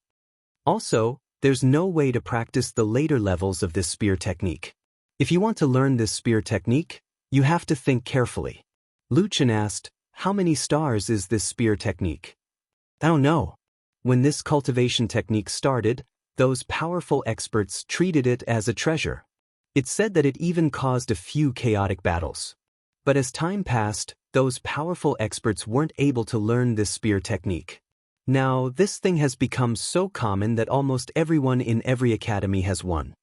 Also, there's no way to practice the later levels of this spear technique. If you want to learn this spear technique, you have to think carefully. Lu Chen asked, How many stars is this spear technique? I don't know. When this cultivation technique started, those powerful experts treated it as a treasure. It's said that it even caused a few chaotic battles. But as time passed, those powerful experts weren't able to learn this spear technique. Now, this thing has become so common that almost everyone in every academy has one.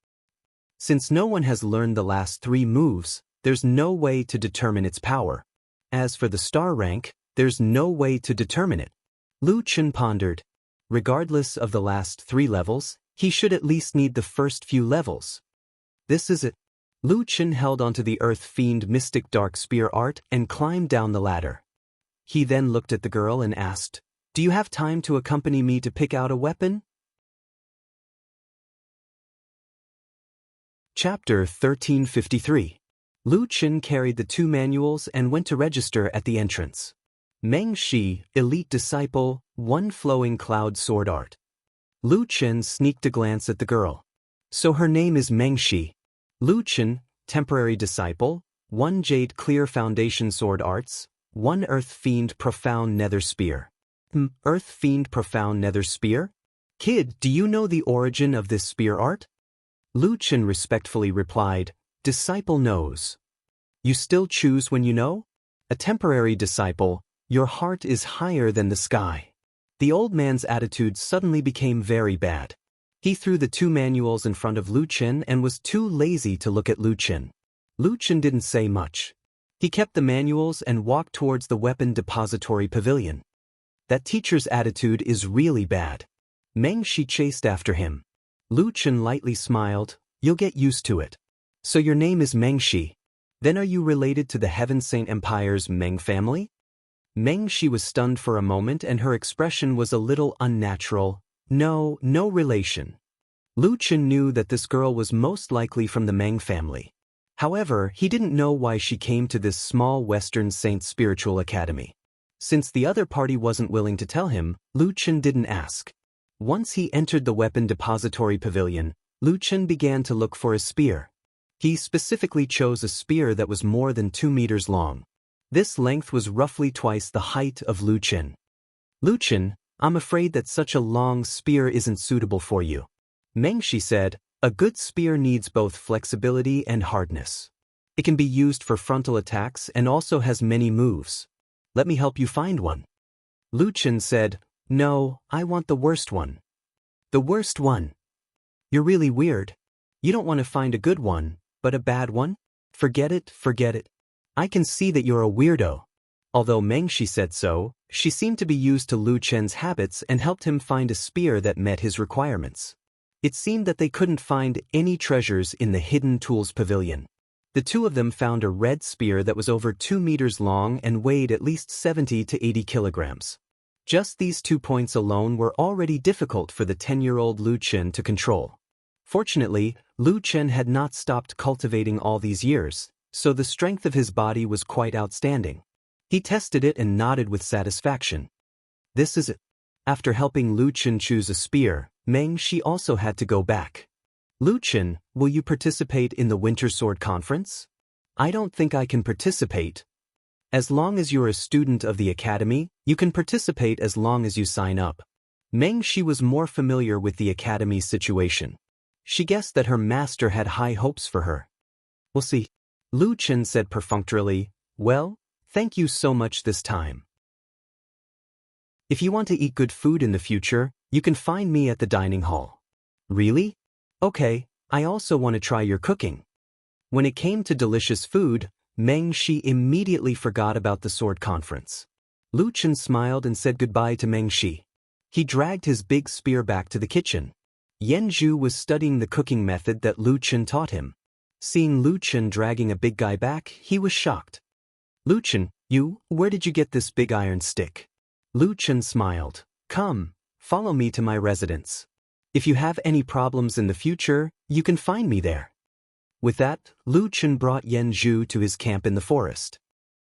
Since no one has learned the last 3 moves, there's no way to determine its power. As for the star rank, there's no way to determine it. Lu Chen pondered. Regardless of the last 3 levels, he should at least need the first few levels. This is it. Lu Chen held onto the Earth Fiend Mystic Dark Spear art and climbed down the ladder. He then looked at the girl and asked, "Do you have time to accompany me to pick out a weapon?" Chapter 1353. Lu Chen carried the 2 manuals and went to register at the entrance. Meng Shi, Elite Disciple, 1 Flowing Cloud Sword Art. Lu Chen sneaked a glance at the girl. So her name is Meng Shi. Lu Chen, Temporary Disciple, 1 Jade Clear Foundation Sword Arts, 1 Earth Fiend Profound Nether Spear. Earth Fiend Profound Nether Spear? Kid, do you know the origin of this spear art? Lu Chen respectfully replied, Disciple knows. You still choose when you know? A temporary disciple, your heart is higher than the sky. The old man's attitude suddenly became very bad. He threw the 2 manuals in front of Lu Chen and was too lazy to look at Lu Chen. Lu Chen didn't say much. He kept the manuals and walked towards the weapon depository pavilion. That teacher's attitude is really bad. Meng Shi chased after him. Lu Chen lightly smiled, You'll get used to it. So your name is Meng Shi. Then are you related to the Heaven Saint Empire's Meng family? Meng Shi was stunned for a moment and her expression was a little unnatural. No relation. Lu Chen knew that this girl was most likely from the Meng family. However, he didn't know why she came to this small Western Saint spiritual academy. Since the other party wasn't willing to tell him, Lu Chen didn't ask. Once he entered the weapon depository pavilion, Lu Chen began to look for a spear. He specifically chose a spear that was more than 2 meters long. This length was roughly twice the height of Lu Chen. Lu Chen, I'm afraid that such a long spear isn't suitable for you. Meng Shi said, a good spear needs both flexibility and hardness. It can be used for frontal attacks and also has many moves. Let me help you find one. Lu Chen said, No, I want the worst one. The worst one? You're really weird. You don't want to find a good one, but a bad one? Forget it. I can see that you're a weirdo. Although Meng Shi said so, she seemed to be used to Lu Chen's habits and helped him find a spear that met his requirements. It seemed that they couldn't find any treasures in the Hidden Tools Pavilion. The 2 of them found a red spear that was over 2 meters long and weighed at least 70 to 80 kilograms. Just these 2 points alone were already difficult for the 10-year-old Lu Chen to control. Fortunately, Lu Chen had not stopped cultivating all these years, so the strength of his body was quite outstanding. He tested it and nodded with satisfaction. This is it. After helping Lu Chen choose a spear, Meng Shi also had to go back. Lu Chen, will you participate in the Winter Sword Conference? I don't think I can participate. As long as you're a student of the academy, you can participate as long as you sign up. Meng Shi was more familiar with the academy's situation. She guessed that her master had high hopes for her. We'll see. Lu Chen said perfunctorily, Well, thank you so much this time. If you want to eat good food in the future, you can find me at the dining hall. Really? Okay, I also want to try your cooking. When it came to delicious food, Meng Shi immediately forgot about the sword conference. Lu Chen smiled and said goodbye to Meng Shi. He dragged his big spear back to the kitchen. Yan Zhu was studying the cooking method that Lu Chen taught him. Seeing Lu Chen dragging a big guy back, he was shocked. Lu Chen, where did you get this big iron stick? Lu Chen smiled. Come, follow me to my residence. If you have any problems in the future, you can find me there. With that, Lu Chen brought Yan Zhu to his camp in the forest.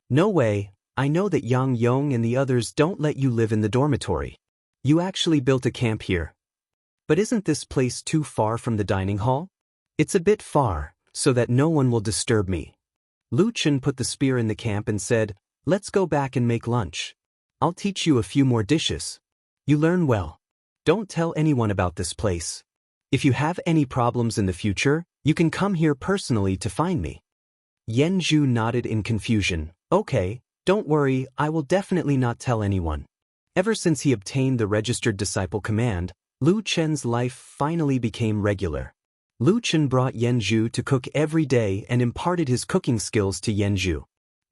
No way, I know that Yang Yong and the others don't let you live in the dormitory. You actually built a camp here. But isn't this place too far from the dining hall? It's a bit far, so that no one will disturb me. Lu Chen put the spear in the camp and said, Let's go back and make lunch. I'll teach you a few more dishes. You learn well. Don't tell anyone about this place. If you have any problems in the future, you can come here personally to find me. Yanzhu nodded in confusion. Okay, don't worry, I will definitely not tell anyone. Ever since he obtained the registered disciple command, Lu Chen's life finally became regular. Lu Chen brought Yanzhu to cook every day and imparted his cooking skills to Yanzhu.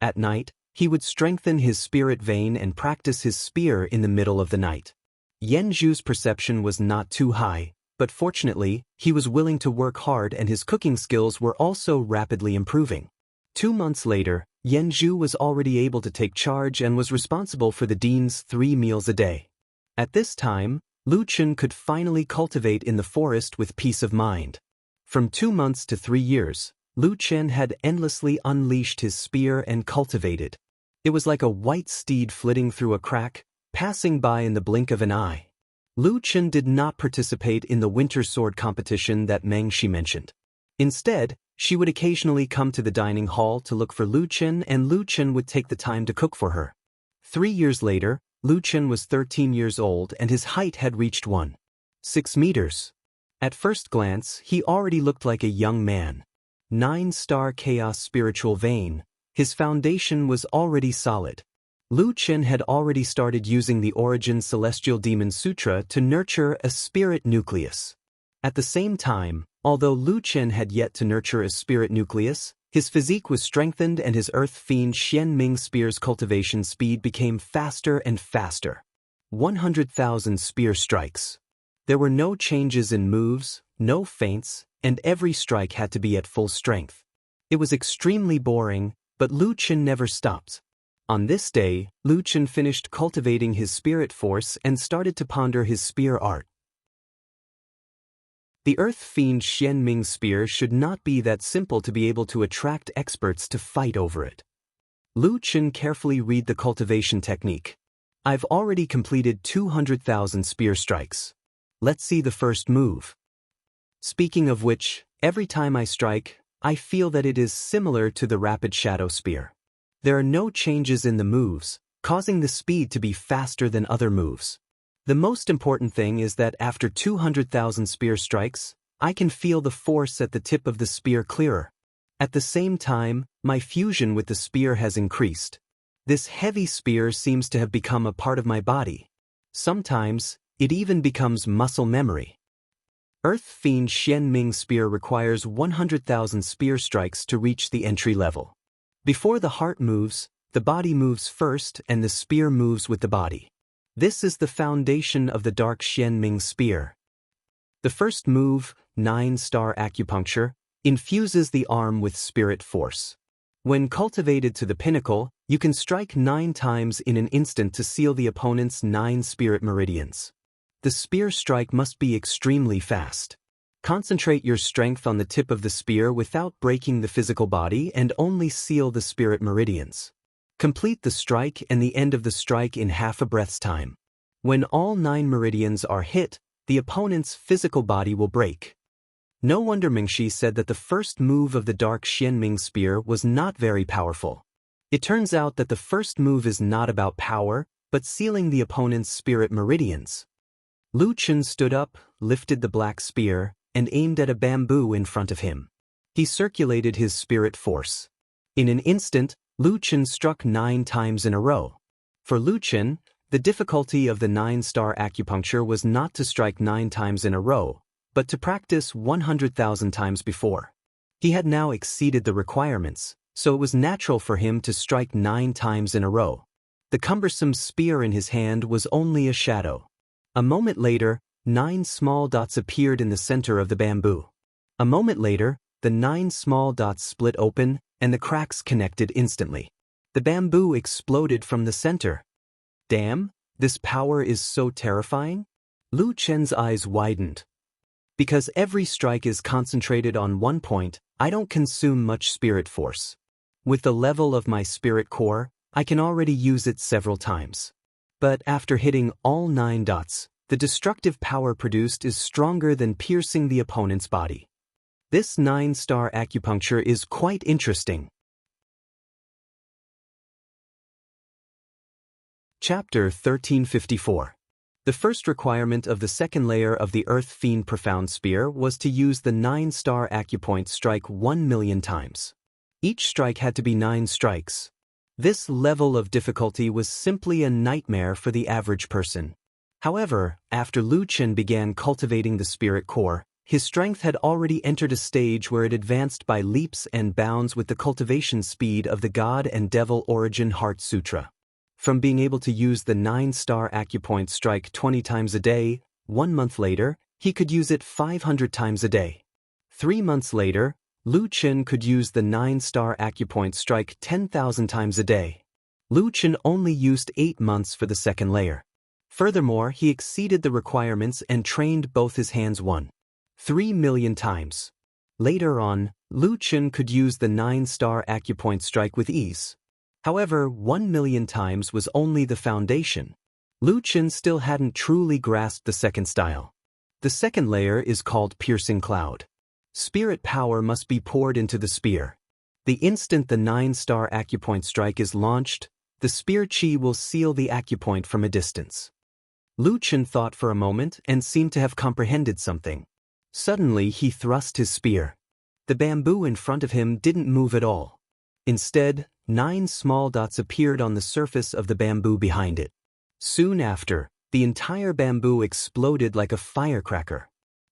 At night, he would strengthen his spirit vein and practice his spear in the middle of the night. Yanzhu's perception was not too high, but fortunately, he was willing to work hard and his cooking skills were also rapidly improving. 2 months later, Yanzhu was already able to take charge and was responsible for the dean's 3 meals a day. At this time, Lu Chen could finally cultivate in the forest with peace of mind. From 2 months to 3 years, Lu Chen had endlessly unleashed his spear and cultivated. It was like a white steed flitting through a crack, passing by in the blink of an eye. Lu Chen did not participate in the winter sword competition that Meng Shi mentioned. Instead, she would occasionally come to the dining hall to look for Lu Chen and Lu Chen would take the time to cook for her. 3 years later, Lu Chen was 13 years old and his height had reached 1.6 meters. At first glance, he already looked like a young man. 9-star chaos spiritual vein, his foundation was already solid. Lu Chen had already started using the Origin Celestial Demon Sutra to nurture a spirit nucleus. At the same time, although Lu Chen had yet to nurture a spirit nucleus, his physique was strengthened and his Earth Fiend Xian Ming Spear's cultivation speed became faster and faster. 100,000 spear strikes. There were no changes in moves, no feints, and every strike had to be at full strength. It was extremely boring, but Lu Chen never stopped. On this day, Lu Chen finished cultivating his spirit force and started to ponder his spear art. The Earth Fiend Xian Ming Spear should not be that simple to be able to attract experts to fight over it. Lu Chen carefully read the cultivation technique. I've already completed 200,000 spear strikes. Let's see the first move. Speaking of which, every time I strike, I feel that it is similar to the Rapid Shadow Spear. There are no changes in the moves, causing the speed to be faster than other moves. The most important thing is that after 200,000 spear strikes, I can feel the force at the tip of the spear clearer. At the same time, my fusion with the spear has increased. This heavy spear seems to have become a part of my body. Sometimes, it even becomes muscle memory. Earth Fiend Xian Ming Spear requires 100,000 spear strikes to reach the entry level. Before the heart moves, the body moves first and the spear moves with the body. This is the foundation of the Dark Xian Ming Spear. The first move, 9-star acupuncture, infuses the arm with spirit force. When cultivated to the pinnacle, you can strike 9 times in an instant to seal the opponent's 9 spirit meridians. The spear strike must be extremely fast. Concentrate your strength on the tip of the spear without breaking the physical body and only seal the spirit meridians. Complete the strike and the end of the strike in half a breath's time. When all 9 meridians are hit, the opponent's physical body will break. No wonder Mingxi said that the first move of the Dark Xian Ming Spear was not very powerful. It turns out that the first move is not about power, but sealing the opponent's spirit meridians. Lu Chen stood up, lifted the black spear, and aimed at a bamboo in front of him. He circulated his spirit force. In an instant, Lu Chen struck 9 times in a row. For Lu Chen, the difficulty of the 9-star acupuncture was not to strike 9 times in a row, but to practice 100,000 times before. He had now exceeded the requirements, so it was natural for him to strike 9 times in a row. The cumbersome spear in his hand was only a shadow. A moment later, 9 small dots appeared in the center of the bamboo. A moment later, the 9 small dots split open, and the cracks connected instantly. The bamboo exploded from the center. Damn, this power is so terrifying? Lu Chen's eyes widened. Because every strike is concentrated on one point, I don't consume much spirit force. With the level of my spirit core, I can already use it several times. But after hitting all 9 dots, the destructive power produced is stronger than piercing the opponent's body. This 9-star acupuncture is quite interesting. Chapter 1354. The first requirement of the second layer of the Earth Fiend Profound Spear was to use the 9-star acupoint strike 1,000,000 times. Each strike had to be 9 strikes. This level of difficulty was simply a nightmare for the average person. However, after Lu Qin began cultivating the spirit core, his strength had already entered a stage where it advanced by leaps and bounds with the cultivation speed of the God and Devil Origin Heart Sutra. From being able to use the 9-star acupoint strike 20 times a day, 1 month later, he could use it 500 times a day. 3 months later, Lu Qin could use the 9-star acupoint strike 10,000 times a day. Lu Qin only used 8 months for the second layer. Furthermore, he exceeded the requirements and trained both his hands 1,000,000 times. Later on, Lu Qin could use the 9-star acupoint strike with ease. However, 1,000,000 times was only the foundation. Lu Qin still hadn't truly grasped the second style. The second layer is called Piercing Cloud. Spirit power must be poured into the spear. The instant the 9-star acupoint strike is launched, the spear chi will seal the acupoint from a distance. Lu Qin thought for a moment and seemed to have comprehended something. Suddenly he thrust his spear. The bamboo in front of him didn't move at all. Instead, 9 small dots appeared on the surface of the bamboo behind it. Soon after, the entire bamboo exploded like a firecracker.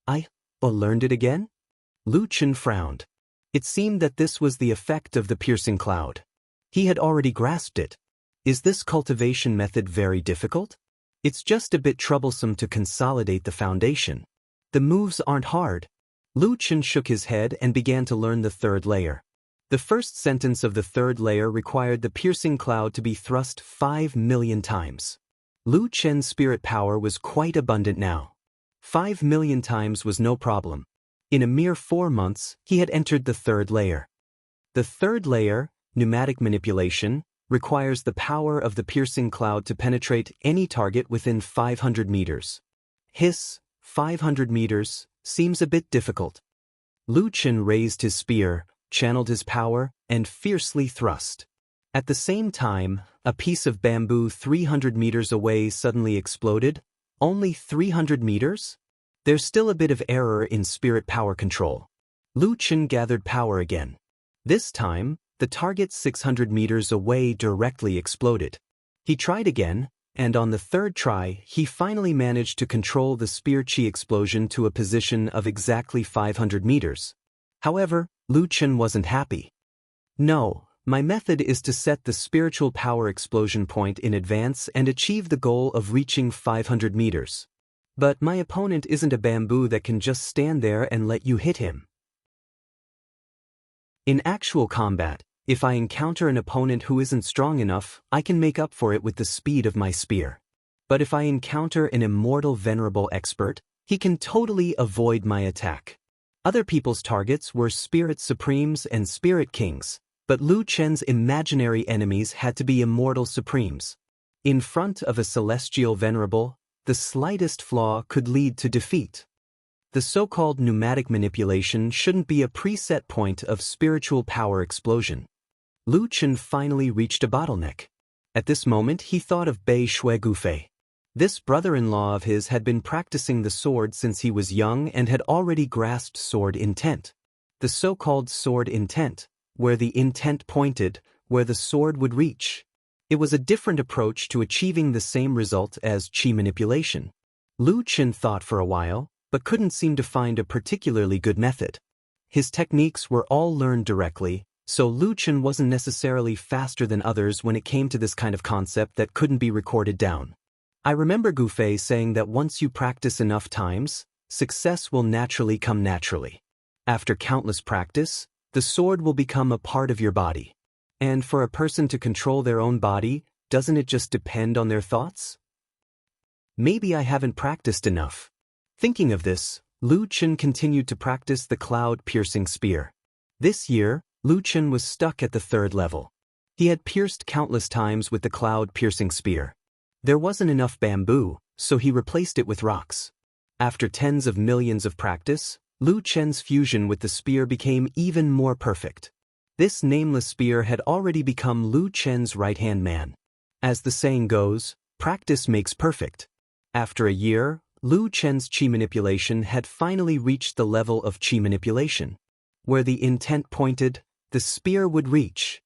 I learned it again? Lu Qin frowned. It seemed that this was the effect of the piercing cloud. He had already grasped it. Is this cultivation method very difficult? It's just a bit troublesome to consolidate the foundation. The moves aren't hard. Lu Qin shook his head and began to learn the third layer. The first sentence of the third layer required the piercing cloud to be thrust 5,000,000 times. Lu Qin's spirit power was quite abundant now. 5,000,000 times was no problem. In a mere 4 months, he had entered the third layer. The third layer, pneumatic manipulation, requires the power of the piercing cloud to penetrate any target within 500 meters. 500 meters, seems a bit difficult. Lu Qin raised his spear, channeled his power, and fiercely thrust. At the same time, a piece of bamboo 300 meters away suddenly exploded. Only 300 meters? There's still a bit of error in spirit power control. Lu Qin gathered power again. This time, the target 600 meters away directly exploded. He tried again, and on the third try, he finally managed to control the spear chi explosion to a position of exactly 500 meters. However, Lu Qin wasn't happy. No, my method is to set the spiritual power explosion point in advance and achieve the goal of reaching 500 meters. But my opponent isn't a bamboo that can just stand there and let you hit him. In actual combat, if I encounter an opponent who isn't strong enough, I can make up for it with the speed of my spear. But if I encounter an immortal venerable expert, he can totally avoid my attack. Other people's targets were Spirit Supremes and Spirit Kings, but Lu Qin's imaginary enemies had to be immortal supremes. In front of a celestial venerable, the slightest flaw could lead to defeat. The so-called pneumatic manipulation shouldn't be a preset point of spiritual power explosion. Lu Qin finally reached a bottleneck. At this moment he thought of Bei Shui Gufei. This brother-in-law of his had been practicing the sword since he was young and had already grasped sword intent. The so-called sword intent, where the intent pointed, where the sword would reach. It was a different approach to achieving the same result as chi manipulation. Lu Qin thought for a while, but couldn't seem to find a particularly good method. His techniques were all learned directly, so Lu Qin wasn't necessarily faster than others when it came to this kind of concept that couldn't be recorded down. I remember Gufei saying that once you practice enough times, success will naturally come naturally. After countless practice, the sword will become a part of your body. And for a person to control their own body, doesn't it just depend on their thoughts? Maybe I haven't practiced enough. Thinking of this, Lu Qin continued to practice the cloud-piercing spear. This year, Lu Qin was stuck at the third level. He had pierced countless times with the cloud-piercing spear. There wasn't enough bamboo, so he replaced it with rocks. After tens of millions of practice, Lu Qin's fusion with the spear became even more perfect. This nameless spear had already become Lu Qin's right-hand man. As the saying goes, practice makes perfect. After a year, Lu Chen's chi manipulation had finally reached the level of chi manipulation. Where the intent pointed, the spear would reach.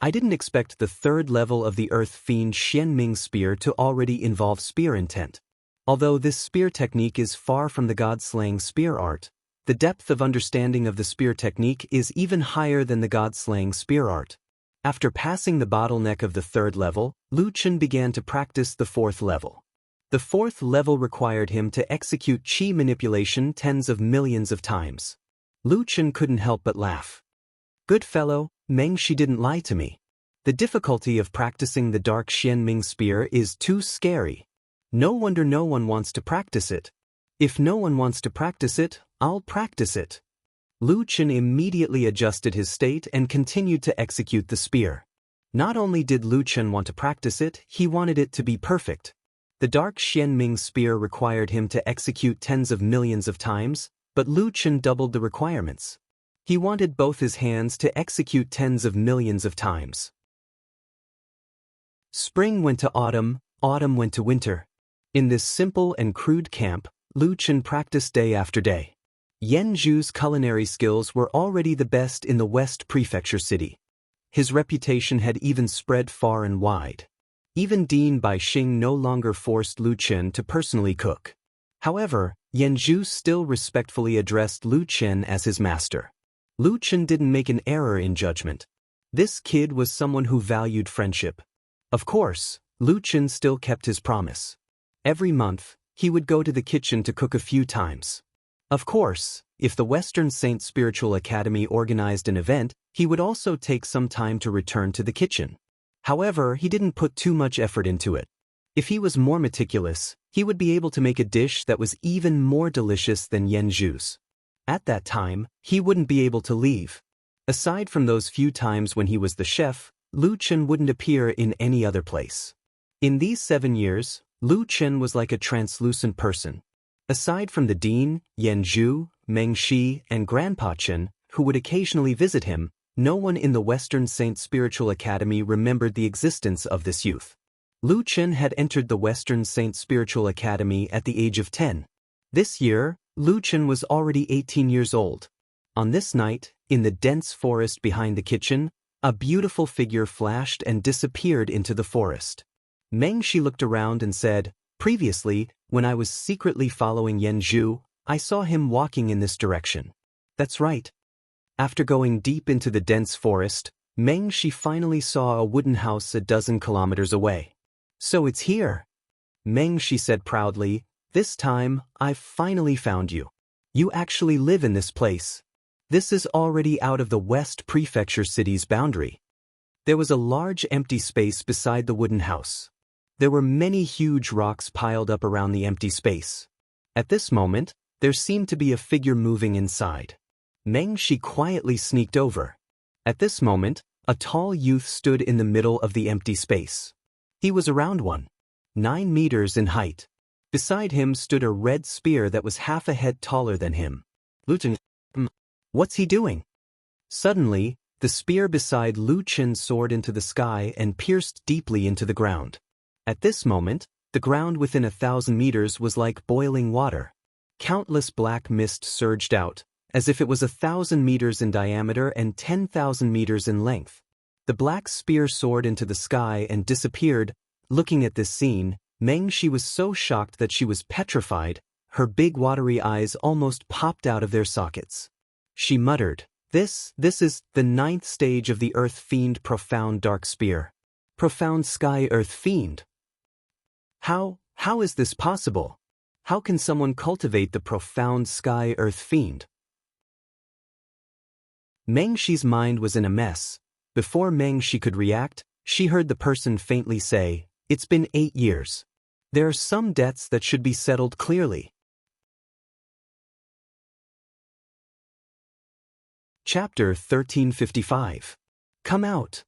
I didn't expect the third level of the Earth Fiend Xianming spear to already involve spear intent. Although this spear technique is far from the god-slaying spear art, the depth of understanding of the spear technique is even higher than the god-slaying spear art. After passing the bottleneck of the third level, Lu Chen began to practice the fourth level. The fourth level required him to execute chi manipulation tens of millions of times. Lu Chen couldn't help but laugh. Good fellow, Meng Shi didn't lie to me. The difficulty of practicing the dark Xianming spear is too scary. No wonder no one wants to practice it. If no one wants to practice it, I'll practice it. Lu Chen immediately adjusted his state and continued to execute the spear. Not only did Lu Chen want to practice it, he wanted it to be perfect. The dark Xianming spear required him to execute tens of millions of times, but Lu Chen doubled the requirements. He wanted both his hands to execute tens of millions of times. Spring went to autumn, autumn went to winter. In this simple and crude camp, Lu Chen practiced day after day. Yan Zhu's culinary skills were already the best in the West Prefecture city. His reputation had even spread far and wide. Even Dean Bai Xing no longer forced Lu Chen to personally cook. However, Yan Zhu still respectfully addressed Lu Chen as his master. Lu Chen didn't make an error in judgment. This kid was someone who valued friendship. Of course, Lu Chen still kept his promise. Every month, he would go to the kitchen to cook a few times. Of course, if the Western Saint Spiritual Academy organized an event, he would also take some time to return to the kitchen. However, he didn't put too much effort into it. If he was more meticulous, he would be able to make a dish that was even more delicious than Yan Zhu's. At that time, he wouldn't be able to leave. Aside from those few times when he was the chef, Lu Chen wouldn't appear in any other place. In these 7 years, Lu Chen was like a translucent person. Aside from the dean, Yan Zhu, Meng Shi, and Grandpa Chen, who would occasionally visit him, no one in the Western Saint Spiritual Academy remembered the existence of this youth. Lu Chen had entered the Western Saint Spiritual Academy at the age of 10. This year, Lu Chen was already 18 years old. On this night, in the dense forest behind the kitchen, a beautiful figure flashed and disappeared into the forest. Meng Shi looked around and said, "Previously, when I was secretly following Yan Zhu, I saw him walking in this direction." That's right. After going deep into the dense forest, Meng Shi finally saw a wooden house a dozen kilometers away. "So it's here," Meng Shi said proudly. "This time, I've finally found you. You actually live in this place. This is already out of the West Prefecture city's boundary." There was a large empty space beside the wooden house. There were many huge rocks piled up around the empty space. At this moment, there seemed to be a figure moving inside. Meng Shi quietly sneaked over. At this moment, a tall youth stood in the middle of the empty space. He was around 1.9 meters in height. Beside him stood a red spear that was half a head taller than him. Lu Chen, what's he doing? Suddenly, the spear beside Lu Chen soared into the sky and pierced deeply into the ground. At this moment, the ground within 1,000 meters was like boiling water. Countless black mist surged out, as if it was 1,000 meters in diameter and 10,000 meters in length. The black spear soared into the sky and disappeared. Looking at this scene, Meng Shi was so shocked that she was petrified. Her big watery eyes almost popped out of their sockets. She muttered, This is the 9th stage of the Earth Fiend Profound Dark Spear. Profound Sky Earth Fiend. How is this possible? How can someone cultivate the Profound Sky Earth Fiend? Meng Shi's mind was in a mess. Before Meng Shi could react, she heard the person faintly say, "It's been 8 years. There are some debts that should be settled clearly." Chapter 1355. Come out.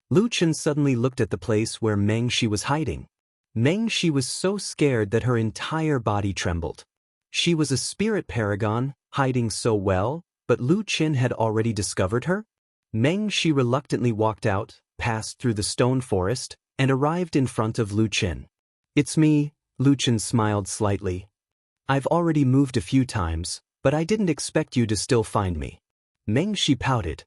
Lu Chen suddenly looked at the place where Meng Shi was hiding. Meng Shi was so scared that her entire body trembled. She was a spirit paragon, hiding so well, but Lu Chen had already discovered her? Meng Shi reluctantly walked out, passed through the stone forest, and arrived in front of Lu Chen. "It's me, Luchin smiled slightly. I've already moved a few times, but I didn't expect you to still find me. Meng Shi pouted.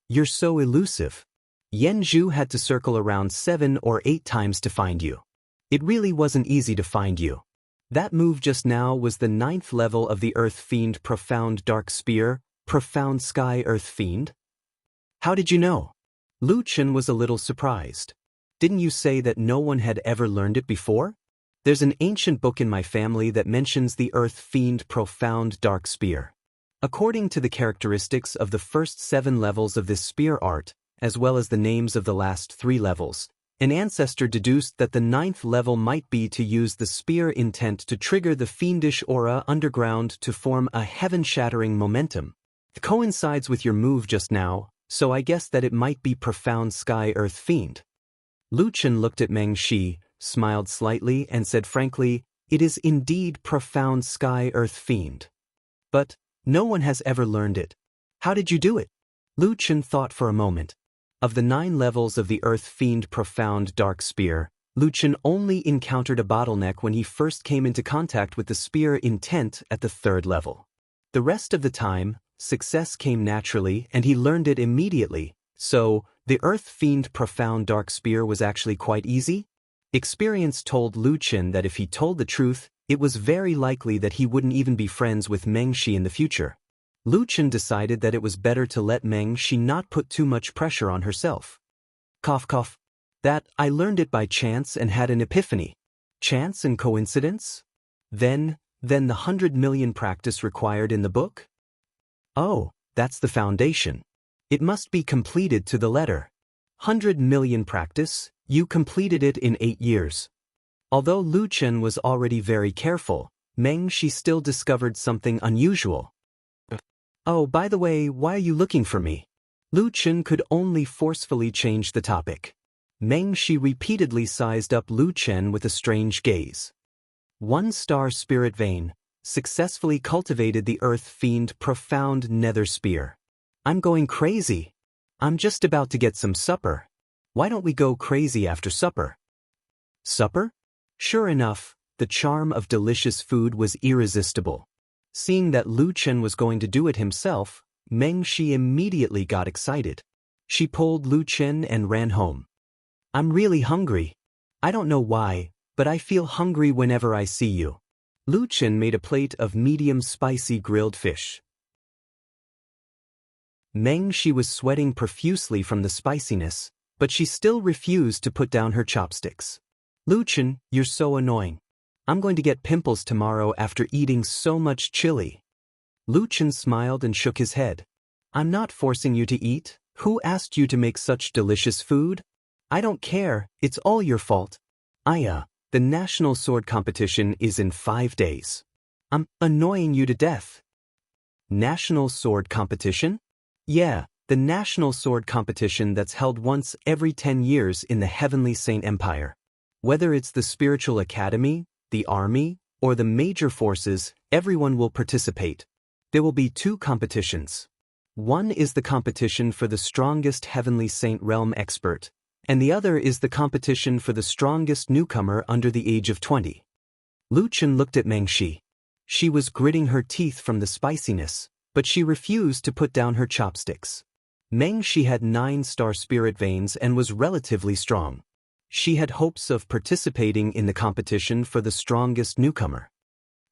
You're so elusive. Yen Zhu had to circle around 7 or 8 times to find you. It really wasn't easy to find you. That move just now was the 9th level of the Earth Fiend Profound Dark Spear, Profound Sky Earth Fiend. How did you know? Luchin was a little surprised. Didn't you say that no one had ever learned it before? There's an ancient book in my family that mentions the Earth Fiend Profound Dark Spear. According to the characteristics of the first 7 levels of this spear art, as well as the names of the last 3 levels, an ancestor deduced that the 9th level might be to use the spear intent to trigger the fiendish aura underground to form a heaven-shattering momentum. It coincides with your move just now, so I guess that it might be Profound Sky Earth Fiend. Luchin looked at Meng Shi, smiled slightly and said frankly, it is indeed Profound Sky Earth Fiend. But no one has ever learned it. How did you do it? Luchin thought for a moment. Of the 9 levels of the Earth Fiend Profound Dark Spear, Luchin only encountered a bottleneck when he first came into contact with the spear intent at the 3rd level. The rest of the time, success came naturally and he learned it immediately, so the Earth Fiend Profound Dark Spear was actually quite easy. Experience told Luchin that if he told the truth, it was very likely that he wouldn't even be friends with Meng Shi in the future. Luchin decided that it was better to let Meng Shi not put too much pressure on herself. Cough cough. That I learned it by chance and had an epiphany. Chance and coincidence? Then the 100 million practice required in the book? Oh, that's the foundation. It must be completed to the letter. 100 million practice, you completed it in 8 years. Although Luchin was already very careful, Meng Shi still discovered something unusual. Oh, by the way, why are you looking for me? Luchin could only forcefully change the topic. Meng Shi repeatedly sized up Luchin with a strange gaze. 1-star spirit vein, successfully cultivated the Earth Fiend Profound Nether Spear. I'm going crazy. I'm just about to get some supper. Why don't we go crazy after supper? Supper? Sure enough, the charm of delicious food was irresistible. Seeing that Luchin was going to do it himself, Meng Shi immediately got excited. She pulled Luchin and ran home. I'm really hungry. I don't know why, but I feel hungry whenever I see you. Luchin made a plate of medium spicy grilled fish. Meng Shi was sweating profusely from the spiciness, but she still refused to put down her chopsticks. Luchin, you're so annoying. I'm going to get pimples tomorrow after eating so much chili. Luchin smiled and shook his head. I'm not forcing you to eat. Who asked you to make such delicious food? I don't care, it's all your fault. The national sword competition is in 5 days. I'm annoying you to death. National sword competition? Yeah, the national sword competition that's held once every 10 years in the Heavenly Saint Empire. Whether it's the spiritual academy, the army, or the major forces, everyone will participate. There will be 2 competitions. One is the competition for the strongest Heavenly Saint Realm expert, and the other is the competition for the strongest newcomer under the age of 20. Luchin looked at Meng Shi. She was gritting her teeth from the spiciness, but she refused to put down her chopsticks. Meng Shi had 9-star spirit veins and was relatively strong. She had hopes of participating in the competition for the strongest newcomer.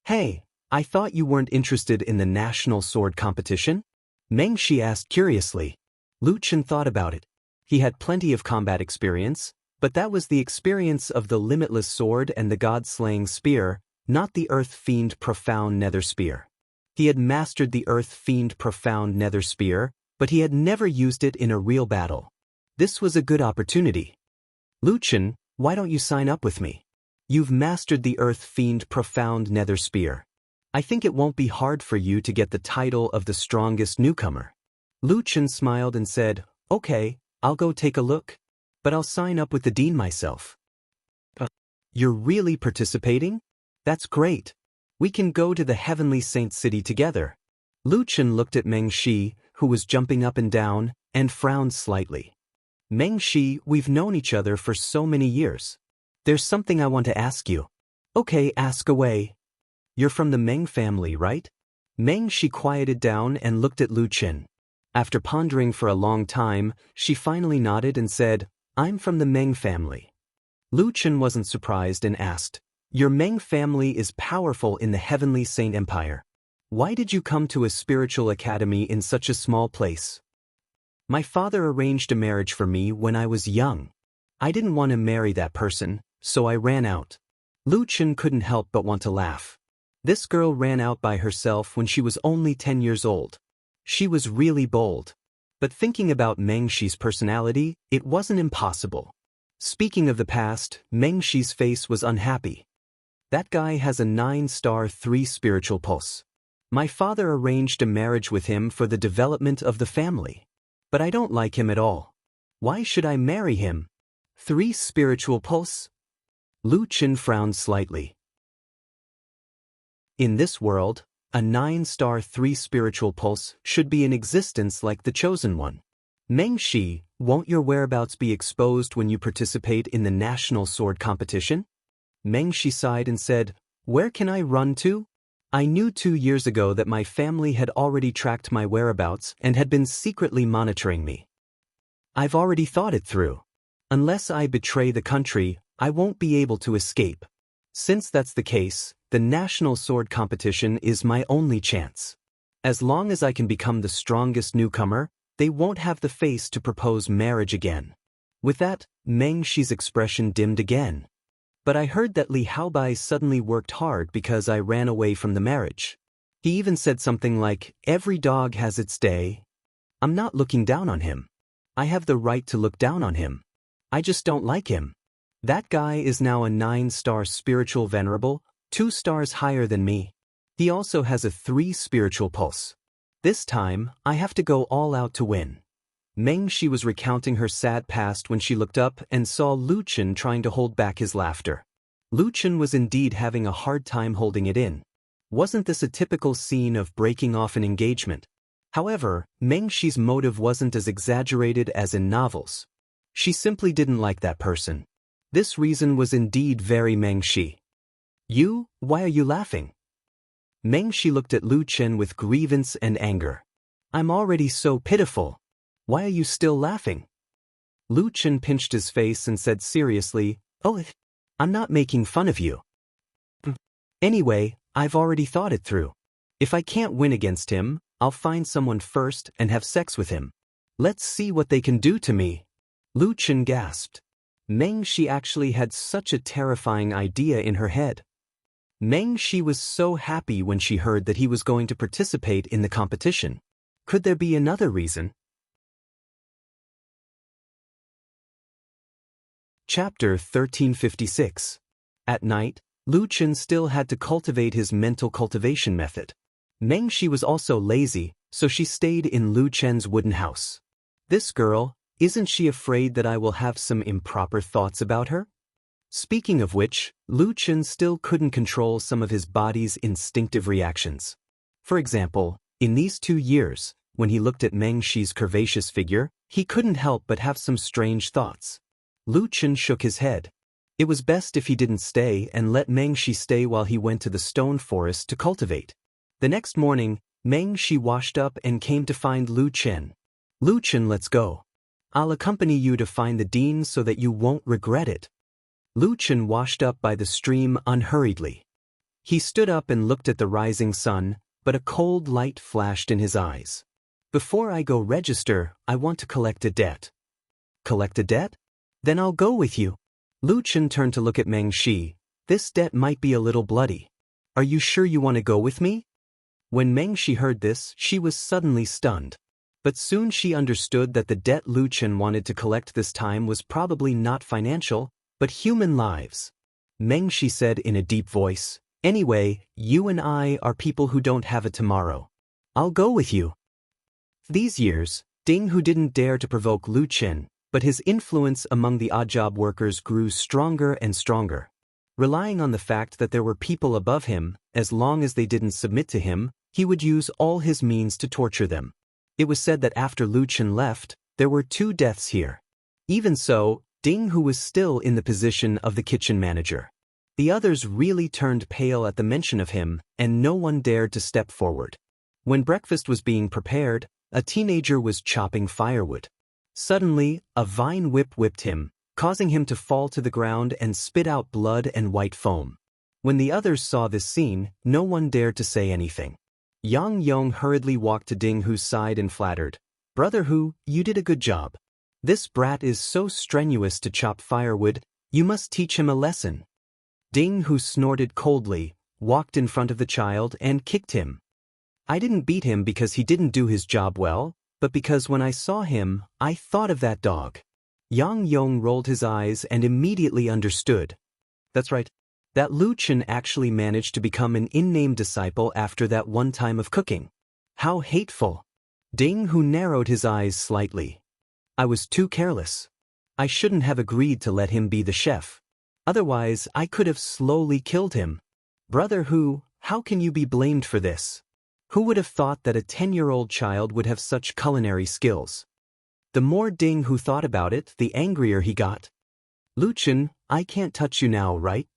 Hey, I thought you weren't interested in the national sword competition? Meng Shi asked curiously. Luchin thought about it. He had plenty of combat experience, but that was the experience of the limitless sword and the god-slaying spear, not the Earth Fiend Profound Nether Spear. He had mastered the Earth Fiend Profound Nether Spear, but he had never used it in a real battle. This was a good opportunity. Luchin, why don't you sign up with me? You've mastered the Earth Fiend Profound Nether Spear. I think it won't be hard for you to get the title of the strongest newcomer. Luchin smiled and said, okay, I'll go take a look, but I'll sign up with the dean myself. You're really participating? That's great. We can go to the Heavenly Saint City together. Luchin looked at Meng Shi, who was jumping up and down, and frowned slightly. Meng Shi, we've known each other for so many years. There's something I want to ask you. Okay, ask away. You're from the Meng family, right? Meng Shi quieted down and looked at Lu Qin. After pondering for a long time, she finally nodded and said, I'm from the Meng family. Lu Qin wasn't surprised and asked, Your Meng family is powerful in the heavenly Saint Empire. Why did you come to a spiritual academy in such a small place? My father arranged a marriage for me when I was young. I didn't want to marry that person, so I ran out. Lu Qin couldn't help but want to laugh. This girl ran out by herself when she was only 10 years old. She was really bold. But thinking about Meng Shi's personality, it wasn't impossible. Speaking of the past, Meng Shi's face was unhappy. That guy has a 9-star 3 spiritual pulse. My father arranged a marriage with him for the development of the family. But I don't like him at all. Why should I marry him? 3 spiritual pulse? Lu Qin frowned slightly. In this world, a 9-star 3 spiritual pulse should be in existence like the chosen one. Meng Shi, won't your whereabouts be exposed when you participate in the national sword competition? Meng Shi sighed and said, Where can I run to? I knew 2 years ago that my family had already tracked my whereabouts and had been secretly monitoring me. I've already thought it through. Unless I betray the country, I won't be able to escape. Since that's the case, the national sword competition is my only chance. As long as I can become the strongest newcomer, they won't have the face to propose marriage again. With that, Meng Shi's expression dimmed again. But I heard that Li Haobai suddenly worked hard because I ran away from the marriage. He even said something like, every dog has its day. I'm not looking down on him. I have the right to look down on him. I just don't like him. That guy is now a 9-star spiritual venerable, 2 stars higher than me. He also has a 3 spiritual pulse. This time, I have to go all out to win. Meng Shi was recounting her sad past when she looked up and saw Lu Qin trying to hold back his laughter. Lu Qin was indeed having a hard time holding it in. Wasn't this a typical scene of breaking off an engagement? However, Meng Shi's motive wasn't as exaggerated as in novels. She simply didn't like that person. This reason was indeed very Meng Shi. You, why are you laughing? Meng Shi looked at Lu Qin with grievance and anger. I'm already so pitiful. Why are you still laughing? Lu Qin pinched his face and said seriously, Oh, I'm not making fun of you. Anyway, I've already thought it through. If I can't win against him, I'll find someone first and have sex with him. Let's see what they can do to me. Lu Qin gasped. Meng Shi actually had such a terrifying idea in her head. Meng Shi was so happy when she heard that he was going to participate in the competition. Could there be another reason? Chapter 1356. At night, Lu Qin still had to cultivate his mental cultivation method. Meng Shi was also lazy, so she stayed in Lu Qin's wooden house. This girl, isn't she afraid that I will have some improper thoughts about her? Speaking of which, Lu Qin still couldn't control some of his body's instinctive reactions. For example, in these 2 years, when he looked at Meng Shi's curvaceous figure, he couldn't help but have some strange thoughts. Lu Qin shook his head. It was best if he didn't stay and let Meng Shi stay while he went to the stone forest to cultivate. The next morning, Meng Shi washed up and came to find Lu Qin. Lu Qin, let's go. I'll accompany you to find the dean so that you won't regret it. Lu Qin washed up by the stream unhurriedly. He stood up and looked at the rising sun, but a cold light flashed in his eyes. Before I go register, I want to collect a debt. Collect a debt? Then I'll go with you. Lu Qin turned to look at Meng Shi. This debt might be a little bloody. Are you sure you want to go with me? When Meng Shi heard this, she was suddenly stunned. But soon she understood that the debt Lu Qin wanted to collect this time was probably not financial, but human lives. Meng Shi said in a deep voice, Anyway, you and I are people who don't have a tomorrow. I'll go with you. These years, Ding Hu didn't dare to provoke Lu Qin, but his influence among the odd job workers grew stronger and stronger. Relying on the fact that there were people above him, as long as they didn't submit to him, he would use all his means to torture them. It was said that after Lu Qin left, there were 2 deaths here. Even so, Ding Hu was still in the position of the kitchen manager. The others really turned pale at the mention of him, and no one dared to step forward. When breakfast was being prepared, a teenager was chopping firewood. Suddenly, a vine whip whipped him, causing him to fall to the ground and spit out blood and white foam. When the others saw this scene, no one dared to say anything. Yang Yong hurriedly walked to Ding Hu's side and flattered, "Brother Hu, you did a good job. This brat is so strenuous to chop firewood, you must teach him a lesson." Ding Hu snorted coldly, walked in front of the child and kicked him. "I didn't beat him because he didn't do his job well, but because when I saw him, I thought of that dog." Yang Yong rolled his eyes and immediately understood. That's right. That Lu Chen actually managed to become an in-name disciple after that one time of cooking. How hateful. Ding Hu narrowed his eyes slightly. "I was too careless. I shouldn't have agreed to let him be the chef. Otherwise, I could have slowly killed him. Brother Hu, how can you be blamed for this? Who would have thought that a 10-year-old child would have such culinary skills?" The more Ding Hu thought about it, the angrier he got. "Lu Chen, I can't touch you now, right?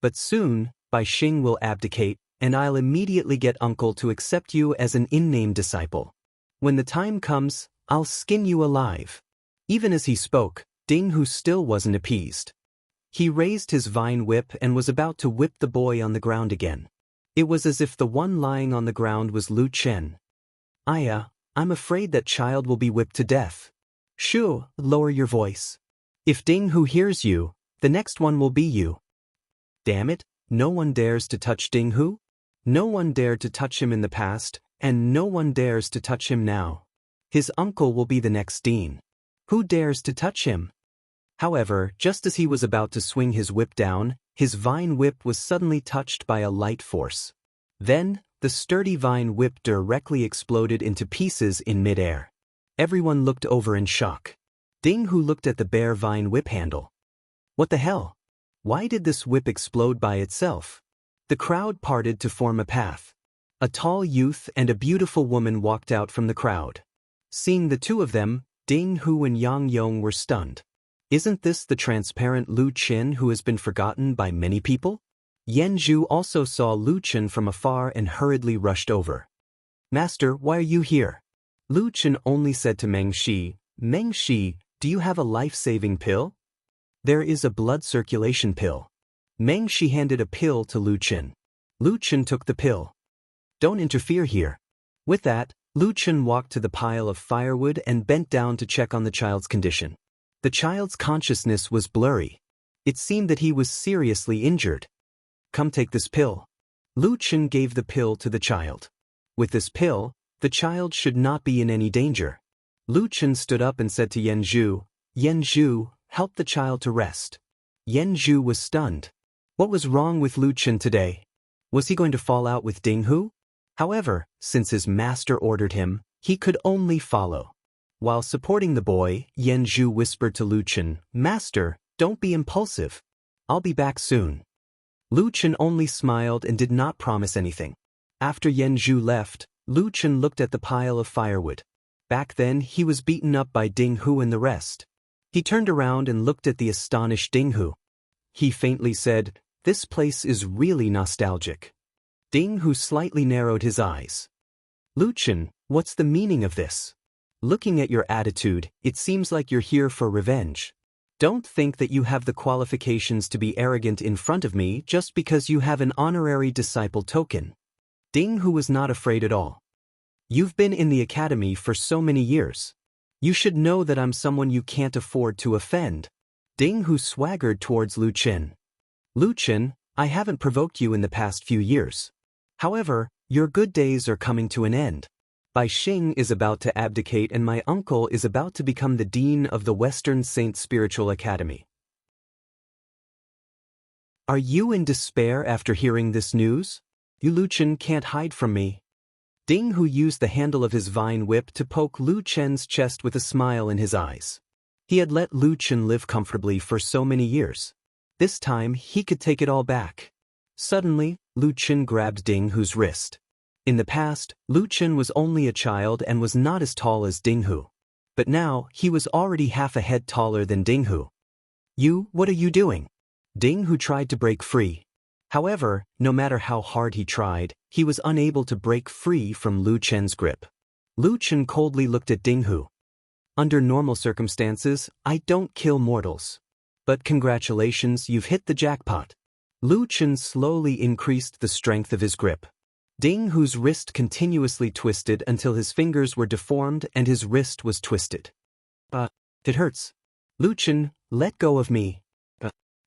But soon, Bai Xing will abdicate, and I'll immediately get uncle to accept you as an in-name disciple. When the time comes, I'll skin you alive." Even as he spoke, Ding Hu still wasn't appeased. He raised his vine whip and was about to whip the boy on the ground again. It was as if the one lying on the ground was Lu Chen. I'm afraid that child will be whipped to death." "Shoo, lower your voice. If Ding Hu hears you, the next one will be you." Damn it, no one dares to touch Ding Hu? No one dared to touch him in the past, and no one dares to touch him now. His uncle will be the next dean. Who dares to touch him? However, just as he was about to swing his whip down, his vine whip was suddenly touched by a light force. Then, the sturdy vine whip directly exploded into pieces in midair. Everyone looked over in shock. Ding Hu looked at the bare vine whip handle. What the hell? Why did this whip explode by itself? The crowd parted to form a path. A tall youth and a beautiful woman walked out from the crowd. Seeing the two of them, Ding Hu and Yang Yong were stunned. Isn't this the transparent Lu Chen who has been forgotten by many people? Yan Zhu also saw Lu Chen from afar and hurriedly rushed over. "Master, why are you here?" Lu Chen only said to Meng Shi, "Meng Shi, do you have a life-saving pill?" "There is a blood circulation pill." Meng Shi handed a pill to Lu Chen. Lu Chen took the pill. "Don't interfere here." With that, Lu Chen walked to the pile of firewood and bent down to check on the child's condition. The child's consciousness was blurry. It seemed that he was seriously injured. "Come take this pill." Lu Chen gave the pill to the child. With this pill, the child should not be in any danger. Lu Chen stood up and said to Yan Zhu, "Yan Zhu, help the child to rest." Yan Zhu was stunned. What was wrong with Lu Chen today? Was he going to fall out with Ding Hu? However, since his master ordered him, he could only follow. While supporting the boy, Yan Zhu whispered to Lu Chen, "Master, don't be impulsive. I'll be back soon." Lu Chen only smiled and did not promise anything. After Yan Zhu left, Lu Chen looked at the pile of firewood. Back then, he was beaten up by Ding Hu and the rest. He turned around and looked at the astonished Ding Hu. He faintly said, "This place is really nostalgic." Ding Hu slightly narrowed his eyes. "Lu Chen, what's the meaning of this? Looking at your attitude, it seems like you're here for revenge. Don't think that you have the qualifications to be arrogant in front of me just because you have an honorary disciple token." Ding Hu was not afraid at all. "You've been in the academy for so many years. You should know that I'm someone you can't afford to offend." Ding Hu swaggered towards Lu Chen. "Lu Chen, I haven't provoked you in the past few years. However, your good days are coming to an end. Bai Xing is about to abdicate and my uncle is about to become the dean of the Western Saint Spiritual Academy. Are you in despair after hearing this news? You Lu Chen can't hide from me." Ding Hu used the handle of his vine whip to poke Lu Chen's chest with a smile in his eyes. He had let Lu Chen live comfortably for so many years. This time, he could take it all back. Suddenly, Lu Chen grabbed Ding Hu's wrist. In the past, Lu Chen was only a child and was not as tall as Ding Hu. But now, he was already half a head taller than Ding Hu. "You, what are you doing?" Ding Hu tried to break free. However, no matter how hard he tried, he was unable to break free from Lu Chen's grip. Lu Chen coldly looked at Ding Hu. Under normal circumstances, I don't kill mortals. But congratulations, you've hit the jackpot. Lu Chen slowly increased the strength of his grip. Ding Hu's wrist continuously twisted until his fingers were deformed and his wrist was twisted. It hurts. Lu Chen, let go of me.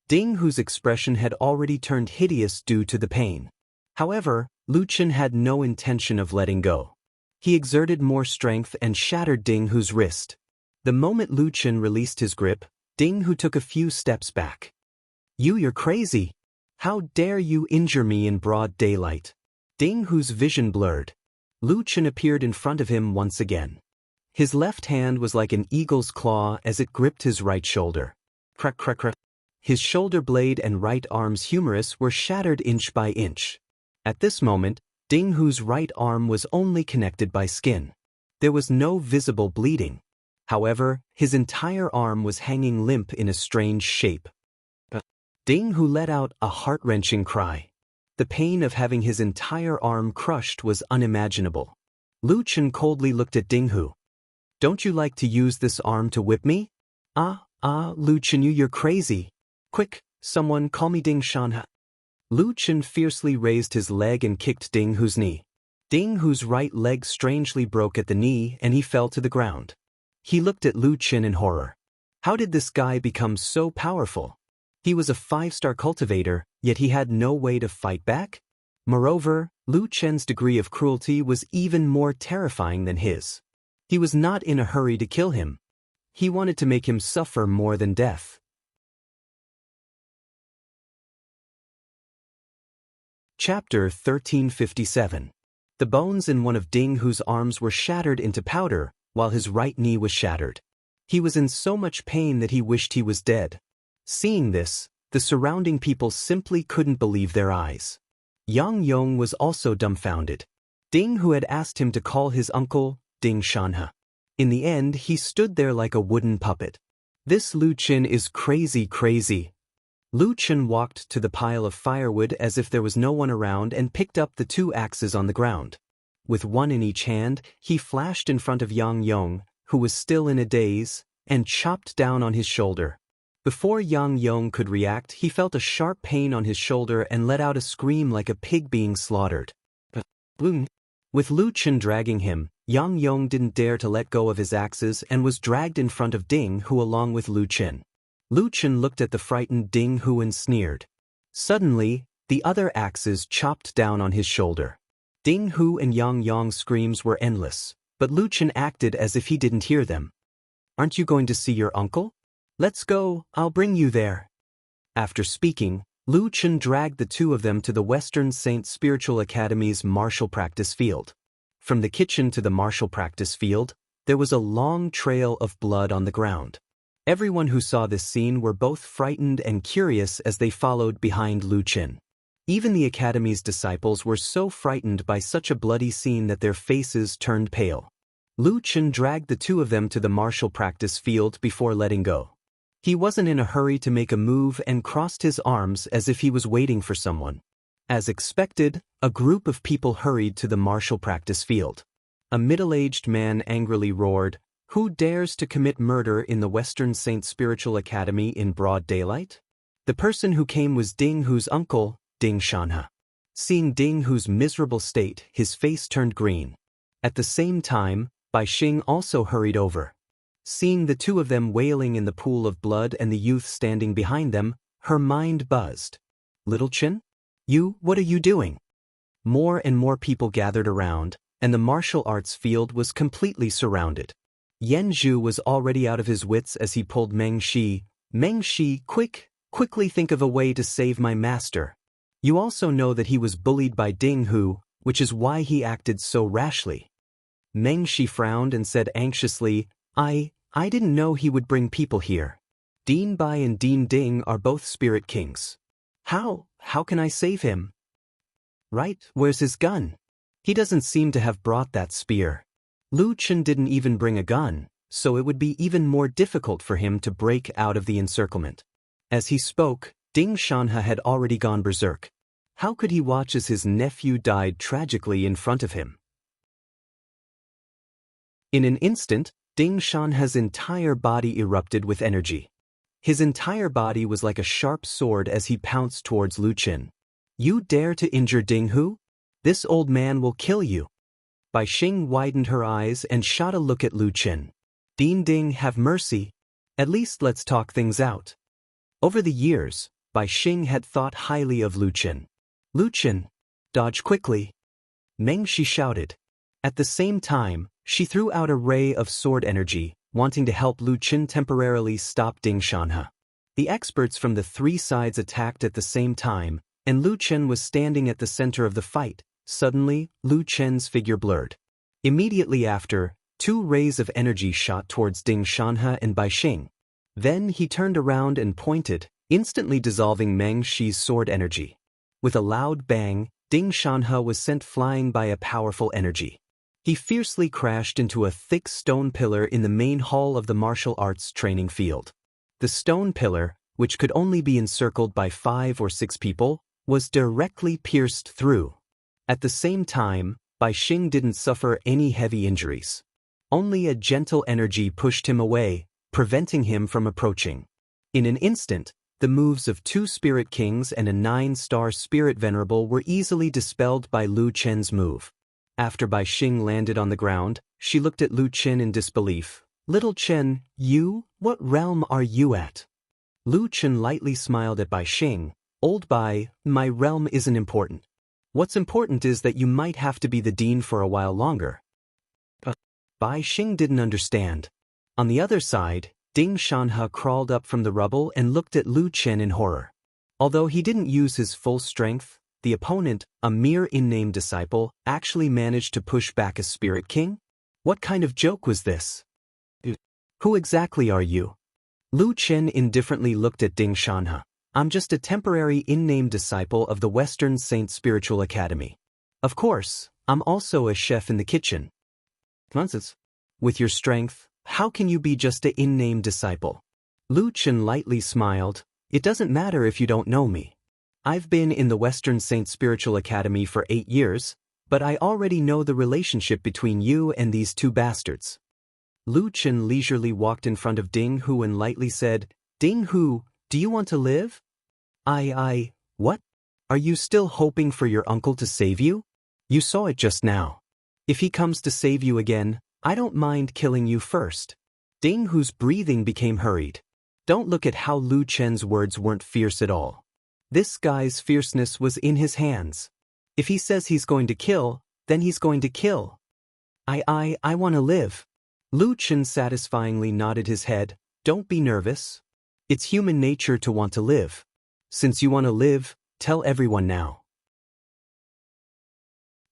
Ding Hu's expression had already turned hideous due to the pain. However, Lu Chen had no intention of letting go. He exerted more strength and shattered Ding Hu's wrist. The moment Lu Chen released his grip, Ding Hu took a few steps back. You're crazy. How dare you injure me in broad daylight? Ding Hu's vision blurred. Lu Chen appeared in front of him once again. His left hand was like an eagle's claw as it gripped his right shoulder. Crack, crack, crack. His shoulder blade and right arm's humerus were shattered inch by inch. At this moment, Ding Hu's right arm was only connected by skin. There was no visible bleeding. However, his entire arm was hanging limp in a strange shape. Ding Hu let out a heart-wrenching cry. The pain of having his entire arm crushed was unimaginable. Lu Chen coldly looked at Ding Hu. Don't you like to use this arm to whip me? Lu Chen, you're crazy. Quick, someone call me Ding Shanha. Lu Chen fiercely raised his leg and kicked Ding Hu's knee. Ding Hu's right leg strangely broke at the knee and he fell to the ground. He looked at Lu Chen in horror. How did this guy become so powerful? He was a 5-star cultivator, yet he had no way to fight back? Moreover, Lu Chen's degree of cruelty was even more terrifying than his. He was not in a hurry to kill him. He wanted to make him suffer more than death. Chapter 1357. The bones in one of Ding Hu's arms were shattered into powder, while his right knee was shattered. He was in so much pain that he wished he was dead. Seeing this, the surrounding people simply couldn't believe their eyes. Yang Yong was also dumbfounded. Ding Hu had asked him to call his uncle Ding Shanha. In the end, he stood there like a wooden puppet. This Lu Chen is crazy. Lu Chen walked to the pile of firewood as if there was no one around and picked up the 2 axes on the ground. With one in each hand, he flashed in front of Yang Yong, who was still in a daze, and chopped down on his shoulder. Before Yang Yong could react, he felt a sharp pain on his shoulder and let out a scream like a pig being slaughtered. With Lu Chen dragging him, Yang Yong didn't dare to let go of his axes and was dragged in front of Ding Hu along with Lu Chen. Lu Chen looked at the frightened Ding Hu and sneered. Suddenly, the other axes chopped down on his shoulder. Ding Hu and Yang Yong's screams were endless, but Lu Chen acted as if he didn't hear them. Aren't you going to see your uncle? Let's go, I'll bring you there. After speaking, Lu Chen dragged the 2 of them to the Western Saint Spiritual Academy's martial practice field. From the kitchen to the martial practice field, there was a long trail of blood on the ground. Everyone who saw this scene were both frightened and curious as they followed behind Lu Chen. Even the Academy's disciples were so frightened by such a bloody scene that their faces turned pale. Lu Chen dragged the 2 of them to the martial practice field before letting go. He wasn't in a hurry to make a move and crossed his arms as if he was waiting for someone. As expected, a group of people hurried to the martial practice field. A middle-aged man angrily roared, "Who dares to commit murder in the Western Saint Spiritual Academy in broad daylight?" The person who came was Ding Hu's uncle, Ding Shanha. Seeing Ding Hu's miserable state, his face turned green. At the same time, Bai Xing also hurried over. Seeing the 2 of them wailing in the pool of blood and the youth standing behind them, her mind buzzed. "Little Chen? What are you doing?" More and more people gathered around, and the martial arts field was completely surrounded. Yan Zhu was already out of his wits as he pulled Meng Shi. "Meng Shi, quickly think of a way to save my master. You also know that he was bullied by Ding Hu, which is why he acted so rashly." Meng Shi frowned and said anxiously, I didn't know he would bring people here. Dean Bai and Dean Ding are both spirit kings. How can I save him? Right, where's his gun? He doesn't seem to have brought that spear. Lu Chen didn't even bring a gun, so it would be even more difficult for him to break out of the encirclement. As he spoke, Ding Shanhe had already gone berserk. How could he watch as his nephew died tragically in front of him? In an instant, Ding Shanhe's entire body erupted with energy. His entire body was like a sharp sword as he pounced towards Lu Qin. You dare to injure Ding Hu? This old man will kill you. Bai Xing widened her eyes and shot a look at Lu Qin. Ding Ding, have mercy. At least let's talk things out. Over the years, Bai Xing had thought highly of Lu Qin. Lu Qin, dodge quickly. Meng Shi shouted. At the same time, she threw out a ray of sword energy, wanting to help Lu Qin temporarily stop Ding Shanhe. The experts from the three sides attacked at the same time, and Lu Qin was standing at the center of the fight. Suddenly, Lu Qin's figure blurred. Immediately after, two rays of energy shot towards Ding Shanhe and Bai Xing. Then he turned around and pointed, instantly dissolving Meng Shi's sword energy. With a loud bang, Ding Shanhe was sent flying by a powerful energy. He fiercely crashed into a thick stone pillar in the main hall of the martial arts training field. The stone pillar, which could only be encircled by 5 or 6 people, was directly pierced through. At the same time, Bai Xing didn't suffer any heavy injuries. Only a gentle energy pushed him away, preventing him from approaching. In an instant, the moves of 2 spirit kings and a 9-star spirit venerable were easily dispelled by Lu Qin's move. After Bai Xing landed on the ground, she looked at Lu Qin in disbelief. Little Qin, what realm are you at? Lu Qin lightly smiled at Bai Xing. Old Bai, my realm isn't important. What's important is that you might have to be the dean for a while longer. Bai Xing didn't understand. On the other side, Ding Shanhe crawled up from the rubble and looked at Lu Qin in horror. Although he didn't use his full strength, the opponent, a mere in-name disciple, actually managed to push back a spirit king? What kind of joke was this? Who exactly are you? Lu Qin indifferently looked at Ding Shanhe. I'm just a temporary in-name disciple of the Western Saint Spiritual Academy. Of course, I'm also a chef in the kitchen. Nonsense. With your strength, how can you be just a in-name disciple? Lu Qin lightly smiled. It doesn't matter if you don't know me. I've been in the Western Saint Spiritual Academy for 8 years, but I already know the relationship between you and these 2 bastards. Lu Qin leisurely walked in front of Ding Hu and lightly said, Ding Hu, do you want to live? What? Are you still hoping for your uncle to save you? You saw it just now. If he comes to save you again, I don't mind killing you first. Ding Hu's breathing became hurried. Don't look at how Lu Qin's words weren't fierce at all. This guy's fierceness was in his hands. If he says he's going to kill, then he's going to kill. I want to live. Lu Qin satisfyingly nodded his head. Don't be nervous. It's human nature to want to live. Since you want to live, tell everyone now.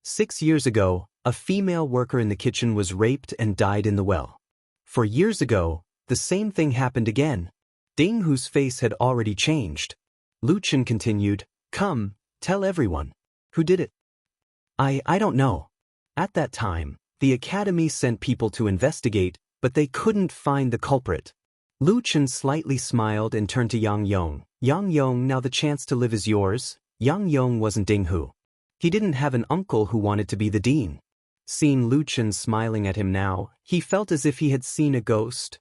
6 years ago, a female worker in the kitchen was raped and died in the well. 4 years ago, the same thing happened again. Ding Hu's face had already changed. Lu Qin continued, Come, tell everyone. Who did it? I don't know. At that time, the academy sent people to investigate, but they couldn't find the culprit. Lu Qin slightly smiled and turned to Yang Yong. Yang Yong, now the chance to live is yours. Yang Yong wasn't Ding Hu. He didn't have an uncle who wanted to be the dean. Seeing Lu Qin smiling at him now, he felt as if he had seen a ghost.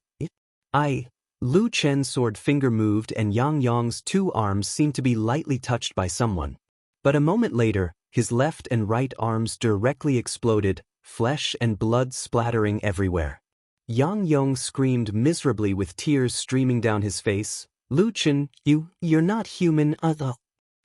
Lu Qin's sword finger moved and Yang Yong's 2 arms seemed to be lightly touched by someone. But a moment later, his left and right arms directly exploded, flesh and blood splattering everywhere. Yang Yong screamed miserably with tears streaming down his face. Lu Qin, you're not human,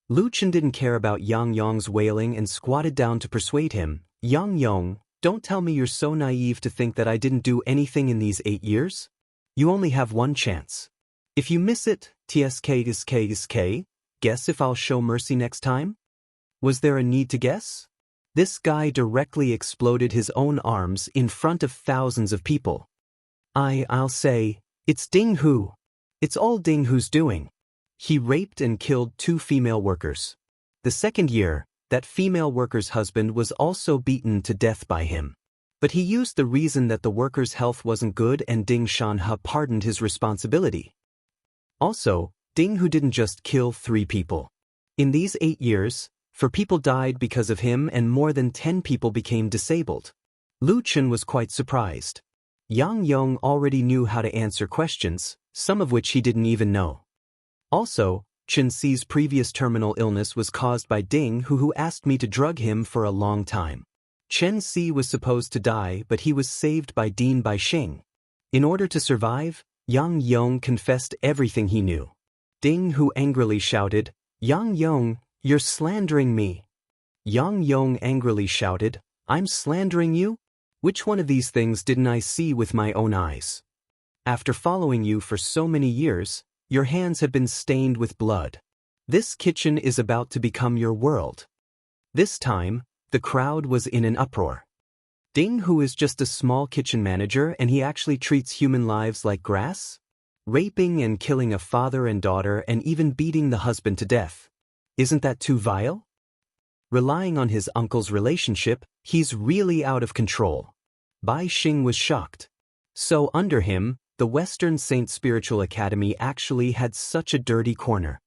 Lu Qin didn't care about Yang Yong's wailing and squatted down to persuade him. Yang Yong, don't tell me you're so naive to think that I didn't do anything in these 8 years? You only have 1 chance. If you miss it, tsk, guess if I'll show mercy next time? Was there a need to guess? This guy directly exploded his own arms in front of thousands of people. I'll say, it's Ding Hu. It's all Ding Hu's doing. He raped and killed 2 female workers. The second year, that female worker's husband was also beaten to death by him. But he used the reason that the worker's health wasn't good and Ding Shanhe pardoned his responsibility. Also, Ding Hu didn't just kill 3 people. In these 8 years, 4 people died because of him and more than 10 people became disabled. Lu Chen was quite surprised. Yang Yong already knew how to answer questions, some of which he didn't even know. Also, Chen Xi's previous terminal illness was caused by Ding Hu, who asked me to drug him for a long time. Chen Xi was supposed to die, but he was saved by Ding Baixing. In order to survive, Yang Yong confessed everything he knew. Ding Hu angrily shouted, "Yang Yong, you're slandering me." Yang Yong angrily shouted, "I'm slandering you? Which one of these things didn't I see with my own eyes? After following you for so many years, your hands have been stained with blood. This kitchen is about to become your world." This time, the crowd was in an uproar. Ding Hu is just a small kitchen manager and he actually treats human lives like grass? Raping and killing a father and daughter and even beating the husband to death. Isn't that too vile? Relying on his uncle's relationship, he's really out of control. Bai Xing was shocked. So under him, the Western Saint Spiritual Academy actually had such a dirty corner.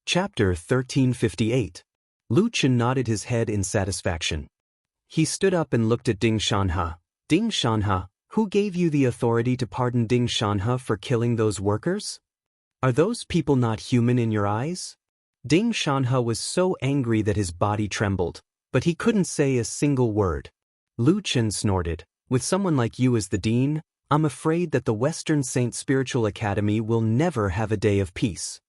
Chapter 1358. Lu Chen nodded his head in satisfaction. He stood up and looked at Ding Shanhe. "Ding Shanhe, who gave you the authority to pardon Ding Shanhe for killing those workers? Are those people not human in your eyes?" Ding Shanhe was so angry that his body trembled, but he couldn't say a single word. Lu Chen snorted, "With someone like you as the dean, I'm afraid that the Western Saint Spiritual Academy will never have a day of peace."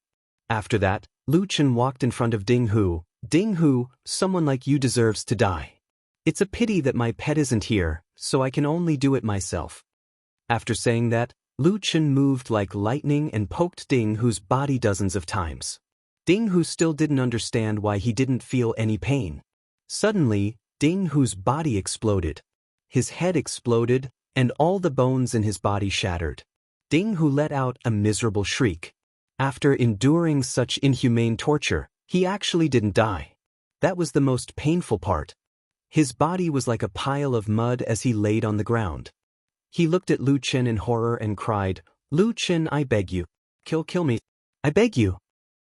After that, Lu Chen walked in front of Ding Hu. "Ding Hu, someone like you deserves to die. It's a pity that my pet isn't here, so I can only do it myself." After saying that, Lu Chen moved like lightning and poked Ding Hu's body dozens of times. Ding Hu still didn't understand why he didn't feel any pain. Suddenly, Ding Hu's body exploded. His head exploded, and all the bones in his body shattered. Ding Hu let out a miserable shriek. After enduring such inhumane torture, he actually didn't die. That was the most painful part. His body was like a pile of mud as he laid on the ground. He looked at Lu Chen in horror and cried, "Lu Chen, I beg you. Kill me. I beg you."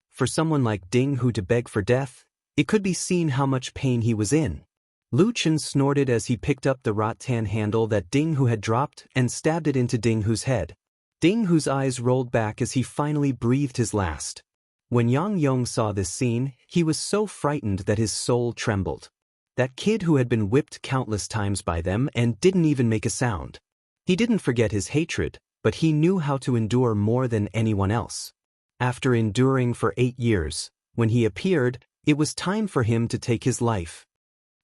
For someone like Ding Hu to beg for death, it could be seen how much pain he was in. Lu Chen snorted as he picked up the rattan handle that Ding Hu had dropped and stabbed it into Ding Hu's head. Ding Hu's eyes rolled back as he finally breathed his last. When Yang Yong saw this scene, he was so frightened that his soul trembled. That kid who had been whipped countless times by them and didn't even make a sound. He didn't forget his hatred, but he knew how to endure more than anyone else. After enduring for 8 years, when he appeared, it was time for him to take his life.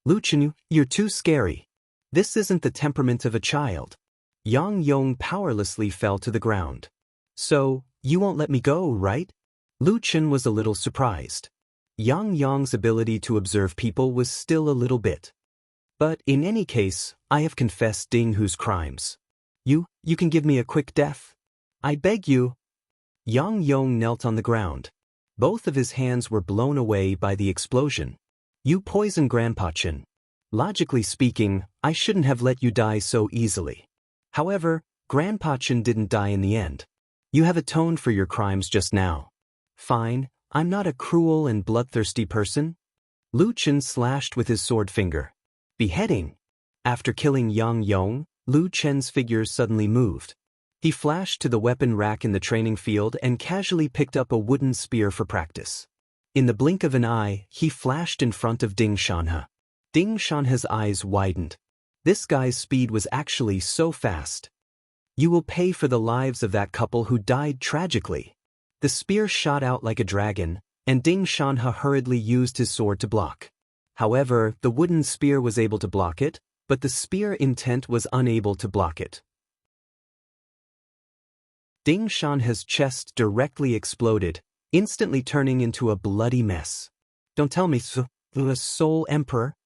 "Lu Chen, you're too scary. This isn't the temperament of a child." Yang Yong powerlessly fell to the ground. "So, you won't let me go, right?" Lu Chen was a little surprised. Yang Yong's ability to observe people was still a little bit. "But in any case, I have confessed Ding Hu's crimes. You can give me a quick death? I beg you." Yang Yong knelt on the ground. Both of his hands were blown away by the explosion. "You poisoned Grandpa Chen. Logically speaking, I shouldn't have let you die so easily. However, Grandpa Chen didn't die in the end. You have atoned for your crimes just now. Fine, I'm not a cruel and bloodthirsty person." Lu Chen slashed with his sword finger. Beheading. After killing Yang Yong, Lu Chen's figure suddenly moved. He flashed to the weapon rack in the training field and casually picked up a wooden spear for practice. In the blink of an eye, he flashed in front of Ding Shanhe. Ding Shanhe's eyes widened. This guy's speed was actually so fast. "You will pay for the lives of that couple who died tragically." The spear shot out like a dragon, and Ding Shanhe hurriedly used his sword to block. However, the wooden spear was able to block it, but the spear intent was unable to block it. Ding Shanhe's chest directly exploded, instantly turning into a bloody mess. "Don't tell me, the Soul Emperor?"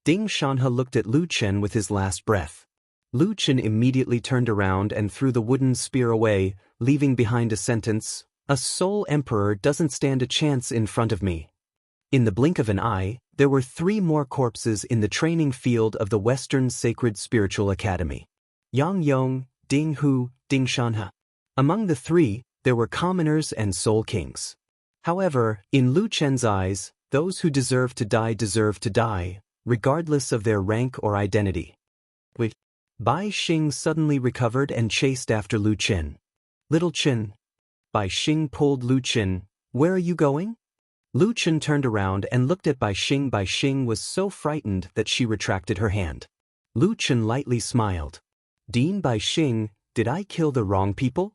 Ding Shanhe looked at Lu Chen with his last breath. Lu Chen immediately turned around and threw the wooden spear away, leaving behind a sentence, "A Soul Emperor doesn't stand a chance in front of me." In the blink of an eye, there were 3 more corpses in the training field of the Western Sacred Spiritual Academy. Yang Yong, Ding Hu, Ding Shanhe. Among the three, there were commoners and soul kings. However, in Lu Chen's eyes, those who deserve to die, regardless of their rank or identity. Wait. Bai Xing suddenly recovered and chased after Lu Chen. Little Chen. Bai Xing pulled Lu Chen. Where are you going? Lu Chen turned around and looked at Bai Xing. Bai Xing was so frightened that she retracted her hand. Lu Chen lightly smiled. Dean Bai Xing, did I kill the wrong people?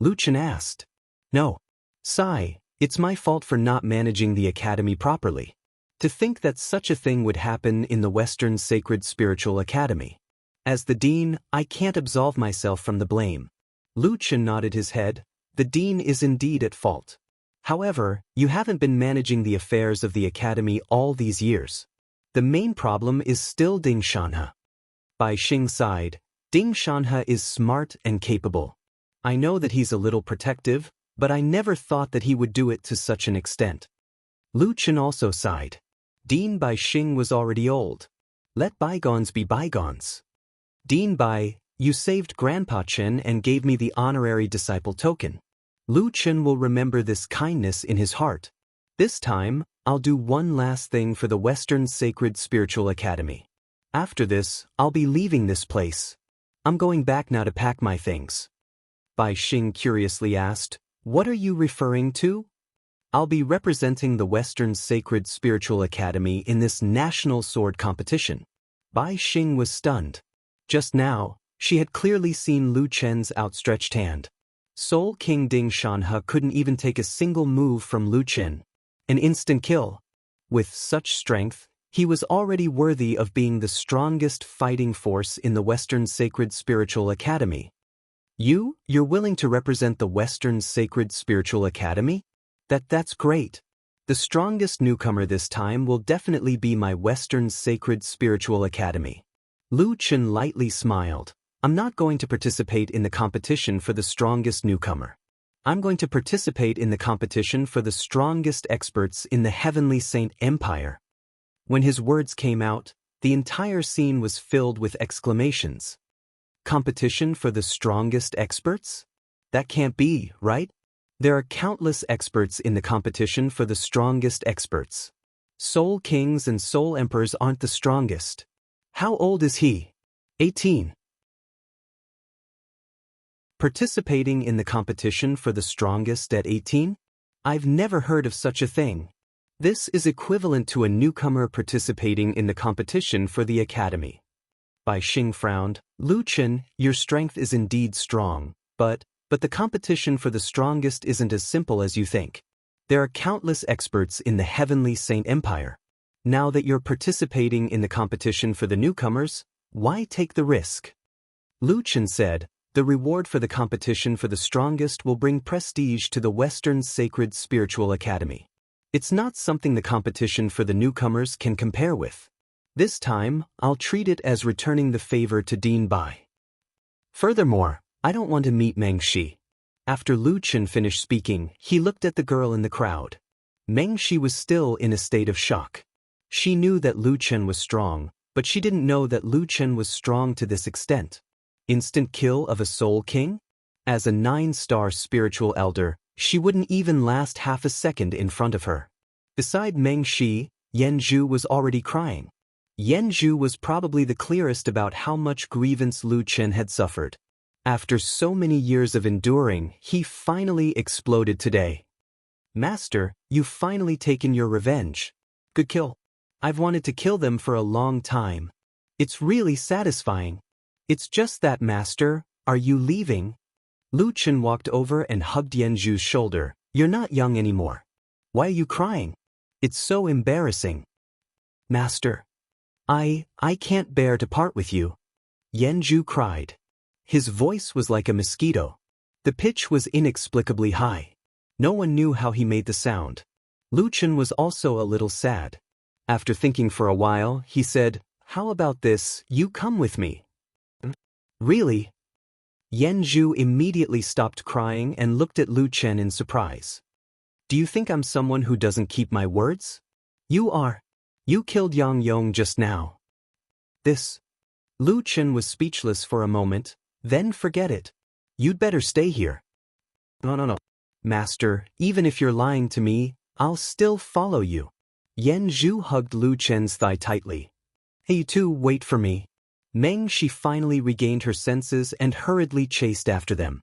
Lu Chen asked. No. Sigh, it's my fault for not managing the academy properly. To think that such a thing would happen in the Western Sacred Spiritual Academy. As the dean, I can't absolve myself from the blame. Lu Chen nodded his head. The dean is indeed at fault. However, you haven't been managing the affairs of the academy all these years. The main problem is still Ding Shanhe. Bai Xing sighed. Ding Shanhe is smart and capable. I know that he's a little protective, but I never thought that he would do it to such an extent. Lu Chen also sighed. Dean Bai Xing was already old. Let bygones be bygones. Dean Bai, you saved Grandpa Chen and gave me the honorary disciple token. Lu Chen will remember this kindness in his heart. This time, I'll do one last thing for the Western Sacred Spiritual Academy. After this, I'll be leaving this place. I'm going back now to pack my things. Bai Xing curiously asked, what are you referring to? I'll be representing the Western Sacred Spiritual Academy in this national sword competition. Bai Xing was stunned. Just now, she had clearly seen Lu Chen's outstretched hand. Soul King Ding Shanhe couldn't even take a single move from Lu Chen. An instant kill. With such strength, he was already worthy of being the strongest fighting force in the Western Sacred Spiritual Academy. You're willing to represent the Western Sacred Spiritual Academy? That's great. The strongest newcomer this time will definitely be my Western Sacred Spiritual Academy. Lu Chen lightly smiled. I'm not going to participate in the competition for the strongest newcomer. I'm going to participate in the competition for the strongest experts in the Heavenly Saint Empire. When his words came out, the entire scene was filled with exclamations. Competition for the strongest experts? That can't be, right? There are countless experts in the competition for the strongest experts. Soul Kings and Soul Emperors aren't the strongest. How old is he? 18. Participating in the competition for the strongest at 18? I've never heard of such a thing. This is equivalent to a newcomer participating in the competition for the academy. Bai Xing frowned. Lu Chen, your strength is indeed strong, but the competition for the strongest isn't as simple as you think. There are countless experts in the Heavenly Saint Empire. Now that you're participating in the competition for the newcomers, why take the risk? Lu Chen said, the reward for the competition for the strongest will bring prestige to the Western Sacred Spiritual Academy. It's not something the competition for the newcomers can compare with. This time, I'll treat it as returning the favor to Dean Bai. Furthermore, I don't want to meet Meng Shi. After Lu Chen finished speaking, he looked at the girl in the crowd. Meng Shi was still in a state of shock. She knew that Lu Chen was strong, but she didn't know that Lu Chen was strong to this extent. Instant kill of a Soul King? As a 9-star spiritual elder, she wouldn't even last half a second in front of her. Beside Meng Shi, Yan Zhu was already crying. Yan Zhu was probably the clearest about how much grievance Lu Chen had suffered. After so many years of enduring, he finally exploded today. Master, you've finally taken your revenge. Good kill. I've wanted to kill them for a long time. It's really satisfying. It's just that, Master, are you leaving? Lu Chen walked over and hugged Yan Zhu's shoulder. You're not young anymore. Why are you crying? It's so embarrassing. Master, I can't bear to part with you. Yan Zhu cried. His voice was like a mosquito. The pitch was inexplicably high. No one knew how he made the sound. Lu Chen was also a little sad. After thinking for a while, he said, how about this, you come with me? Really? Yan Zhu immediately stopped crying and looked at Lu Chen in surprise. Do you think I'm someone who doesn't keep my words? You are. You killed Yang Yong just now. Lu Chen was speechless for a moment. Then forget it. You'd better stay here. No. Master, even if you're lying to me, I'll still follow you. Yan Zhu hugged Lu Chen's thigh tightly. Hey, you two, wait for me. Meng Shi finally regained her senses and hurriedly chased after them.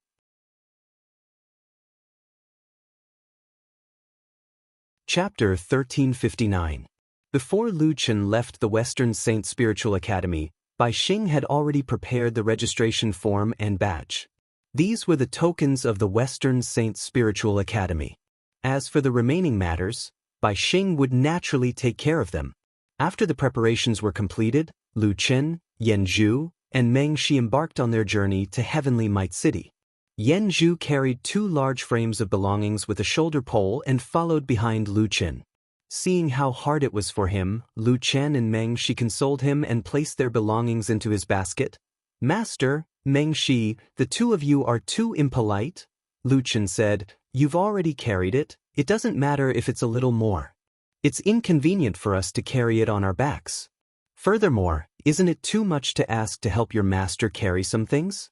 Chapter 1359. Before Lu Chen left the Western Saint Spiritual Academy, Bai Xing had already prepared the registration form and badge. These were the tokens of the Western Saint Spiritual Academy. As for the remaining matters, Bai Xing would naturally take care of them. After the preparations were completed, Lu Chen, Yan Zhu, and Meng Shi embarked on their journey to Heavenly Might City. Yan Zhu carried 2 large frames of belongings with a shoulder pole and followed behind Lu Chen. Seeing how hard it was for him, Lu Chen and Meng Shi consoled him and placed their belongings into his basket. Master, Meng Shi, the 2 of you are too impolite, Lu Chen said. You've already carried it, it doesn't matter if it's a little more. It's inconvenient for us to carry it on our backs. Furthermore, isn't it too much to ask to help your master carry some things?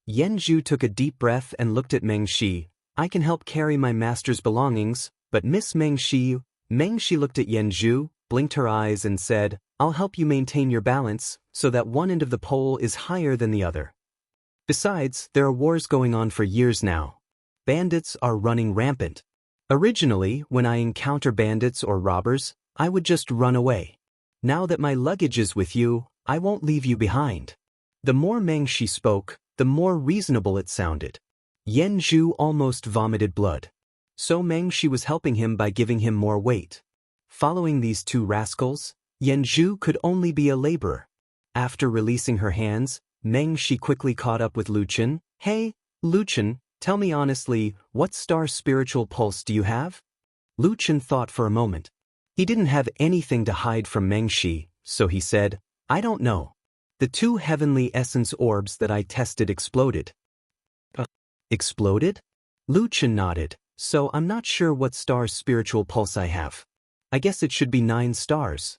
Yan Zhu took a deep breath and looked at Meng Shi. I can help carry my master's belongings, but Miss Meng Shi looked at Yan Zhu, blinked her eyes and said, I'll help you maintain your balance, so that one end of the pole is higher than the other. Besides, there are wars going on for years now. Bandits are running rampant. Originally, when I encounter bandits or robbers, I would just run away. Now that my luggage is with you, I won't leave you behind. The more Meng Shi spoke, the more reasonable it sounded. Yan Zhu almost vomited blood. So Meng Shi was helping him by giving him more weight. Following these 2 rascals, Yan Zhu could only be a laborer. After releasing her hands, Meng Shi quickly caught up with Lu Chen. Hey, Lu Chen, tell me honestly, what star spiritual pulse do you have? Lu Chen thought for a moment. He didn't have anything to hide from Meng Shi, so he said, I don't know. The 2 heavenly essence orbs that I tested exploded. Exploded? Lu Chen nodded. So I'm not sure what star spiritual pulse I have. I guess it should be 9 stars.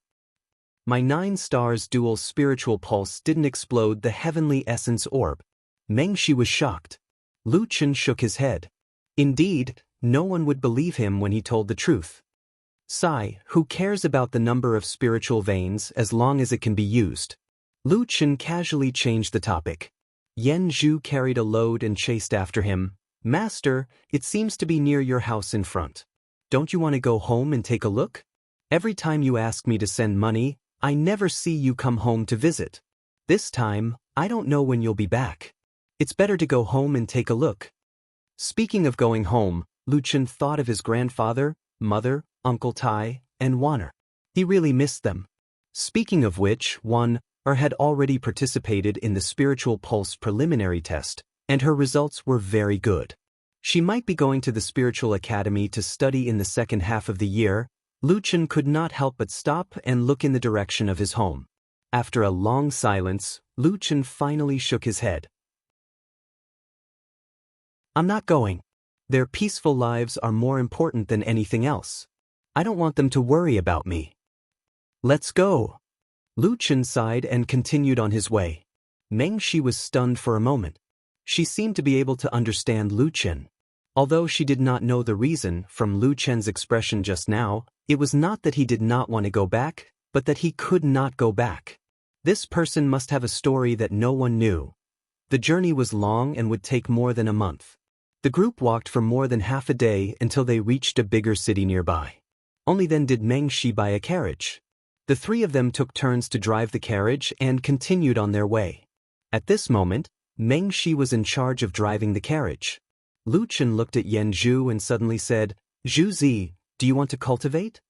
My 9 stars dual spiritual pulse didn't explode the heavenly essence orb. Meng Shi was shocked. Lu Chen shook his head. Indeed, no one would believe him when he told the truth. Sai, who cares about the number of spiritual veins as long as it can be used? Lu Chen casually changed the topic. Yan Zhu carried a load and chased after him. Master, it seems to be near your house in front. Don't you want to go home and take a look? Every time you ask me to send money, I never see you come home to visit. This time, I don't know when you'll be back. It's better to go home and take a look. Speaking of going home, Lu Chen thought of his grandfather, mother, Uncle Tai, and Wan'er. He really missed them. Speaking of which, Wan'er had already participated in the Spiritual Pulse preliminary test, and her results were very good. She might be going to the Spiritual Academy to study in the second half of the year. Lu Chen could not help but stop and look in the direction of his home. After a long silence, Lu Chen finally shook his head. I'm not going. Their peaceful lives are more important than anything else. I don't want them to worry about me. Let's go. Lu Chen sighed and continued on his way. Meng Shi was stunned for a moment. She seemed to be able to understand Lu Chen. Although she did not know the reason from Lu Chen's expression just now, it was not that he did not want to go back, but that he could not go back. This person must have a story that no one knew. The journey was long and would take more than a month. The group walked for more than half a day until they reached a bigger city nearby. Only then did Meng Shi buy a carriage. The 3 of them took turns to drive the carriage and continued on their way. At this moment, Meng Shi was in charge of driving the carriage. Lu Chen looked at Yan Zhu and suddenly said, Zhu Zi, do you want to cultivate?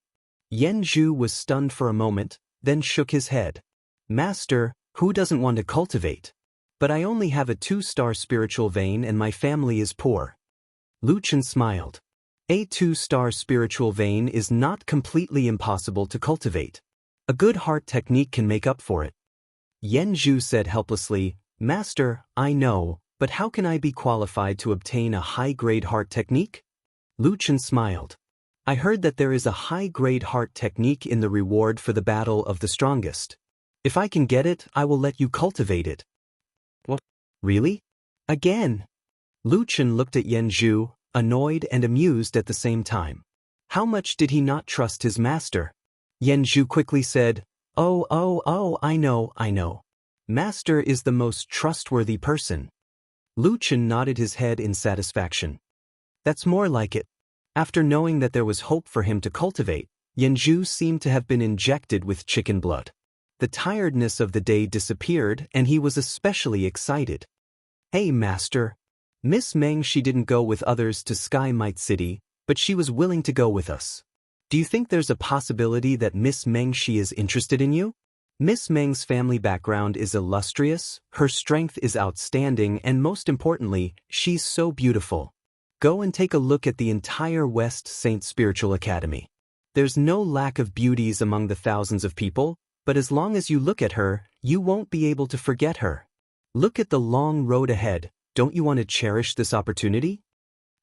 Yan Zhu was stunned for a moment, then shook his head. Master, who doesn't want to cultivate? But I only have a 2-star spiritual vein and my family is poor. Lu Chen smiled. A 2-star spiritual vein is not completely impossible to cultivate. A good heart technique can make up for it. Yan Zhu said helplessly, Master, I know, but how can I be qualified to obtain a high-grade heart technique? Lu Chen smiled. I heard that there is a high-grade heart technique in the reward for the battle of the strongest. If I can get it, I will let you cultivate it. What? Really? Again? Lu Chen looked at Yan Zhu, annoyed and amused at the same time. How much did he not trust his master? Yan Zhu quickly said, Oh, I know. Master is the most trustworthy person. Lu Chen nodded his head in satisfaction. That's more like it. After knowing that there was hope for him to cultivate, Yan Zhu seemed to have been injected with chicken blood. The tiredness of the day disappeared and he was especially excited. Hey master. Miss Meng, she didn't go with others to Sky Might City, but she was willing to go with us. Do you think there's a possibility that Miss Meng she is interested in you? Miss Meng's family background is illustrious, her strength is outstanding, and most importantly, she's so beautiful. Go and take a look at the entire West Saint Spiritual Academy. There's no lack of beauties among the thousands of people, but as long as you look at her, you won't be able to forget her. Look at the long road ahead, don't you want to cherish this opportunity?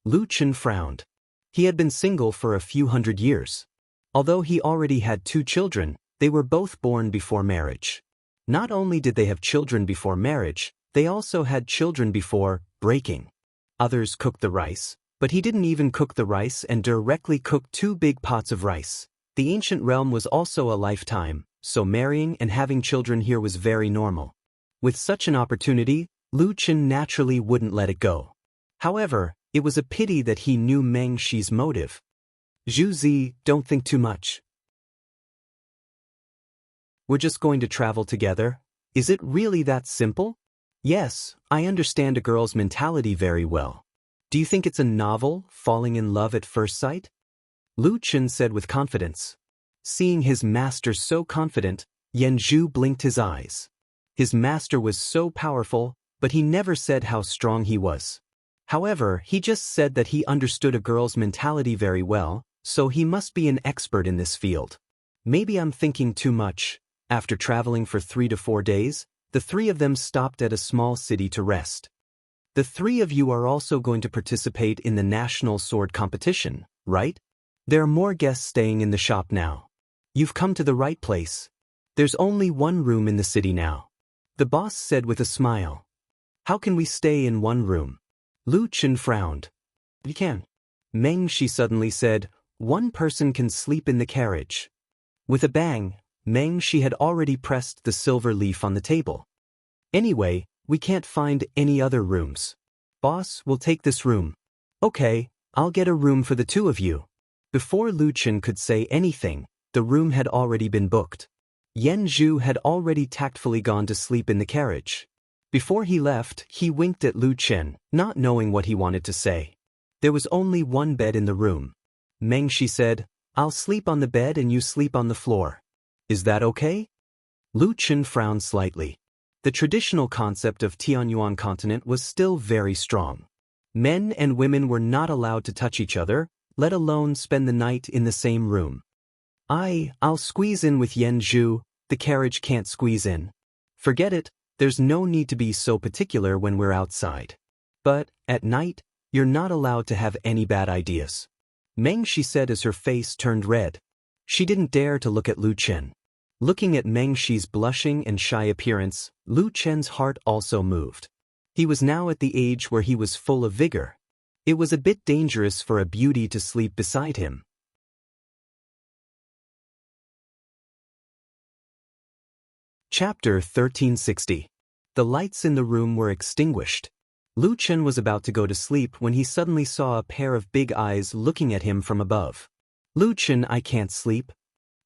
Lu Chen frowned. He had been single for a few hundred years. Although he already had 2 children, they were both born before marriage. Not only did they have children before marriage, they also had children before breaking. Others cooked the rice, but he didn't even cook the rice and directly cooked 2 big pots of rice. The ancient realm was also a lifetime, so marrying and having children here was very normal. With such an opportunity, Lu Chen naturally wouldn't let it go. However, it was a pity that he knew Meng Shi's motive. Zhu Zi, don't think too much. We're just going to travel together? Is it really that simple? Yes, I understand a girl's mentality very well. Do you think it's a novel, falling in love at first sight? Lu Chen said with confidence. Seeing his master so confident, Yan Zhu blinked his eyes. His master was so powerful, but he never said how strong he was. However, he just said that he understood a girl's mentality very well, so he must be an expert in this field. Maybe I'm thinking too much. After traveling for 3 to 4 days, the 3 of them stopped at a small city to rest. The 3 of you are also going to participate in the national sword competition, right? There are more guests staying in the shop now. You've come to the right place. There's only 1 room in the city now. The boss said with a smile. How can we stay in 1 room? Lu Chen frowned. You can. Meng Shi suddenly said, 1 person can sleep in the carriage. With a bang, Meng Shi had already pressed the silver leaf on the table. Anyway, we can't find any other rooms. Boss, we'll take this room. Okay, I'll get a room for the 2 of you. Before Lu Chen could say anything, the room had already been booked. Yan Zhu had already tactfully gone to sleep in the carriage. Before he left, he winked at Lu Chen, not knowing what he wanted to say. There was only 1 bed in the room. Meng Shi said, I'll sleep on the bed and you sleep on the floor. Is that okay? Lu Chen frowned slightly. The traditional concept of Tianyuan continent was still very strong. Men and women were not allowed to touch each other, let alone spend the night in the same room. I'll squeeze in with Yan Zhu, the carriage can't squeeze in. Forget it, there's no need to be so particular when we're outside. But, at night, you're not allowed to have any bad ideas. Meng Shi said as her face turned red. She didn't dare to look at Lu Chen. Looking at Meng Shi's blushing and shy appearance, Lu Chen's heart also moved. He was now at the age where he was full of vigor. It was a bit dangerous for a beauty to sleep beside him. Chapter 1360. The lights in the room were extinguished. Lu Chen was about to go to sleep when he suddenly saw a pair of big eyes looking at him from above. Lu Chen, I can't sleep.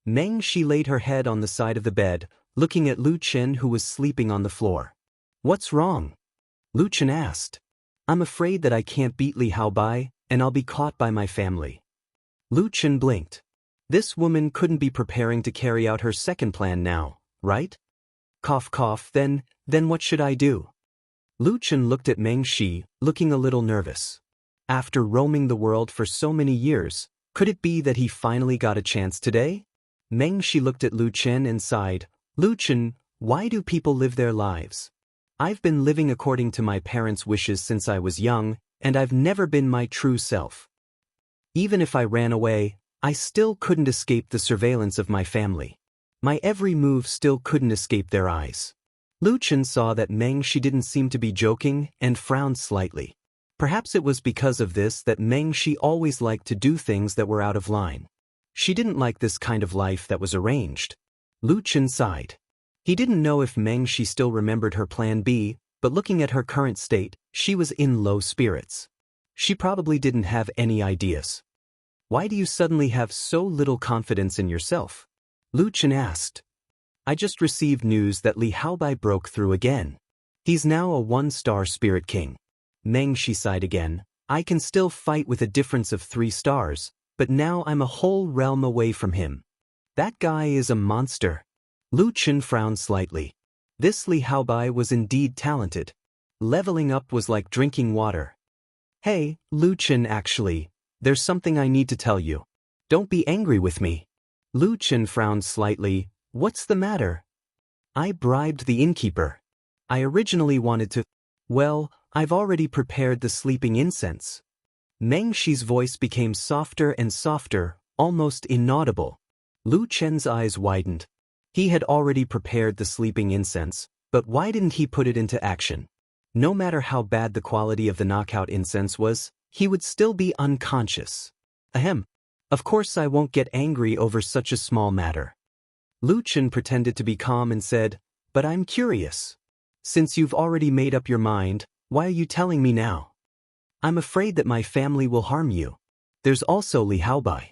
Meng Shi laid her head on the side of the bed, looking at Lu Chen who was sleeping on the floor. What's wrong? Lu Chen asked. I'm afraid that I can't beat Li Haobai, and I'll be caught by my family. Lu Chen blinked. This woman couldn't be preparing to carry out her second plan now, right? Cough cough, then what should I do? Lu Chen looked at Meng Shi, looking a little nervous. After roaming the world for so many years, could it be that he finally got a chance today? Meng Shi looked at Lu Chen and sighed. Lu Chen, why do people live their lives? I've been living according to my parents' wishes since I was young, and I've never been my true self. Even if I ran away, I still couldn't escape the surveillance of my family. My every move still couldn't escape their eyes. Lu Chen saw that Meng Shi didn't seem to be joking and frowned slightly. Perhaps it was because of this that Meng Shi always liked to do things that were out of line. She didn't like this kind of life that was arranged. Lu Chen sighed. He didn't know if Meng Shi still remembered her plan B, but looking at her current state, she was in low spirits. She probably didn't have any ideas. Why do you suddenly have so little confidence in yourself? Lu Chen asked. I just received news that Li Haobai broke through again. He's now a 1-star spirit king. Meng Shi sighed again. I can still fight with a difference of 3 stars, but now I'm a whole realm away from him. That guy is a monster. Lu Chen frowned slightly. This Li Haobai was indeed talented. Leveling up was like drinking water. Hey, Lu Chen, actually, there's something I need to tell you. Don't be angry with me. Lu Chen frowned slightly. What's the matter? I bribed the innkeeper. I originally wanted to... Well, I've already prepared the sleeping incense. Meng Shi's voice became softer and softer, almost inaudible. Lu Chen's eyes widened. He had already prepared the sleeping incense, but why didn't he put it into action? No matter how bad the quality of the knockout incense was, he would still be unconscious. Ahem. Of course I won't get angry over such a small matter. Lu Chen pretended to be calm and said, but I'm curious. Since you've already made up your mind, why are you telling me now? I'm afraid that my family will harm you. There's also Li Haobai.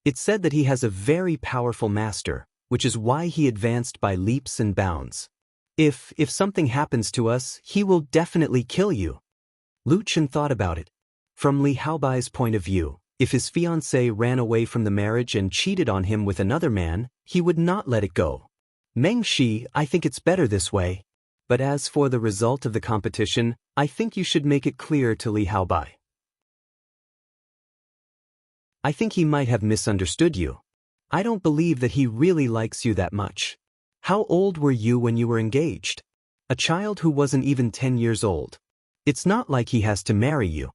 It's said that he has a very powerful master, which is why he advanced by leaps and bounds. If something happens to us, he will definitely kill you. Lu Chen thought about it. From Li Haobai's point of view, if his fiancée ran away from the marriage and cheated on him with another man, he would not let it go. Meng Shi, I think it's better this way. But as for the result of the competition, I think you should make it clear to Li Haobai. I think he might have misunderstood you. I don't believe that he really likes you that much. How old were you when you were engaged? A child who wasn't even 10 years old. It's not like he has to marry you.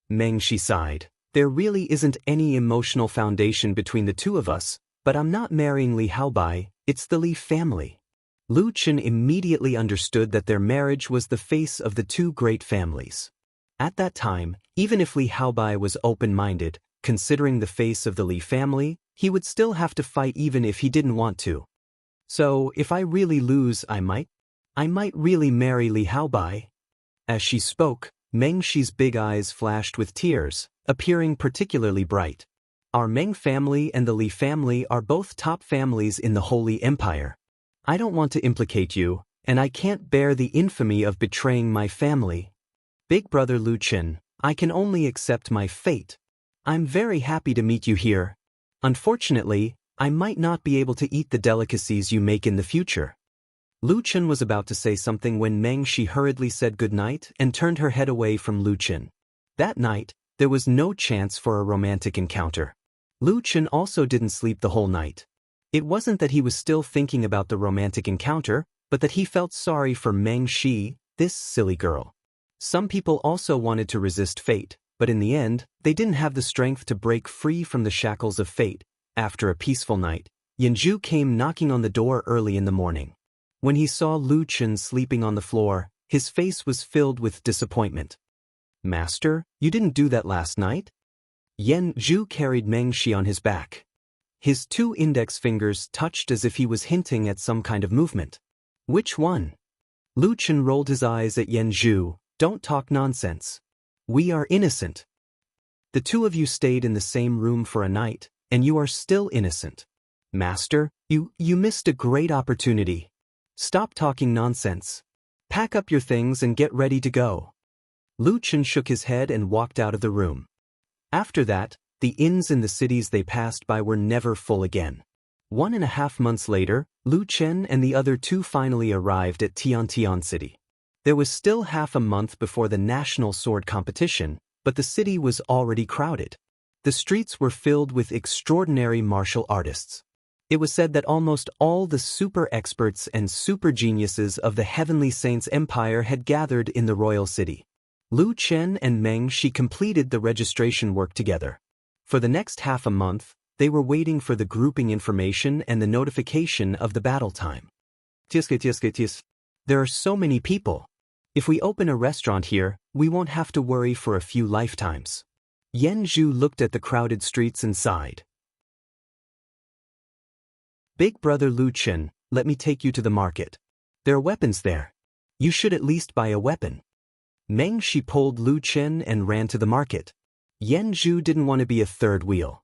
Meng Shi sighed. There really isn't any emotional foundation between the two of us, but I'm not marrying Li Haobai, it's the Li family. Lu Chen immediately understood that their marriage was the face of the two great families. At that time, even if Li Haobai was open-minded, considering the face of the Li family, he would still have to fight even if he didn't want to. So, if I really lose, I might really marry Li Haobai. As she spoke, Meng Shi's big eyes flashed with tears, appearing particularly bright. Our Meng family and the Li family are both top families in the Holy Empire. I don't want to implicate you, and I can't bear the infamy of betraying my family. Big brother Lu Chen, I can only accept my fate. I'm very happy to meet you here. Unfortunately, I might not be able to eat the delicacies you make in the future. Lu Chen was about to say something when Meng Shi hurriedly said goodnight and turned her head away from Lu Chen. That night, there was no chance for a romantic encounter. Lu Chen also didn't sleep the whole night. It wasn't that he was still thinking about the romantic encounter, but that he felt sorry for Meng Shi, this silly girl. Some people also wanted to resist fate, but in the end, they didn't have the strength to break free from the shackles of fate. After a peaceful night, Yanju came knocking on the door early in the morning. When he saw Lu Chen sleeping on the floor, his face was filled with disappointment. Master, you didn't do that last night? Yanju carried Meng Shi on his back. His 2 index fingers touched as if he was hinting at some kind of movement. Which one? Lu Chen rolled his eyes at Yanju. Don't talk nonsense. We are innocent. The 2 of you stayed in the same room for a night, and you are still innocent. Master, you missed a great opportunity. Stop talking nonsense. Pack up your things and get ready to go. Lu Chen shook his head and walked out of the room. After that, the inns in the cities they passed by were never full again. 1.5 months later, Lu Chen and the other 2 finally arrived at Tiantian City. There was still half a month before the national sword competition, but the city was already crowded. The streets were filled with extraordinary martial artists. It was said that almost all the super experts and super geniuses of the Heavenly Saints Empire had gathered in the royal city. Lu Chen and Meng Shi completed the registration work together. For the next half a month, they were waiting for the grouping information and the notification of the battle time. There are so many people. If we open a restaurant here, we won't have to worry for a few lifetimes. Yan Zhu looked at the crowded streets and sighed. Big brother Lu Chen, let me take you to the market. There are weapons there. You should at least buy a weapon. Meng Shi pulled Lu Chen and ran to the market. Yan Zhu didn't want to be a third wheel.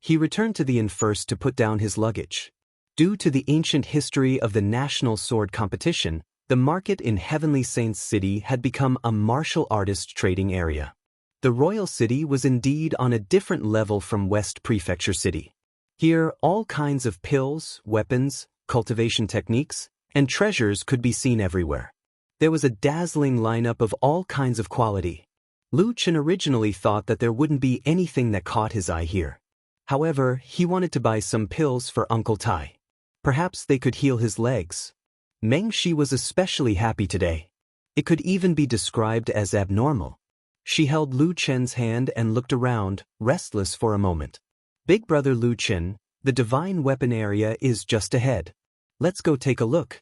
He returned to the inn first to put down his luggage. Due to the ancient history of the national sword competition, the market in Heavenly Saints City had become a martial artist trading area. The royal city was indeed on a different level from West Prefecture City. Here, all kinds of pills, weapons, cultivation techniques, and treasures could be seen everywhere. There was a dazzling lineup of all kinds of quality. Lu Chen originally thought that there wouldn't be anything that caught his eye here. However, he wanted to buy some pills for Uncle Tai. Perhaps they could heal his legs. Meng Shi was especially happy today. It could even be described as abnormal. She held Lu Chen's hand and looked around, restless for a moment. Big brother Lu Chen, the divine weapon area is just ahead. Let's go take a look.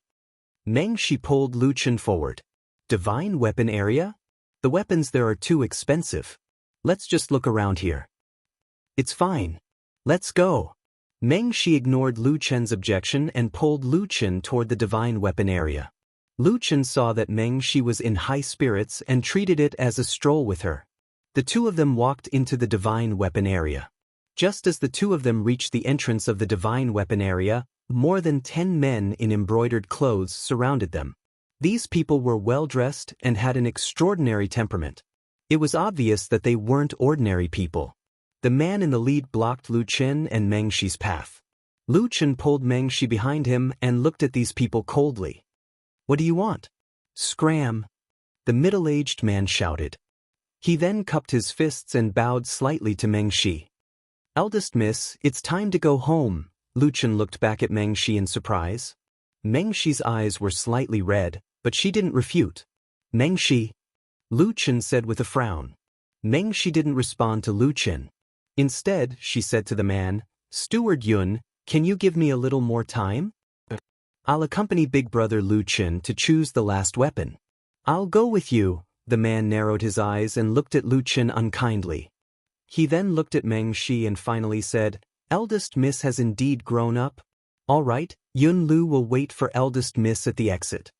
Meng Shi pulled Lu Chen forward. Divine weapon area? The weapons there are too expensive. Let's just look around here. It's fine. Let's go. Meng Shi ignored Lu Chen's objection and pulled Lu Chen toward the divine weapon area. Lu Chen saw that Meng Shi was in high spirits and treated it as a stroll with her. The two of them walked into the divine weapon area. Just as the two of them reached the entrance of the divine weapon area, more than 10 men in embroidered clothes surrounded them. These people were well-dressed and had an extraordinary temperament. It was obvious that they weren't ordinary people. The man in the lead blocked Lu Chen and Meng Shi's path. Lu Chen pulled Meng Shi behind him and looked at these people coldly. What do you want? Scram! The middle-aged man shouted. He then cupped his fists and bowed slightly to Meng Shi. Eldest miss, it's time to go home. Lu Chen looked back at Meng Shi in surprise. Meng Shi's eyes were slightly red, but she didn't refute. Meng Shi, Lu Chen said with a frown. Meng Shi didn't respond to Lu Chen. Instead, she said to the man, Steward Yun, can you give me a little more time? I'll accompany big brother Lu Chen to choose the last weapon. I'll go with you. The man narrowed his eyes and looked at Lu Chen unkindly. He then looked at Meng Shi and finally said, Eldest miss has indeed grown up. All right, Yun Lu will wait for eldest miss at the exit.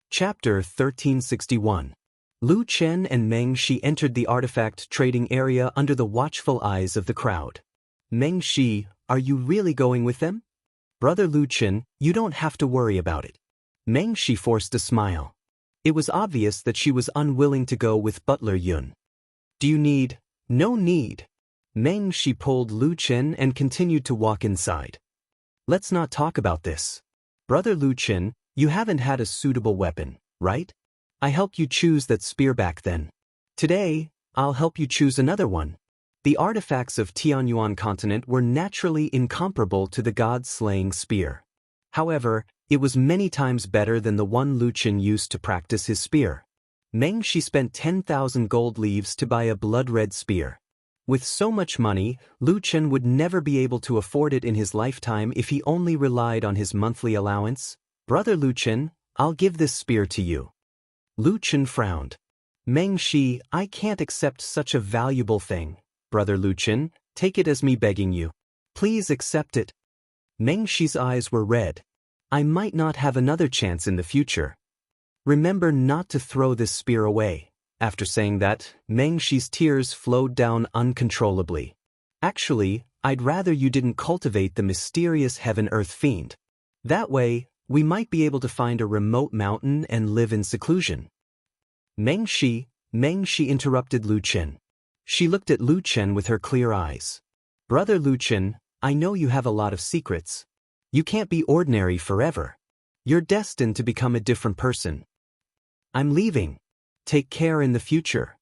Chapter 1361. Lu Chen and Meng Shi entered the artifact trading area under the watchful eyes of the crowd. Meng Shi, are you really going with them? Brother Lu Chen, you don't have to worry about it. Meng Shi forced a smile. It was obvious that she was unwilling to go with Butler Yun. Do you need? No need. Meng Shi pulled Lu Chen and continued to walk inside. Let's not talk about this. Brother Lu Chen, you haven't had a suitable weapon, right? I helped you choose that spear back then. Today, I'll help you choose another one. The artifacts of Tianyuan continent were naturally incomparable to the god-slaying spear. However, it was many times better than the one Lu Chen used to practice his spear. Meng Shi spent 10,000 gold leaves to buy a blood-red spear. With so much money, Lu Chen would never be able to afford it in his lifetime if he only relied on his monthly allowance. Brother Lu Chen, I'll give this spear to you. Lu Chen frowned. Meng Shi, I can't accept such a valuable thing. Brother Lu Chen, take it as me begging you. Please accept it. Meng Shi's eyes were red. I might not have another chance in the future. Remember not to throw this spear away. After saying that, Meng Shi's tears flowed down uncontrollably. Actually, I'd rather you didn't cultivate the mysterious heaven-earth fiend. That way, we might be able to find a remote mountain and live in seclusion. Meng Shi interrupted Lu Chen. She looked at Lu Chen with her clear eyes. Brother Lu Chen, I know you have a lot of secrets. You can't be ordinary forever. You're destined to become a different person. I'm leaving. Take care in the future.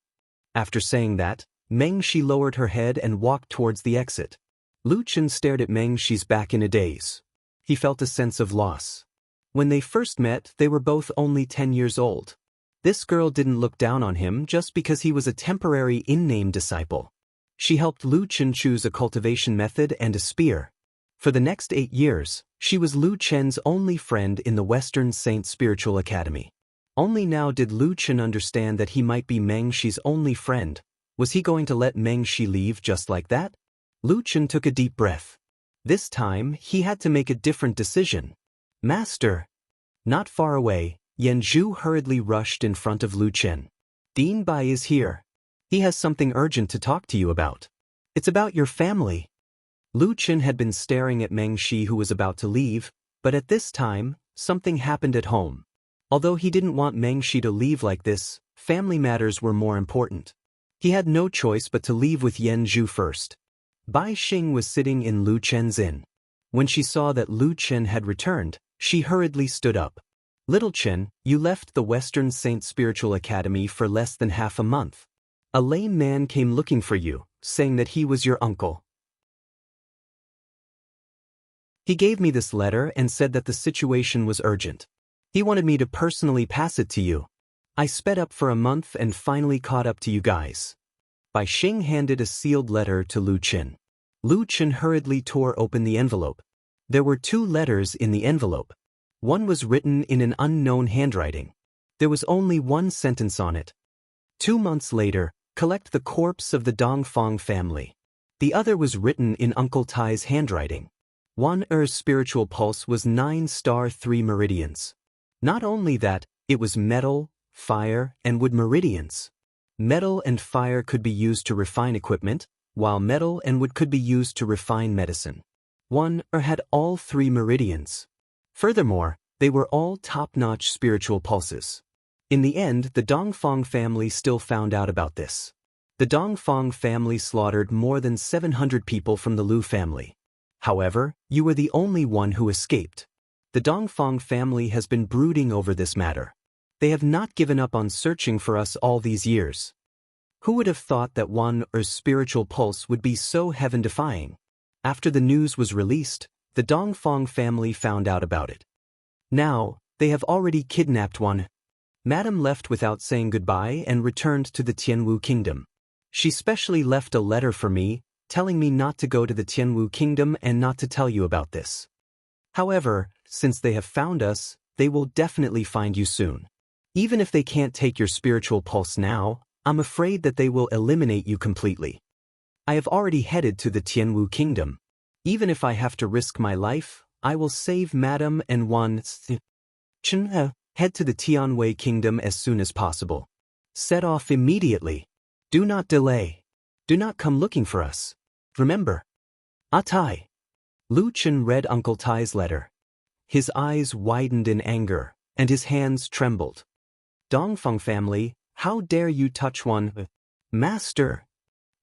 After saying that, Meng Shi lowered her head and walked towards the exit. Lu Chen stared at Meng Shi's back in a daze. He felt a sense of loss. When they first met, they were both only 10 years old. This girl didn't look down on him just because he was a temporary in-name disciple. She helped Lu Chen choose a cultivation method and a spear. For the next 8 years, she was Lu Chen's only friend in the Western Saint Spiritual Academy. Only now did Lu Chen understand that he might be Meng Shi's only friend. Was he going to let Meng Shi leave just like that? Lu Chen took a deep breath. This time, he had to make a different decision. Master! Not far away, Yan Zhu hurriedly rushed in front of Lu Chen. Dean Bai is here. He has something urgent to talk to you about. It's about your family. Lu Chen had been staring at Meng Shi, who was about to leave, but at this time, something happened at home. Although he didn't want Meng Shi to leave like this, family matters were more important. He had no choice but to leave with Yan Zhu first. Bai Xing was sitting in Lu Chen's inn. When she saw that Lu Chen had returned, she hurriedly stood up. Little Chen, you left the Western Saint Spiritual Academy for less than half a month. A lame man came looking for you, saying that he was your uncle. He gave me this letter and said that the situation was urgent. He wanted me to personally pass it to you. I sped up for a month and finally caught up to you guys. Bai Xing handed a sealed letter to Lu Chen. Lu Chen hurriedly tore open the envelope. There were 2 letters in the envelope. One was written in an unknown handwriting. There was only 1 sentence on it. 2 months later, collect the corpse of the Dongfang family. The other was written in Uncle Tai's handwriting. 1 spiritual pulse was 9*3 meridians. Not only that, it was metal, fire, and wood meridians. Metal and fire could be used to refine equipment, while metal and wood could be used to refine medicine. 1 had all 3 meridians. Furthermore, they were all top-notch spiritual pulses. In the end, the Dongfang family still found out about this. The Dongfang family slaughtered more than 700 people from the Lu family. However, you were the only one who escaped. The Dongfang family has been brooding over this matter. They have not given up on searching for us all these years. Who would have thought that 1 spiritual pulse would be so heaven-defying? After the news was released, the Dongfang family found out about it. Now, they have already kidnapped 1. Madame left without saying goodbye and returned to the Tianwu kingdom. She specially left a letter for me, telling me not to go to the Tianwu kingdom and not to tell you about this. However, since they have found us, they will definitely find you soon. Even if they can't take your spiritual pulse now, I'm afraid that they will eliminate you completely. I have already headed to the Tianwu kingdom. Even if I have to risk my life, I will save Madame and Chen. Head to the Tianwei kingdom as soon as possible. Set off immediately. Do not delay. Do not come looking for us. Remember. Tai. Lu Chen read Uncle Tai's letter. His eyes widened in anger, and his hands trembled. Dongfang family, how dare you touch 1? Master.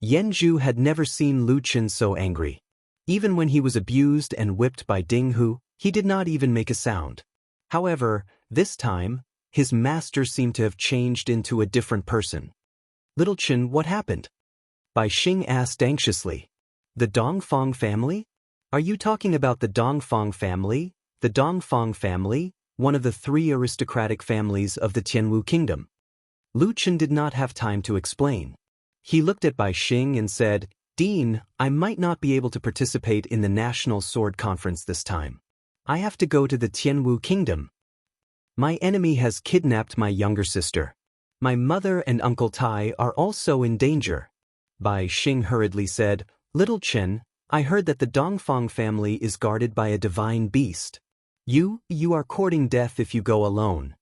Yan Zhu had never seen Lu Chen so angry. Even when he was abused and whipped by Ding Hu, he did not even make a sound. However, this time, his master seemed to have changed into a different person. Little Chen, what happened? Bai Xing asked anxiously. The Dongfang family? Are you talking about the Dongfang family? The Dongfang family, one of the 3 aristocratic families of the Tianwu kingdom. Lu Chen did not have time to explain. He looked at Bai Xing and said, Dean, I might not be able to participate in the National Sword Conference this time. I have to go to the Tianwu kingdom. My enemy has kidnapped my younger sister. My mother and Uncle Tai are also in danger. Bai Xing hurriedly said, Little Chen, I heard that the Dongfang family is guarded by a divine beast. You are courting death if you go alone.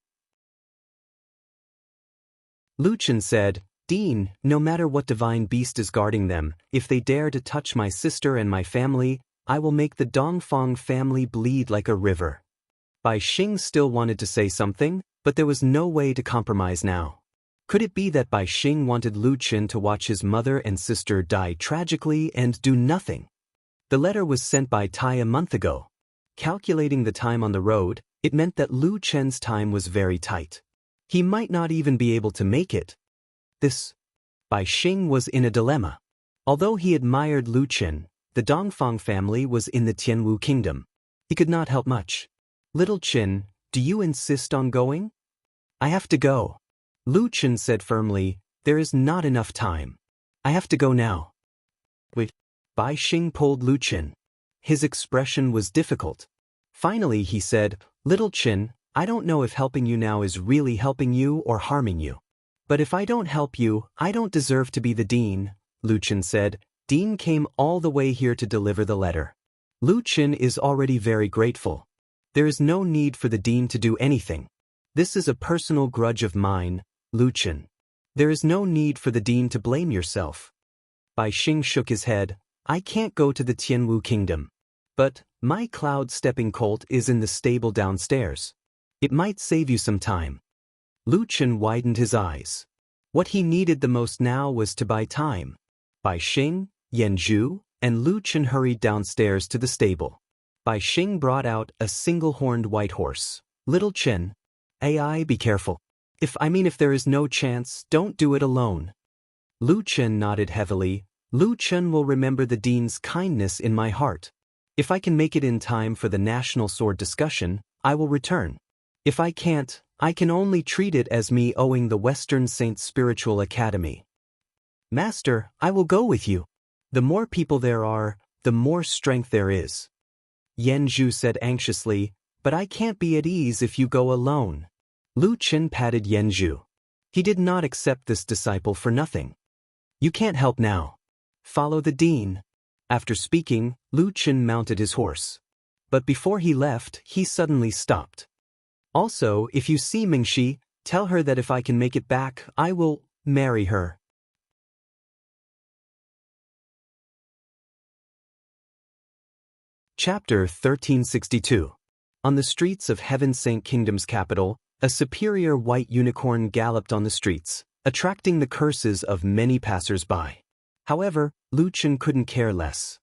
Lu Chen said, Dean, no matter what divine beast is guarding them, if they dare to touch my sister and my family, I will make the Dongfang family bleed like a river. Bai Xing still wanted to say something, but there was no way to compromise now. Could it be that Bai Xing wanted Lu Chen to watch his mother and sister die tragically and do nothing? The letter was sent by Tai a month ago. Calculating the time on the road, it meant that Lu Chen's time was very tight. He might not even be able to make it. Bai Xing was in a dilemma. Although he admired Lu Chen, the Dongfang family was in the Tianwu kingdom. He could not help much. Little Chen, do you insist on going? I have to go. Lu Chen said firmly, there is not enough time. I have to go now. Wait. Bai Xing pulled Lu Chen. His expression was difficult. Finally he said, "Little Chin, I don't know if helping you now is really helping you or harming you. But if I don't help you, I don't deserve to be the dean," Lu Chin said. "Dean came all the way here to deliver the letter. Lu Chin is already very grateful. There is no need for the dean to do anything. This is a personal grudge of mine, Lu Chin. There is no need for the dean to blame yourself." Bai Xing shook his head. "I can't go to the Tianwu kingdom. But my cloud-stepping colt is in the stable downstairs. It might save you some time." Lu Chin widened his eyes. What he needed the most now was to buy time. Bai Xing, Yan Zhu, and Lu Chin hurried downstairs to the stable. Bai Xing brought out a single-horned white horse. "Little Chin, AI, be careful. If there is no chance, don't do it alone." Lu Chin nodded heavily. "Lu Chin will remember the dean's kindness in my heart. If I can make it in time for the national sword discussion, I will return. If I can't, I can only treat it as me owing the Western Saints Spiritual Academy." "Master, I will go with you. The more people there are, the more strength there is." Yan Zhu said anxiously, "But I can't be at ease if you go alone." Lu Chin patted Yan Zhu. He did not accept this disciple for nothing. "You can't help now. Follow the dean." After speaking, Lu Chin mounted his horse. But before he left, he suddenly stopped. "Also, if you see Mingxi, tell her that if I can make it back, I will marry her." Chapter 1362. On the streets of Heaven Saint Kingdom's capital, a superior white unicorn galloped on the streets, attracting the curses of many passers-by. However, Lu Chin couldn't care less.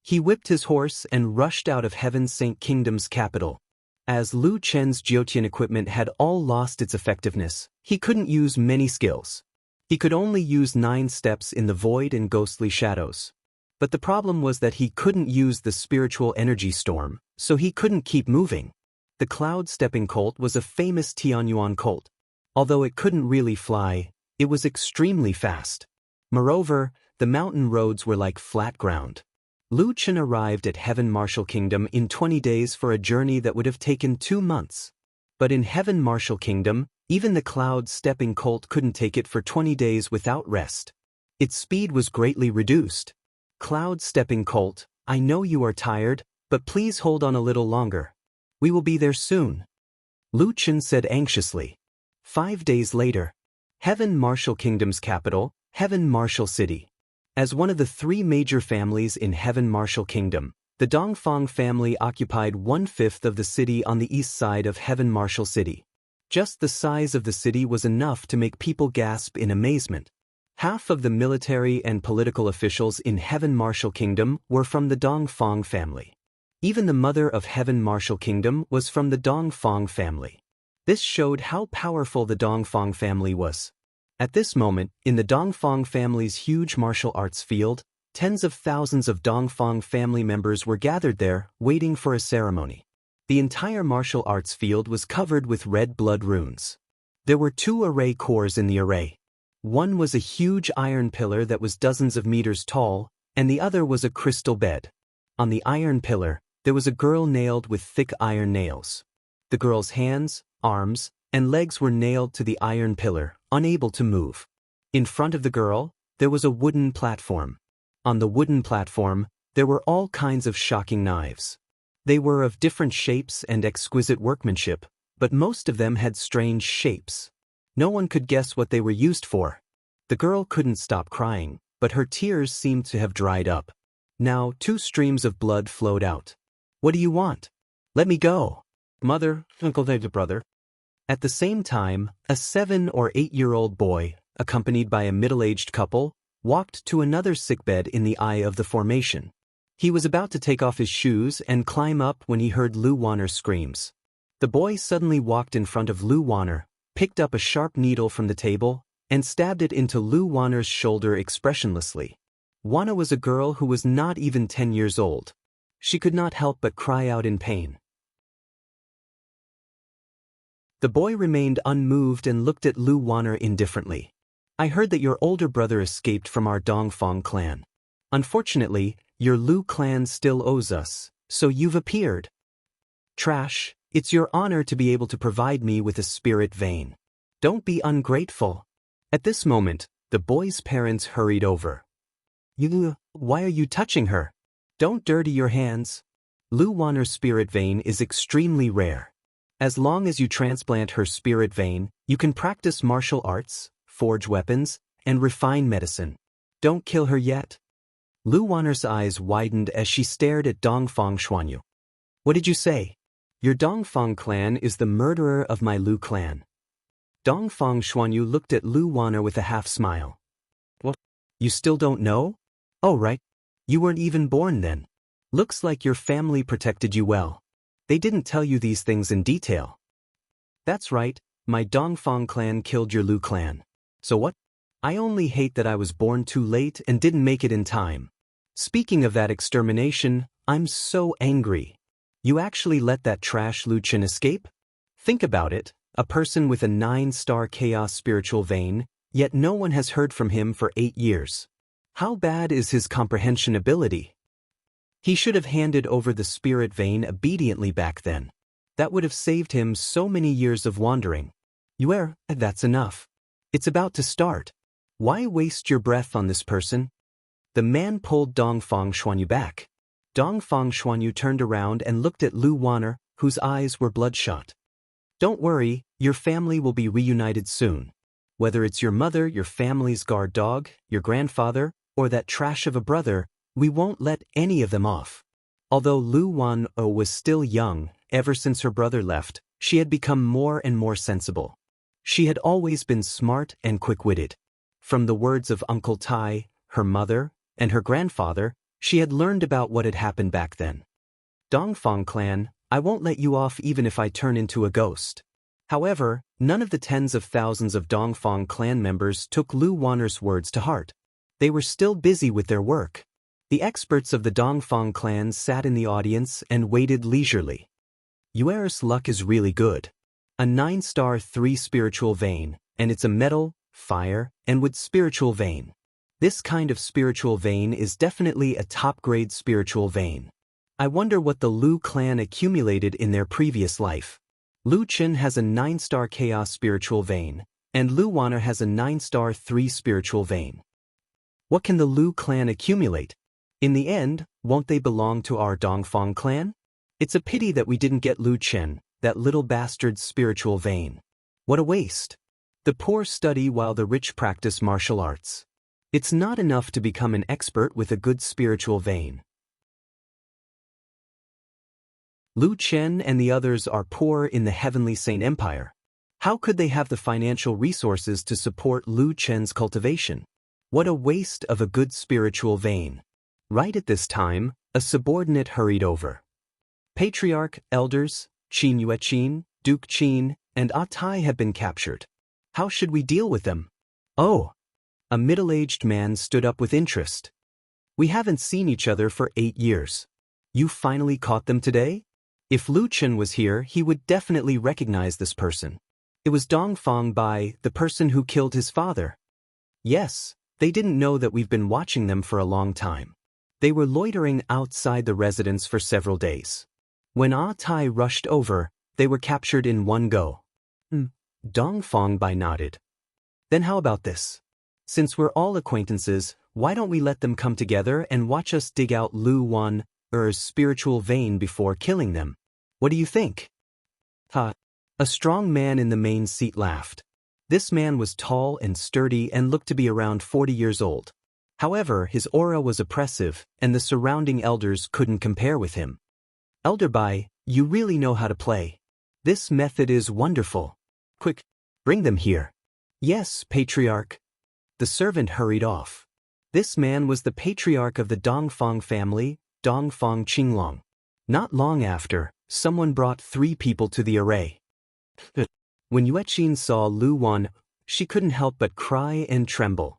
He whipped his horse and rushed out of Heaven Saint Kingdom's capital. As Lu Chen's Jiutian equipment had all lost its effectiveness, he couldn't use many skills. He could only use 9 steps in the void and ghostly shadows. But the problem was that he couldn't use the spiritual energy storm, so he couldn't keep moving. The cloud-stepping colt was a famous Tianyuan colt. Although it couldn't really fly, it was extremely fast. Moreover, the mountain roads were like flat ground. Lu Chin arrived at Heaven Martial Kingdom in 20 days for a journey that would have taken 2 months. But in Heaven Martial Kingdom, even the cloud-stepping colt couldn't take it for 20 days without rest. Its speed was greatly reduced. "Cloud-stepping colt, I know you are tired, but please hold on a little longer. We will be there soon," Lu Chin said anxiously. 5 days later. Heaven Martial Kingdom's capital, Heaven Martial City. As one of the 3 major families in Heaven Martial Kingdom, the Dongfang family occupied 1/5 of the city on the east side of Heaven Martial City. Just the size of the city was enough to make people gasp in amazement. Half of the military and political officials in Heaven Martial Kingdom were from the Dongfang family. Even the mother of Heaven Martial Kingdom was from the Dongfang family. This showed how powerful the Dongfang family was. At this moment, in the Dongfang family's huge martial arts field, tens of thousands of Dongfang family members were gathered there, waiting for a ceremony. The entire martial arts field was covered with red blood runes. There were 2 array cores in the array. One was a huge iron pillar that was dozens of meters tall, and the other was a crystal bed. On the iron pillar, there was a girl nailed with thick iron nails. The girl's hands, arms, and legs were nailed to the iron pillar, unable to move. In front of the girl, there was a wooden platform. On the wooden platform, there were all kinds of shocking knives. They were of different shapes and exquisite workmanship, but most of them had strange shapes. No one could guess what they were used for. The girl couldn't stop crying, but her tears seemed to have dried up. Now 2 streams of blood flowed out. "What do you want? Let me go." "Mother, uncle, brother." At the same time, a 7 or 8-year-old boy, accompanied by a middle-aged couple, walked to another sickbed in the eye of the formation. He was about to take off his shoes and climb up when he heard Lu Wanner's screams. The boy suddenly walked in front of Lu Wanner, picked up a sharp needle from the table, and stabbed it into Lu Wanner's shoulder expressionlessly. Wanna was a girl who was not even 10 years old. She could not help but cry out in pain. The boy remained unmoved and looked at Lu Wanner indifferently. "I heard that your older brother escaped from our Dongfang clan. Unfortunately, your Lu clan still owes us, so you've appeared. Trash, it's your honor to be able to provide me with a spirit vein. Don't be ungrateful. At this moment, the boy's parents hurried over. Why are you touching her? Don't dirty your hands. Lu Wanner's spirit vein is extremely rare. As long as you transplant her spirit vein, you can practice martial arts, forge weapons, and refine medicine. Don't kill her yet. Lu Wanner's eyes widened as she stared at Dongfang Xuanyu. What did you say? Your Dongfang clan is the murderer of my Lu clan. Dongfang Xuanyu looked at Lu Wanner with a half-smile. What? You still don't know? Oh right. You weren't even born then. Looks like your family protected you well. They didn't tell you these things in detail. That's right, my Dongfang clan killed your Lu clan. So what? I only hate that I was born too late and didn't make it in time. Speaking of that extermination, I'm so angry. You actually let that trash Lu Chen escape? Think about it, a person with a 9-star chaos spiritual vein, yet no one has heard from him for 8 years. How bad is his comprehension ability? He should have handed over the spirit vein obediently back then. That would have saved him so many years of wandering. That's enough. It's about to start. Why waste your breath on this person? The man pulled Dongfang Xuanyu back. Dongfang Xuanyu turned around and looked at Lu Wanner, whose eyes were bloodshot. Don't worry, your family will be reunited soon. Whether it's your mother, your family's guard dog, your grandfather, or that trash of a brother, we won't let any of them off. Although Lu Wanner was still young, ever since her brother left, she had become more and more sensible. She had always been smart and quick-witted. From the words of Uncle Tai, her mother, and her grandfather, she had learned about what had happened back then. Dongfang clan, I won't let you off even if I turn into a ghost. However, none of the tens of thousands of Dongfang clan members took Lu Wanner's words to heart. They were still busy with their work. The experts of the Dongfang clan sat in the audience and waited leisurely. Yuer's luck is really good. A 9-star 3 spiritual vein, and it's a metal, fire, and wood spiritual vein. This kind of spiritual vein is definitely a top-grade spiritual vein. I wonder what the Lu clan accumulated in their previous life. Lu Chen has a 9-star chaos spiritual vein, and Lu Wanner has a 9-star 3 spiritual vein. What can the Lu clan accumulate? In the end, won't they belong to our Dongfang clan? It's a pity that we didn't get Lu Chen, that little bastard's spiritual vein. What a waste. The poor study while the rich practice martial arts. It's not enough to become an expert with a good spiritual vein. Lu Chen and the others are poor in the Heavenly Saint Empire. How could they have the financial resources to support Lu Chen's cultivation? What a waste of a good spiritual vein. Right at this time, a subordinate hurried over. Patriarch, elders, Qin Yueqin, Duke Qin, and Tai have been captured. How should we deal with them? Oh! A middle-aged man stood up with interest. We haven't seen each other for 8 years. You finally caught them today? If Lu Chen was here, he would definitely recognize this person. It was Dongfang Bai, the person who killed his father. Yes, they didn't know that we've been watching them for a long time. They were loitering outside the residence for several days. When Tai rushed over, they were captured in one go. Dongfang Bai nodded. Then how about this? Since we're all acquaintances, why don't we let them come together and watch us dig out Lu Wanner's spiritual vein before killing them? What do you think? A strong man in the main seat laughed. This man was tall and sturdy and looked to be around 40 years old. However, his aura was oppressive, and the surrounding elders couldn't compare with him. Elder Bai, you really know how to play. This method is wonderful. Quick, bring them here. Yes, Patriarch. The servant hurried off. This man was the patriarch of the Dongfang family, Dongfang Qinglong. Not long after, someone brought 3 people to the array. When Yueqin saw Lu Wanner, she couldn't help but cry and tremble.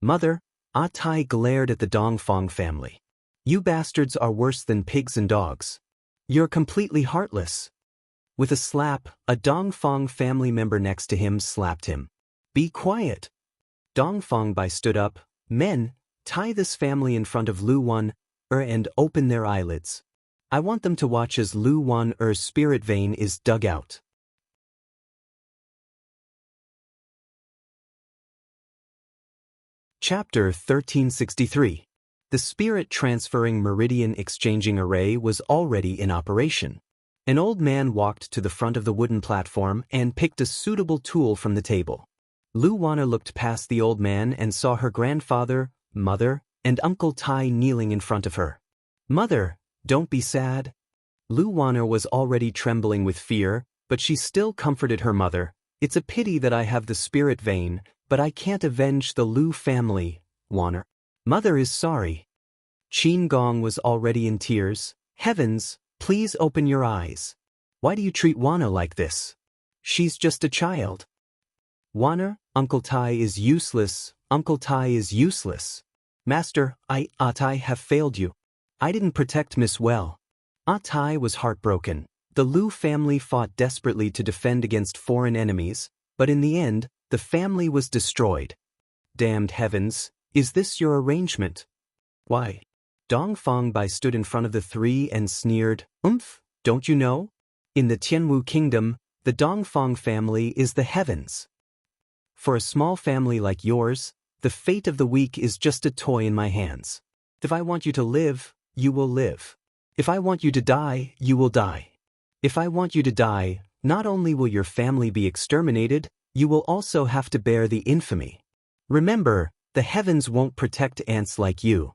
Mother, Tai glared at the Dongfang family. You bastards are worse than pigs and dogs. You're completely heartless. With a slap, a Dongfang family member next to him slapped him. Be quiet. Dongfang Bai stood up. Men, tie this family in front of Lu Wanner and open their eyelids. I want them to watch as Lu Wan-er's spirit vein is dug out. Chapter 1363. The spirit transferring meridian exchanging array was already in operation. An old man walked to the front of the wooden platform and picked a suitable tool from the table. Lu Wana looked past the old man and saw her grandfather, mother, and Uncle Tai kneeling in front of her. "Mother, don't be sad." Lu Wana was already trembling with fear, but she still comforted her mother. "It's a pity that I have the spirit vein, but I can't avenge the Lu family, Wana. Mother is sorry." Qin Gong was already in tears. "Heavens, please open your eyes. Why do you treat Wana like this? She's just a child." "Wana, Uncle Tai is useless. Uncle Tai is useless. Master, Tai have failed you. I didn't protect Miss well." Tai was heartbroken. The Lu family fought desperately to defend against foreign enemies, but in the end, the family was destroyed. "Damned heavens, is this your arrangement?" "Why?" Dong Fangbai stood in front of the three and sneered, "Don't you know? In the Tianwu kingdom, the Dongfang family is the heavens. For a small family like yours, the fate of the weak is just a toy in my hands. If I want you to live, you will live. If I want you to die, you will die. If I want you to die, not only will your family be exterminated, you will also have to bear the infamy. Remember, the heavens won't protect ants like you."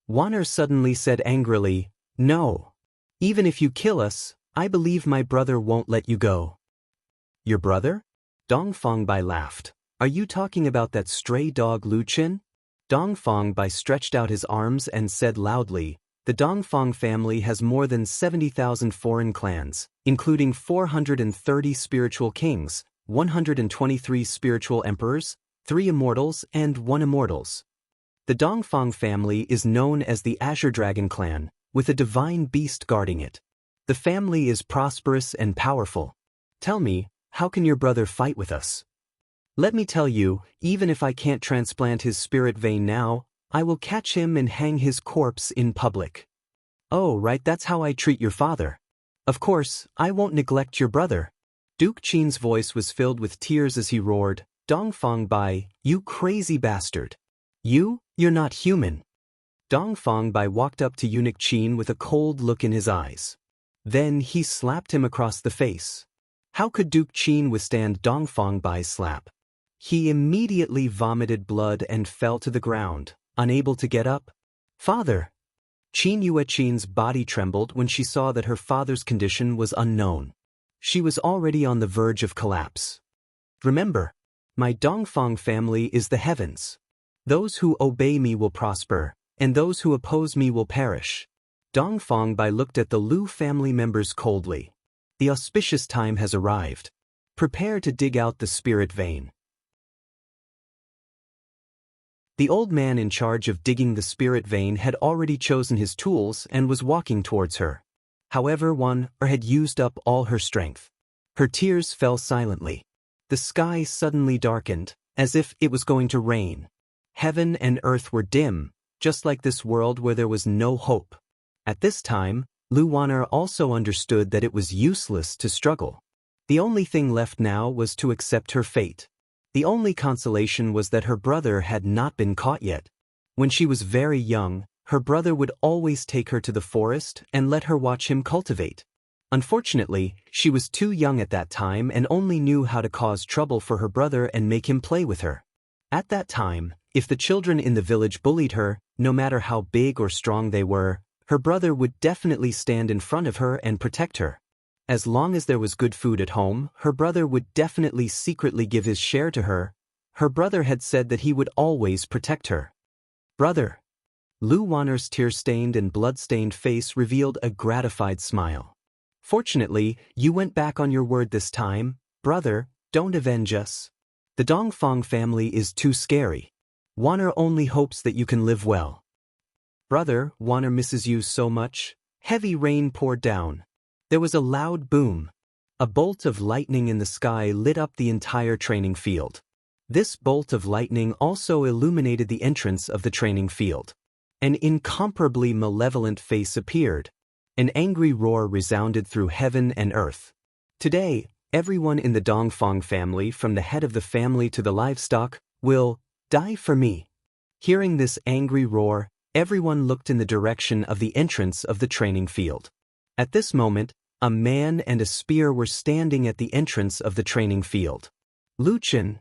Wanner suddenly said angrily, "No. Even if you kill us, I believe my brother won't let you go." "Your brother?" Dong Fangbai laughed. "Are you talking about that stray dog Lu Qin?" Dong Fangbai stretched out his arms and said loudly, "The Dongfang family has more than 70,000 foreign clans, including 430 spiritual kings, 123 spiritual emperors, 3 immortals and 1 immortals. The Dongfang family is known as the Azure Dragon clan, with a divine beast guarding it. The family is prosperous and powerful. Tell me, how can your brother fight with us? Let me tell you, even if I can't transplant his spirit vein now, I will catch him and hang his corpse in public." "Oh, right, that's how I treat your father. Of course, I won't neglect your brother." Duke Qin's voice was filled with tears as he roared, "Dongfang Bai, you crazy bastard. You're not human." Dongfang Bai walked up to Eunuch Qin with a cold look in his eyes. Then he slapped him across the face. How could Duke Qin withstand Dongfang Bai's slap? He immediately vomited blood and fell to the ground, unable to get up. "Father!" Qin Yueqin's body trembled when she saw that her father's condition was unknown. She was already on the verge of collapse. "Remember, my Dongfang family is the heavens. Those who obey me will prosper, and those who oppose me will perish." Dongfang Bai looked at the Lu family members coldly. "The auspicious time has arrived. Prepare to dig out the spirit vein." The old man in charge of digging the spirit vein had already chosen his tools and was walking towards her. However, had used up all her strength. Her tears fell silently. The sky suddenly darkened, as if it was going to rain. Heaven and earth were dim, just like this world where there was no hope. At this time, Lu Wanner also understood that it was useless to struggle. The only thing left now was to accept her fate. The only consolation was that her brother had not been caught yet. When she was very young, her brother would always take her to the forest and let her watch him cultivate. Unfortunately, she was too young at that time and only knew how to cause trouble for her brother and make him play with her. At that time, if the children in the village bullied her, no matter how big or strong they were, her brother would definitely stand in front of her and protect her. As long as there was good food at home, her brother would definitely secretly give his share to her. Her brother had said that he would always protect her. "Brother." Lu Wanner's tear-stained and blood-stained face revealed a gratified smile. "Fortunately, you went back on your word this time. Brother, don't avenge us. The Dongfang family is too scary. Wanner only hopes that you can live well." "Brother, Wanner misses you so much." Heavy rain poured down. There was a loud boom. A bolt of lightning in the sky lit up the entire training field. This bolt of lightning also illuminated the entrance of the training field. An incomparably malevolent face appeared. An angry roar resounded through heaven and earth. Today, everyone in the Dongfang family, from the head of the family to the livestock, will die for me. Hearing this angry roar, everyone looked in the direction of the entrance of the training field. At this moment, a man and a spear were standing at the entrance of the training field. Lu Chen.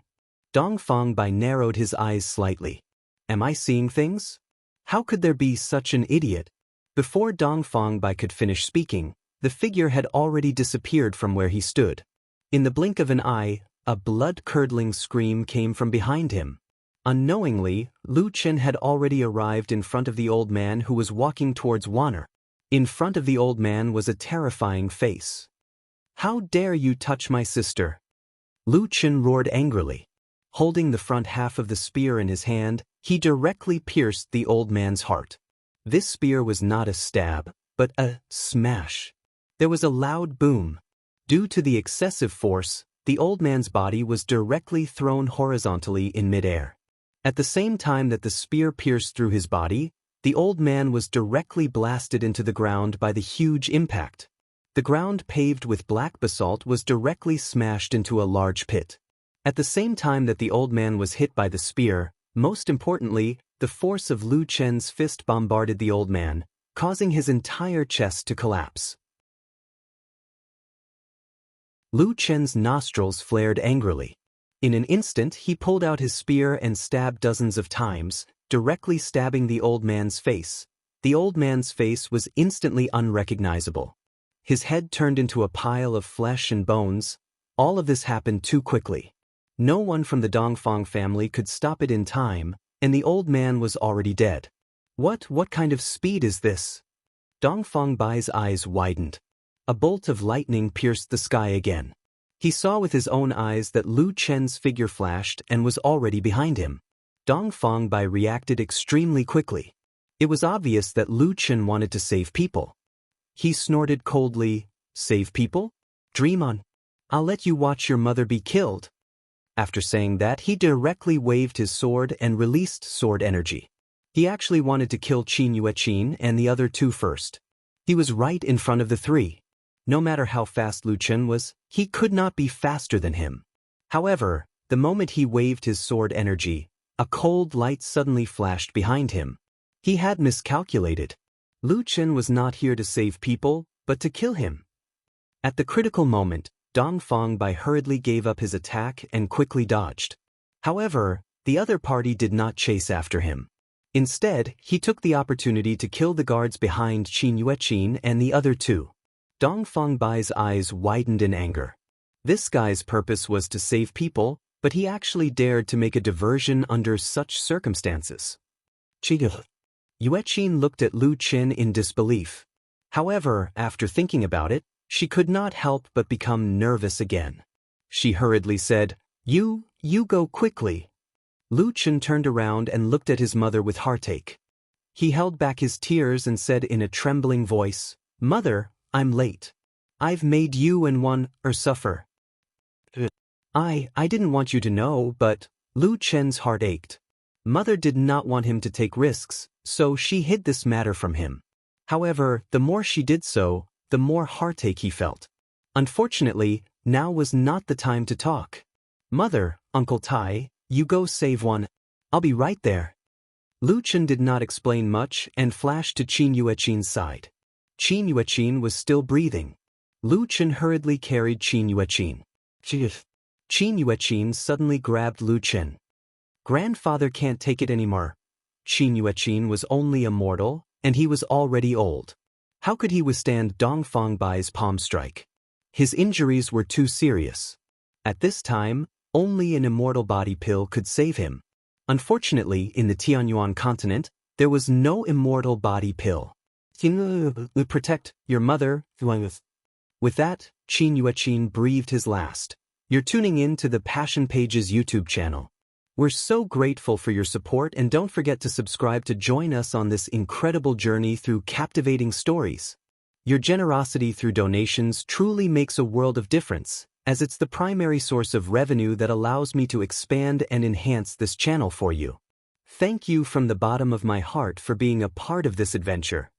Dongfang Bai narrowed his eyes slightly. Am I seeing things? How could there be such an idiot? Before Dongfang Bai could finish speaking, the figure had already disappeared from where he stood. In the blink of an eye, a blood-curdling scream came from behind him. Unknowingly, Lu Chen had already arrived in front of the old man who was walking towards Wanner. In front of the old man was a terrifying face. How dare you touch my sister? Lu Chen roared angrily. Holding the front half of the spear in his hand, he directly pierced the old man's heart. This spear was not a stab, but a smash. There was a loud boom. Due to the excessive force, the old man's body was directly thrown horizontally in midair. At the same time that the spear pierced through his body, the old man was directly blasted into the ground by the huge impact. The ground paved with black basalt was directly smashed into a large pit. At the same time that the old man was hit by the spear, most importantly, the force of Lu Chen's fist bombarded the old man, causing his entire chest to collapse. Lu Chen's nostrils flared angrily. In an instant he pulled out his spear and stabbed dozens of times, directly stabbing the old man's face. The old man's face was instantly unrecognizable. His head turned into a pile of flesh and bones. All of this happened too quickly. No one from the Dongfang family could stop it in time, and the old man was already dead. What kind of speed is this? Dongfang Bai's eyes widened. A bolt of lightning pierced the sky again. He saw with his own eyes that Lu Chen's figure flashed and was already behind him. Dongfang Bai reacted extremely quickly. It was obvious that Lu Chen wanted to save people. He snorted coldly, "Save people? Dream on. I'll let you watch your mother be killed." After saying that, he directly waved his sword and released sword energy. He actually wanted to kill Qin Yueqin and the other two first. He was right in front of the three. No matter how fast Lu Chen was, he could not be faster than him. However, the moment he waved his sword energy, a cold light suddenly flashed behind him. He had miscalculated. Lu Chen was not here to save people, but to kill him. At the critical moment, Dongfang Bai hurriedly gave up his attack and quickly dodged. However, the other party did not chase after him. Instead, he took the opportunity to kill the guards behind Qin Yueqin and the other two. Dongfang Bai's eyes widened in anger. This guy's purpose was to save people, but he actually dared to make a diversion under such circumstances. Yueqin looked at Lu Chen in disbelief. However, after thinking about it, she could not help but become nervous again. She hurriedly said, You go quickly." Lu Chen turned around and looked at his mother with heartache. He held back his tears and said in a trembling voice, "Mother, I'm late. I've made you and one suffer." I didn't want you to know, but Lu Chen's heart ached. Mother did not want him to take risks, so she hid this matter from him. However, the more she did so, the more heartache he felt. Unfortunately, now was not the time to talk. "Mother, Uncle Tai, you go save one. I'll be right there." Lu Chen did not explain much and flashed to Qin Yueqin's side. Qin Yueqin was still breathing. Lu Chen hurriedly carried Qin Yueqin. Qin Yueqin suddenly grabbed Lu Chen. "Grandfather can't take it anymore." Qin Yueqin was only a mortal, and he was already old. How could he withstand Dongfang Bai's palm strike? His injuries were too serious. At this time, only an immortal body pill could save him. Unfortunately, in the Tianyuan continent, there was no immortal body pill. "Protect your mother." With that, Qin Yueqin breathed his last. You're tuning in to the Passion Pages YouTube channel. We're so grateful for your support, and don't forget to subscribe to join us on this incredible journey through captivating stories. Your generosity through donations truly makes a world of difference, as it's the primary source of revenue that allows me to expand and enhance this channel for you. Thank you from the bottom of my heart for being a part of this adventure.